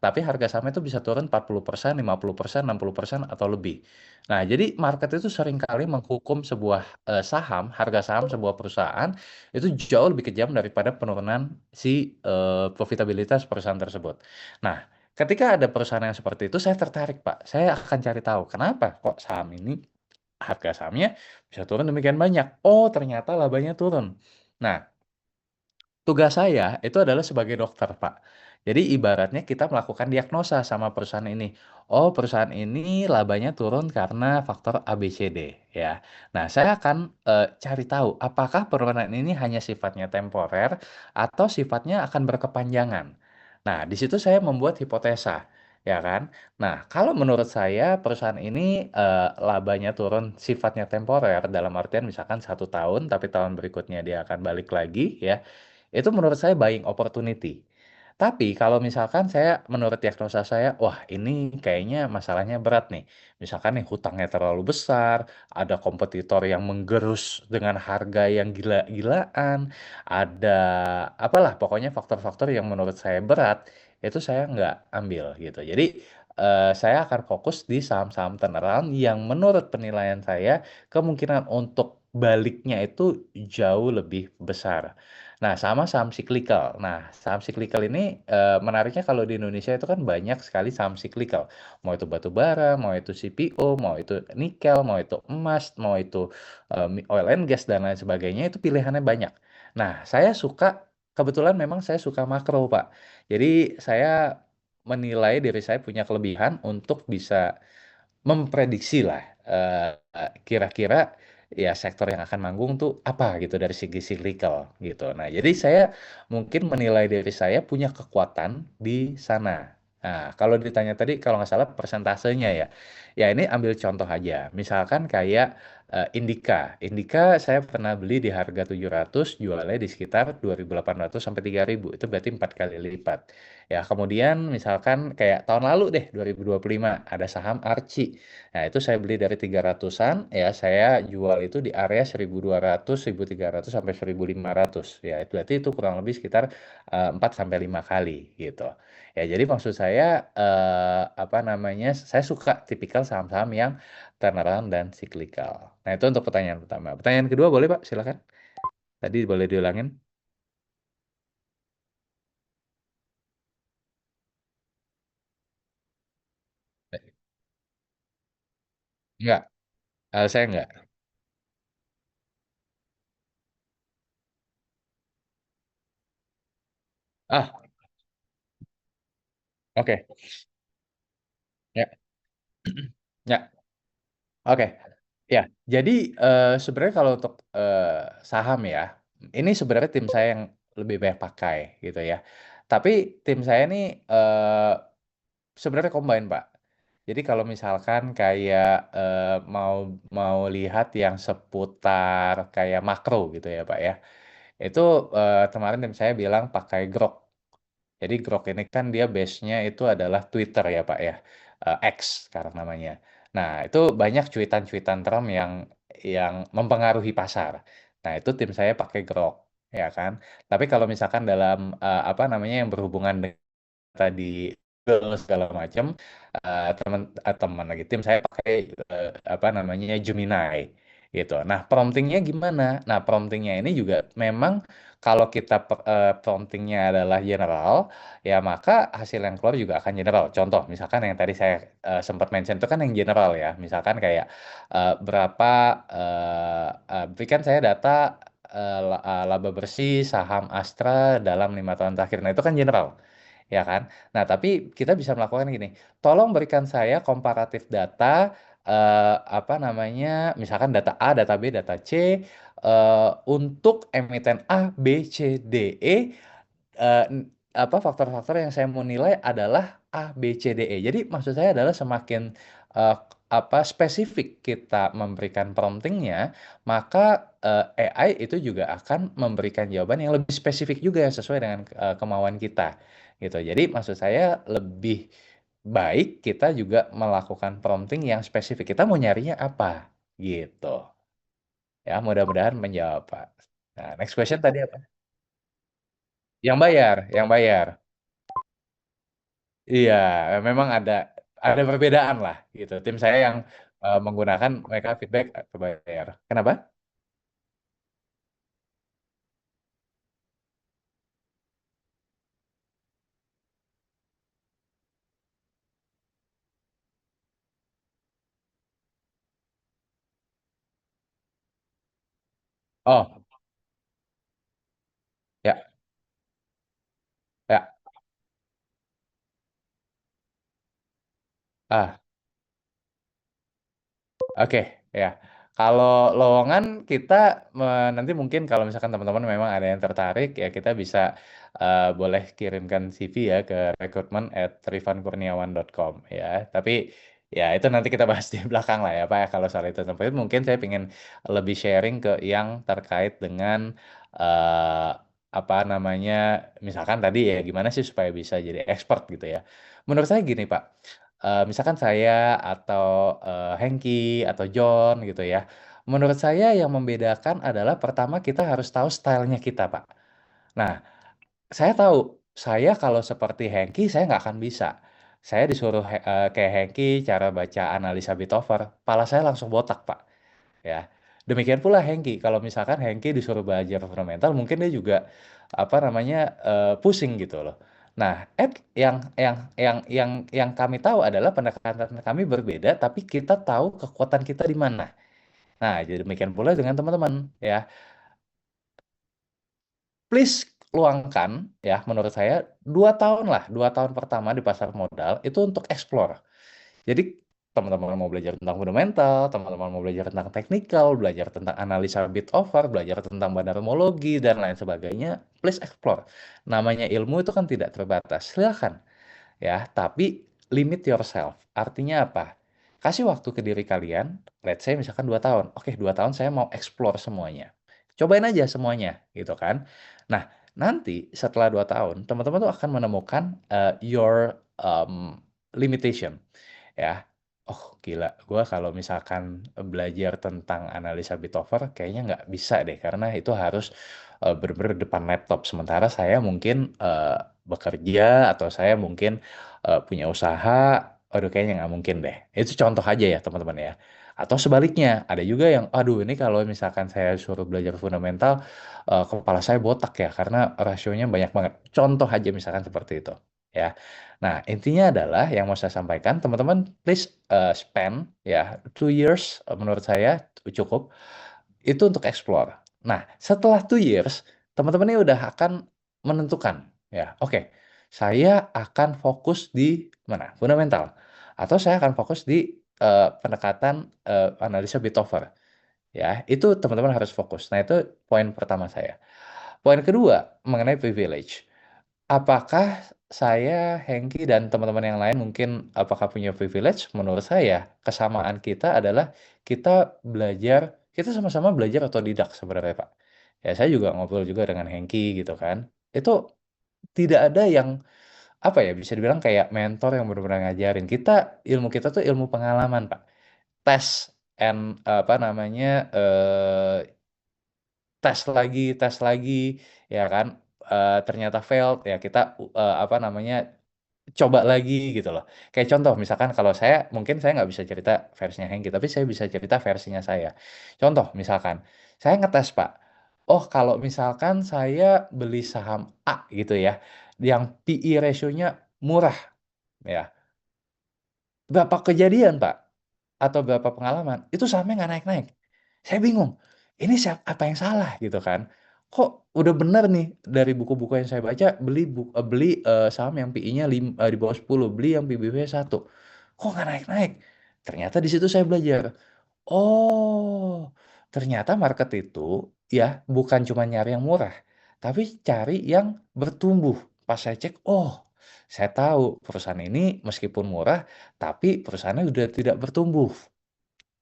Tapi harga sahamnya itu bisa turun 40%, 50%, 60% atau lebih. Nah, jadi market itu seringkali menghukum sebuah saham, harga saham sebuah perusahaan itu jauh lebih kejam daripada penurunan si profitabilitas perusahaan tersebut. Nah, ketika ada perusahaan yang seperti itu, saya tertarik, Pak. Saya akan cari tahu kenapa kok saham ini harga sahamnya bisa turun demikian banyak. Oh, ternyata labanya turun. Nah, tugas saya itu adalah sebagai dokter, Pak. Jadi ibaratnya kita melakukan diagnosa sama perusahaan ini. Oh, perusahaan ini labanya turun karena faktor A, B, C, D, ya. Nah, saya akan cari tahu apakah penurunan ini hanya sifatnya temporer atau sifatnya akan berkepanjangan. Nah, di situ saya membuat hipotesa, ya kan? Nah, kalau menurut saya perusahaan ini labanya turun sifatnya temporer dalam artian misalkan 1 tahun, tapi tahun berikutnya dia akan balik lagi, ya. Itu menurut saya buying opportunity. Tapi kalau misalkan saya menurut diagnosa saya, wah ini kayaknya masalahnya berat nih. Misalkan nih hutangnya terlalu besar, ada kompetitor yang menggerus dengan harga yang gila-gilaan, ada apalah pokoknya faktor-faktor yang menurut saya berat, itu saya nggak ambil gitu. Jadi saya akan fokus di saham-saham turnaround yang menurut penilaian saya kemungkinan untuk baliknya itu jauh lebih besar. Nah, sama saham siklikal. Nah, saham siklikal ini menariknya kalau di Indonesia itu kan banyak sekali saham siklikal. Mau itu batu bara, mau itu CPO, mau itu nikel, mau itu emas, mau itu oil and gas dan lain sebagainya, itu pilihannya banyak. Nah, kebetulan memang saya suka makro, Pak. Jadi saya menilai diri saya punya kelebihan untuk bisa memprediksi lah kira-kira ya sektor yang akan manggung tuh apa gitu dari segi cyclical gitu. Nah, jadi saya mungkin menilai diri saya punya kekuatan di sana. Nah, kalau ditanya tadi kalau nggak salah persentasenya ya, ya ini ambil contoh aja. Misalkan kayak Indika. Indika saya pernah beli di harga 700, jualnya di sekitar 2.800 sampai 3.000. Itu berarti 4 kali lipat. Ya, kemudian misalkan kayak tahun lalu deh 2025 ada saham Archie. Nah, itu saya beli dari 300-an, ya saya jual itu di area 1.200, 1.300 sampai 1.500. Ya, itu berarti itu kurang lebih sekitar 4 sampai 5 kali gitu. Ya, jadi maksud saya apa namanya? Saya suka tipikal saham-saham yang turnaround dan cyclical. Nah, itu untuk pertanyaan pertama. Pertanyaan kedua boleh, Pak? Silakan. Tadi boleh diulangin? Enggak, saya enggak. Ah, oke. Ya, ya. Oke, ya. Jadi sebenarnya kalau untuk saham ya, ini sebenarnya tim saya yang lebih banyak pakai gitu ya. Tapi tim saya nih sebenarnya combine, Pak. Jadi kalau misalkan kayak mau mau lihat yang seputar kayak makro gitu ya, Pak ya. Itu kemarin tim saya bilang pakai Grok. Jadi Grok ini kan dia base-nya itu adalah Twitter ya Pak ya, X sekarang namanya. Nah itu banyak cuitan-cuitan Trump yang mempengaruhi pasar. Nah itu tim saya pakai Grok, ya kan. Tapi kalau misalkan dalam apa namanya yang berhubungan dengan tadi segala macam teman lagi tim saya pakai apa namanya Gemini gitu. Nah promptingnya gimana? Nah promptingnya ini juga memang kalau kita promptingnya adalah general ya maka hasil yang keluar juga akan general. Contoh misalkan yang tadi saya sempat mention itu kan yang general ya. Misalkan kayak berapa berikan saya data laba bersih saham Astra dalam 5 tahun terakhir. Nah itu kan general ya kan? Nah, tapi kita bisa melakukan gini, tolong berikan saya komparatif data, apa namanya, misalkan data A, data B, data C, untuk emiten A, B, C, D, E, apa faktor-faktor yang saya mau nilai adalah A, B, C, D, E. Jadi maksud saya adalah semakin eh, apa spesifik kita memberikan promptingnya, maka AI itu juga akan memberikan jawaban yang lebih spesifik juga yang sesuai dengan kemauan kita, gitu. Jadi maksud saya lebih baik kita juga melakukan prompting yang spesifik. Kita mau nyarinya apa, gitu. Ya, mudah-mudahan menjawab, Pak. Nah, next question tadi apa? Yang bayar, yang bayar. Iya, memang ada perbedaan lah gitu. Tim saya yang menggunakan mereka feedback berbayar. Kenapa? Oh, ya, ya. Ah, oke, ya. Kalau lowongan kita nanti mungkin kalau misalkan teman-teman memang ada yang tertarik ya kita bisa boleh kirimkan CV ya ke recruitment@rifankurniawan.com ya. Tapi ya itu nanti kita bahas di belakang lah ya Pak ya kalau soal itu. Tapi mungkin saya ingin lebih sharing ke yang terkait dengan eh, apa namanya misalkan tadi ya gimana sih supaya bisa jadi expert gitu ya. Menurut saya gini Pak. Misalkan saya atau Hengki atau John gitu ya. Menurut saya yang membedakan adalah pertama kita harus tahu stylenya kita, Pak. Nah, saya tahu saya kalau seperti Hengki saya nggak akan bisa. Saya disuruh kayak Hengki cara baca analisa Bitover, kepala saya langsung botak, Pak. Ya. Demikian pula Hengki, kalau misalkan Hengki disuruh belajar fundamental, mungkin dia juga apa namanya pusing gitu loh. Nah, yang kami tahu adalah pendekatan kami berbeda, tapi kita tahu kekuatan kita di mana. Nah, jadi demikian pula dengan teman-teman ya. Please luangkan ya menurut saya 2 tahun lah, 2 tahun pertama di pasar modal itu untuk explore. Jadi teman-teman mau belajar tentang fundamental, teman-teman mau belajar tentang technical, belajar tentang analisa bid offer, belajar tentang bandarmologi dan lain sebagainya, please explore. Namanya ilmu itu kan tidak terbatas. Silakan ya, tapi limit yourself. Artinya apa? Kasih waktu ke diri kalian, let's say misalkan 2 tahun. Oke, 2 tahun saya mau explore semuanya. Cobain aja semuanya, gitu kan. Nah, nanti setelah 2 tahun, teman-teman tuh akan menemukan your limitation ya. Oh gila, gue kalau misalkan belajar tentang analisa bit offer kayaknya nggak bisa deh karena itu harus bener-bener depan laptop. Sementara saya mungkin bekerja atau saya mungkin punya usaha, aduh kayaknya nggak mungkin deh. Itu contoh aja ya teman-teman ya. Atau sebaliknya, ada juga yang, aduh ini kalau misalkan saya suruh belajar fundamental, kepala saya botak ya karena rasionya banyak banget. Contoh aja misalkan seperti itu ya. Nah, intinya adalah yang mau saya sampaikan, teman-teman please spend ya 2 years menurut saya cukup itu untuk explore. Nah, setelah 2 years, teman-teman ini udah akan menentukan ya, oke, saya akan fokus di mana? Fundamental. Atau saya akan fokus di pendekatan analisa bit offer. Ya, itu teman-teman harus fokus. Nah, itu poin pertama saya. Poin kedua mengenai privilege. Apakah saya, Hengki, dan teman-teman yang lain mungkin apakah punya privilege? Menurut saya, kesamaan kita adalah kita belajar, kita sama-sama belajar otodidak sebenarnya, Pak. Ya, saya juga ngobrol juga dengan Hengki gitu kan. Itu tidak ada yang, apa ya, bisa dibilang kayak mentor yang benar-benar ngajarin. Ilmu kita tuh ilmu pengalaman, Pak. Tes apa namanya, tes lagi, ya kan, ternyata failed, ya kita, apa namanya, coba lagi gitu loh. Kayak contoh misalkan kalau saya, mungkin saya nggak bisa cerita versinya Hengki, tapi saya bisa cerita versinya saya. Contoh misalkan, saya ngetes Pak, oh kalau misalkan saya beli saham A gitu ya, yang PE ratio-nya murah ya, berapa kejadian Pak, atau berapa pengalaman, itu sahamnya nggak naik-naik. Saya bingung, ini apa yang salah gitu kan. Kok udah bener nih dari buku-buku yang saya baca, beli saham yang PI-nya di bawah 10, beli yang PBB 1. Kok nggak naik-naik? Ternyata di situ saya belajar. Oh, ternyata market itu ya bukan cuma nyari yang murah, tapi cari yang bertumbuh. Pas saya cek, oh, saya tahu perusahaan ini meskipun murah, tapi perusahaannya udah tidak bertumbuh.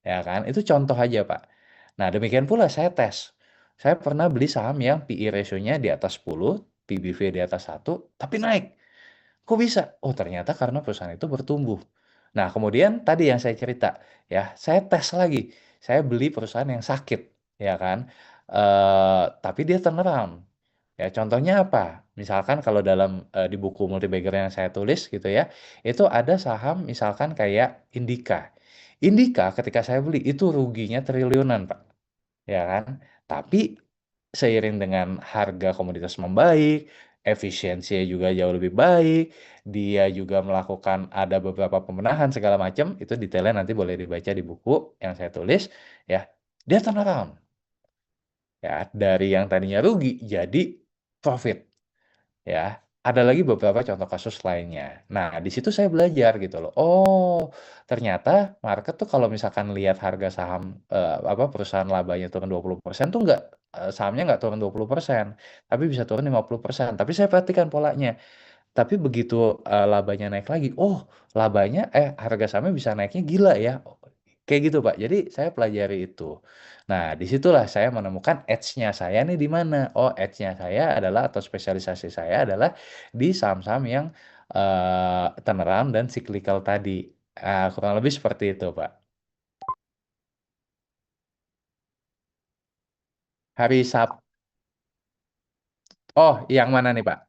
Ya kan? Itu contoh aja, Pak. Nah, demikian pula saya tes. Saya pernah beli saham yang PE ratio-nya di atas 10, PBV di atas 1, tapi naik. Kok bisa? Oh, ternyata karena perusahaan itu bertumbuh. Nah, kemudian tadi yang saya cerita, ya, saya tes lagi. Saya beli perusahaan yang sakit, ya kan? Tapi dia turnaround. Ya, contohnya apa? Misalkan kalau dalam di buku multibagger yang saya tulis gitu ya, itu ada saham misalkan kayak Indika. Indika ketika saya beli itu ruginya triliunan, Pak. Ya kan? Tapi seiring dengan harga komoditas membaik, efisiensinya juga jauh lebih baik, dia juga melakukan ada beberapa pembenahan segala macam, itu detailnya nanti boleh dibaca di buku yang saya tulis ya. Dia turnaround ya dari yang tadinya rugi jadi profit. Ya, ada lagi beberapa contoh kasus lainnya. Nah, di situ saya belajar gitu loh. Oh, ternyata market tuh kalau misalkan lihat harga saham apa perusahaan labanya turun 20% tuh nggak sahamnya nggak turun 20%, tapi bisa turun 50%. Tapi saya perhatikan polanya. Tapi begitu labanya naik lagi, oh, harga sahamnya bisa naiknya gila ya. Kayak gitu, Pak. Jadi saya pelajari itu. Nah, disitulah saya menemukan edge-nya saya nih di mana. Oh, edge-nya saya adalah atau spesialisasi saya adalah di saham-saham yang turnaround dan cyclical tadi. Kurang lebih seperti itu, Pak. Hari Sabtu. Oh, yang mana nih, Pak?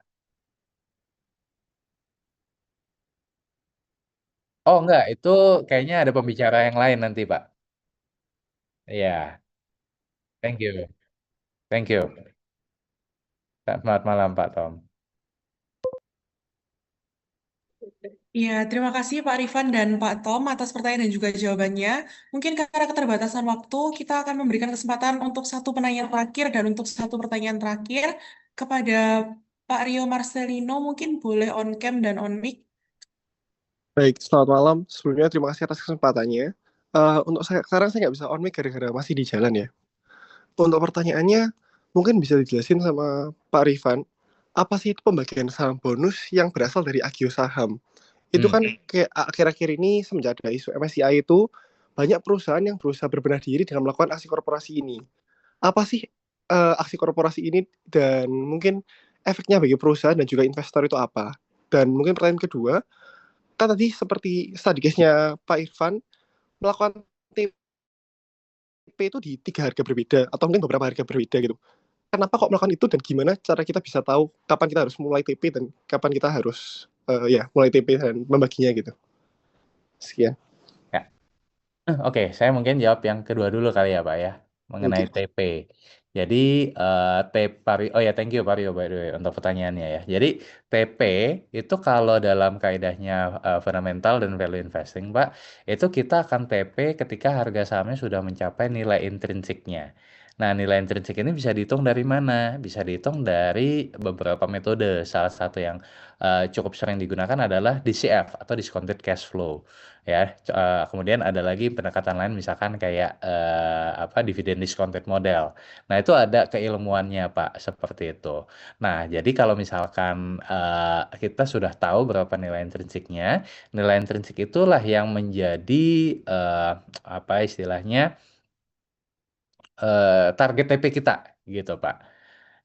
Oh, enggak. Itu kayaknya ada pembicara yang lain nanti, Pak. Iya. Thank you. Thank you. Selamat malam, Pak Tom. Ya, terima kasih Pak Rifan dan Pak Tom atas pertanyaan dan juga jawabannya. Mungkin karena keterbatasan waktu, kita akan memberikan kesempatan untuk satu penanya terakhir dan untuk satu pertanyaan terakhir kepada Pak Rio Marcelino. Mungkin boleh on cam dan on mic. Baik, selamat malam. Sebelumnya terima kasih atas kesempatannya. Untuk sekarang saya nggak bisa on mic gara-gara masih di jalan ya. Untuk pertanyaannya, mungkin bisa dijelasin sama Pak Rifan, apa sih itu pembagian saham bonus yang berasal dari agio saham? Itu kan kayak akhir-akhir ini semenjak ada isu MSCI itu, banyak perusahaan yang berusaha berbenah diri dengan melakukan aksi korporasi ini. Apa sih aksi korporasi ini dan mungkin efeknya bagi perusahaan dan juga investor itu apa? Dan mungkin pertanyaan kedua, kan tadi seperti study case-nya Pak Irfan melakukan TP itu di 3 harga berbeda atau mungkin beberapa harga berbeda gitu. Kenapa kok melakukan itu dan gimana cara kita bisa tahu kapan kita harus mulai TP dan kapan kita harus mulai TP dan membaginya gitu. Sekian. Ya. Oke, saya mungkin jawab yang kedua dulu kali ya, Pak ya, mengenai TP. Jadi thank you Pak Rio by the way untuk pertanyaannya ya. Jadi TP itu kalau dalam kaidahnya fundamental dan value investing, Pak, itu kita akan TP ketika harga sahamnya sudah mencapai nilai intrinsiknya. Nah, nilai intrinsik ini bisa dihitung dari mana? Bisa dihitung dari beberapa metode. Salah satu yang cukup sering digunakan adalah DCF atau discounted cash flow. Ya, kemudian ada lagi pendekatan lain misalkan kayak dividen discounted model. Nah, itu ada keilmuannya, Pak, seperti itu. Nah, jadi kalau misalkan kita sudah tahu berapa nilai intrinsiknya, nilai intrinsik itulah yang menjadi istilahnya target TP kita, gitu, Pak.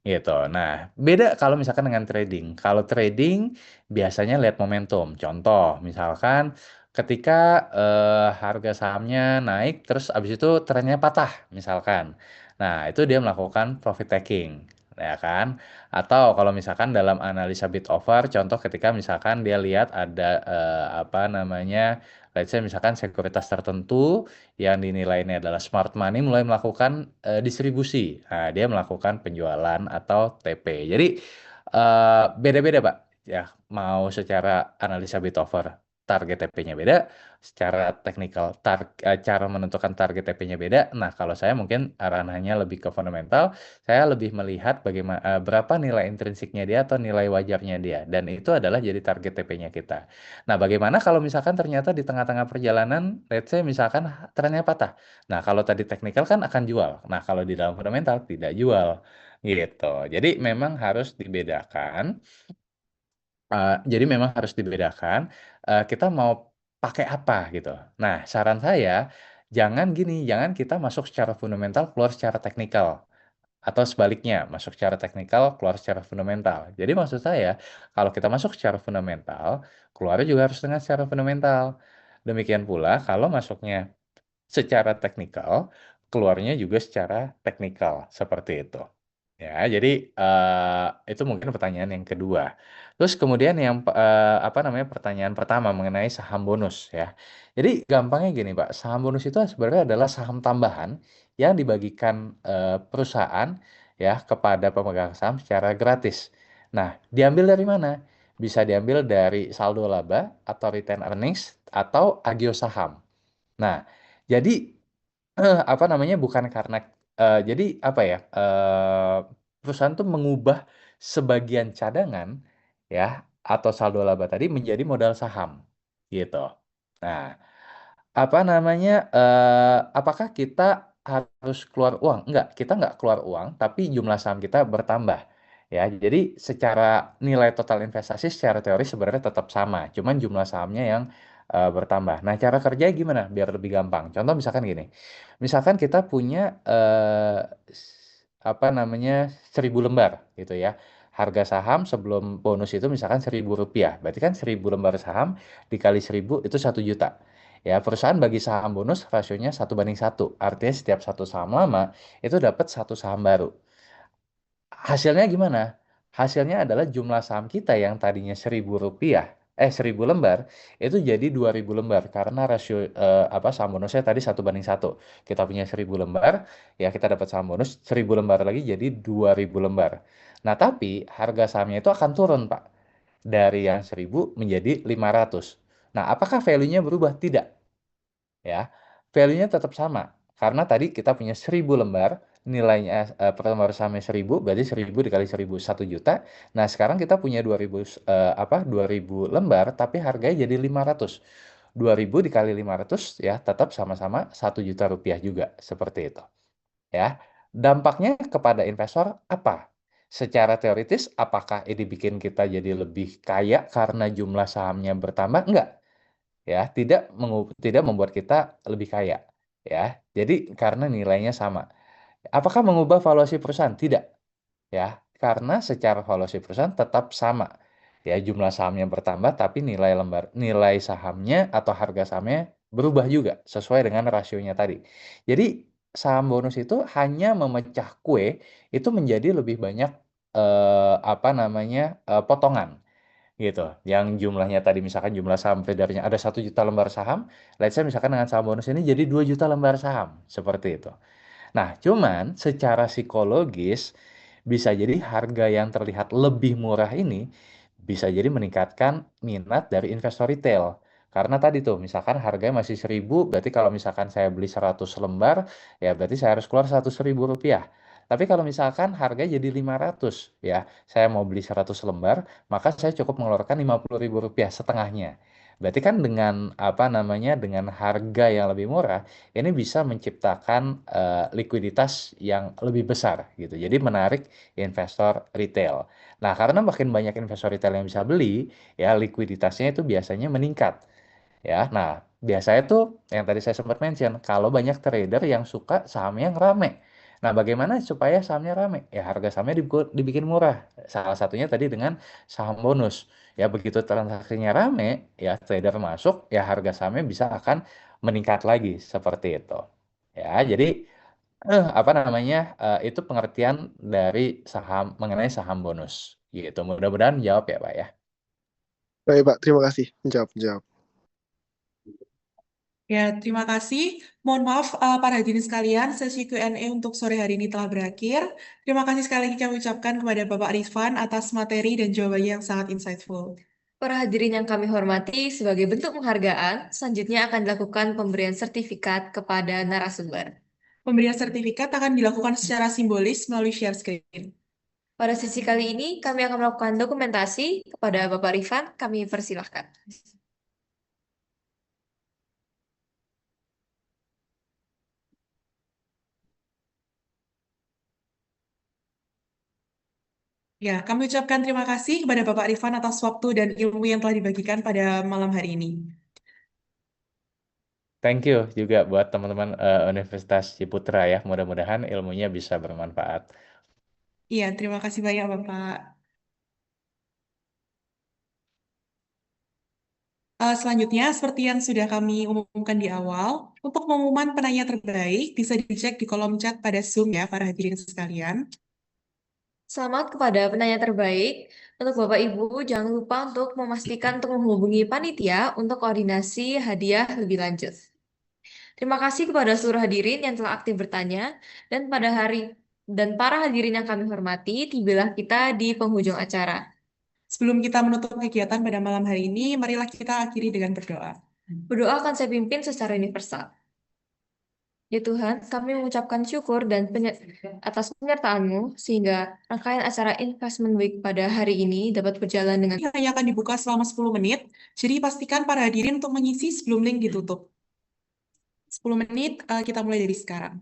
Gitu. Nah, beda kalau misalkan dengan trading. Kalau trading biasanya lihat momentum. Contoh, misalkan ketika harga sahamnya naik, terus abis itu trennya patah, misalkan. Nah, itu dia melakukan profit taking, ya kan? Atau kalau misalkan dalam analisa bid offer, contoh ketika misalkan dia lihat ada let's say misalkan sekuritas tertentu yang dinilainya adalah smart money mulai melakukan distribusi. Nah, dia melakukan penjualan atau TP. Jadi beda-beda, Pak. Ya, mau secara analisa bid offer target TP-nya beda, secara teknikal cara menentukan target TP-nya beda. Nah, kalau saya mungkin ranahnya lebih ke fundamental, saya lebih melihat bagaimana berapa nilai intrinsiknya dia atau nilai wajarnya dia, dan itu adalah jadi target TP-nya kita. Nah, bagaimana kalau misalkan ternyata di tengah-tengah perjalanan, let's say misalkan trennya patah. Nah, kalau tadi teknikal kan akan jual. Nah, kalau di dalam fundamental tidak jual. Gitu. Jadi memang harus dibedakan. Kita mau pakai apa gitu. Nah, saran saya jangan gini, jangan kita masuk secara fundamental keluar secara teknikal. Atau sebaliknya, masuk secara teknikal, keluar secara fundamental. Jadi maksud saya, kalau kita masuk secara fundamental, keluarnya juga harus dengan secara fundamental. Demikian pula, kalau masuknya secara teknikal, keluarnya juga secara teknikal. Seperti itu. Ya, jadi itu mungkin pertanyaan yang kedua. Terus kemudian yang pertanyaan pertama mengenai saham bonus ya. Jadi gampangnya gini, Pak, saham bonus itu sebenarnya adalah saham tambahan yang dibagikan perusahaan ya kepada pemegang saham secara gratis. Nah, diambil dari mana? Bisa diambil dari saldo laba atau retained earnings atau agio saham. Nah, jadi bukan karena jadi perusahaan tuh mengubah sebagian cadangan ya atau saldo laba tadi menjadi modal saham gitu. Nah, apakah kita harus keluar uang? Enggak, kita nggak keluar uang, tapi jumlah saham kita bertambah. Ya, jadi secara nilai total investasi secara teori sebenarnya tetap sama, cuman jumlah sahamnya yang bertambah. Nah, cara kerja gimana biar lebih gampang? Contoh misalkan gini, misalkan kita punya 1.000 lembar gitu ya. Harga saham sebelum bonus itu misalkan Rp1.000. Berarti kan 1.000 lembar saham dikali 1.000 itu 1 juta. Ya, perusahaan bagi saham bonus rasionya 1:1. Artinya setiap satu saham lama itu dapat satu saham baru. Hasilnya gimana? Hasilnya adalah jumlah saham kita yang tadinya Rp1.000 1000 lembar itu jadi 2000 lembar karena rasio saham bonusnya tadi 1:1. Kita punya 1000 lembar, ya kita dapat saham bonus 1000 lembar lagi jadi 2000 lembar. Nah, tapi harga sahamnya itu akan turun, Pak. Dari yang 1000 menjadi 500. Nah, apakah value-nya berubah? Tidak. Ya, value-nya tetap sama. Karena tadi kita punya 1000 lembar, nilainya per lembar sahamnya 1000, berarti 1000 dikali 1000 1 juta. Nah, sekarang kita punya 2000 lembar tapi harganya jadi 500. 2000 dikali 500 ya tetap sama-sama 1 juta rupiah juga seperti itu. Ya. Dampaknya kepada investor apa? Secara teoritis apakah ini bikin kita jadi lebih kaya karena jumlah sahamnya bertambah? Enggak. Ya, tidak membuat kita lebih kaya, ya. Jadi karena nilainya sama. Apakah mengubah valuasi perusahaan? Tidak, ya. Karena secara valuasi perusahaan tetap sama. Ya, jumlah sahamnya bertambah tapi nilai sahamnya atau harga sahamnya berubah juga sesuai dengan rasionya tadi. Jadi saham bonus itu hanya memecah kue itu menjadi lebih banyak potongan gitu. Yang jumlahnya tadi misalkan jumlah saham beredarnya ada 1 juta lembar saham, let's say misalkan dengan saham bonus ini jadi 2 juta lembar saham, seperti itu. Nah, cuman secara psikologis bisa jadi harga yang terlihat lebih murah ini bisa jadi meningkatkan minat dari investor retail. Karena tadi tuh, misalkan harganya masih 1000, berarti kalau misalkan saya beli 100 lembar, ya berarti saya harus keluar 100.000 rupiah. Tapi kalau misalkan harganya jadi 500, ya, saya mau beli 100 lembar, maka saya cukup mengeluarkan 50.000 rupiah setengahnya. Berarti kan dengan harga yang lebih murah, ini bisa menciptakan likuiditas yang lebih besar gitu. Jadi menarik investor retail. Nah, karena makin banyak investor retail yang bisa beli, ya likuiditasnya itu biasanya meningkat. Ya, nah biasanya tuh yang tadi saya sempat mention, kalau banyak trader yang suka sahamnya yang rame. Nah, bagaimana supaya sahamnya rame? Ya harga sahamnya dibikin murah. Salah satunya tadi dengan saham bonus. Ya begitu transaksinya rame, ya trader masuk, ya harga sahamnya bisa akan meningkat lagi seperti itu. Ya, jadi itu pengertian dari mengenai saham bonus. Gitu. Mudah-mudahan jawab ya, Pak ya. Baik, Pak. Terima kasih. Menjawab. Ya, terima kasih. Mohon maaf, para hadirin sekalian, sesi Q&A untuk sore hari ini telah berakhir. Terima kasih sekali lagi kami ucapkan kepada Bapak Rifan atas materi dan jawabannya yang sangat insightful. Para hadirin yang kami hormati, sebagai bentuk penghargaan, selanjutnya akan dilakukan pemberian sertifikat kepada narasumber. Pemberian sertifikat akan dilakukan secara simbolis melalui share screen. Pada sesi kali ini, kami akan melakukan dokumentasi kepada Bapak Rifan. Kami persilahkan. Ya, kami ucapkan terima kasih kepada Bapak Rifan atas waktu dan ilmu yang telah dibagikan pada malam hari ini. Thank you juga buat teman-teman Universitas Ciputra ya. Mudah-mudahan ilmunya bisa bermanfaat. Iya, terima kasih banyak Bapak. Selanjutnya, seperti yang sudah kami umumkan di awal, untuk pengumuman penanya terbaik bisa dicek di kolom chat pada Zoom ya, para hadirin sekalian. Selamat kepada penanya terbaik. Untuk Bapak Ibu, jangan lupa untuk memastikan untuk menghubungi panitia untuk koordinasi hadiah lebih lanjut. Terima kasih kepada seluruh hadirin yang telah aktif bertanya dan para hadirin yang kami hormati, tibalah kita di penghujung acara. Sebelum kita menutup kegiatan pada malam hari ini, marilah kita akhiri dengan berdoa. Berdoa akan saya pimpin secara universal. Ya Tuhan, kami mengucapkan syukur dan atas penyertaan-Mu sehingga rangkaian acara Investment Week pada hari ini dapat berjalan dengan Ini hanya akan dibuka selama 10 menit, jadi pastikan para hadirin untuk mengisi sebelum link ditutup. 10 menit, kita mulai dari sekarang.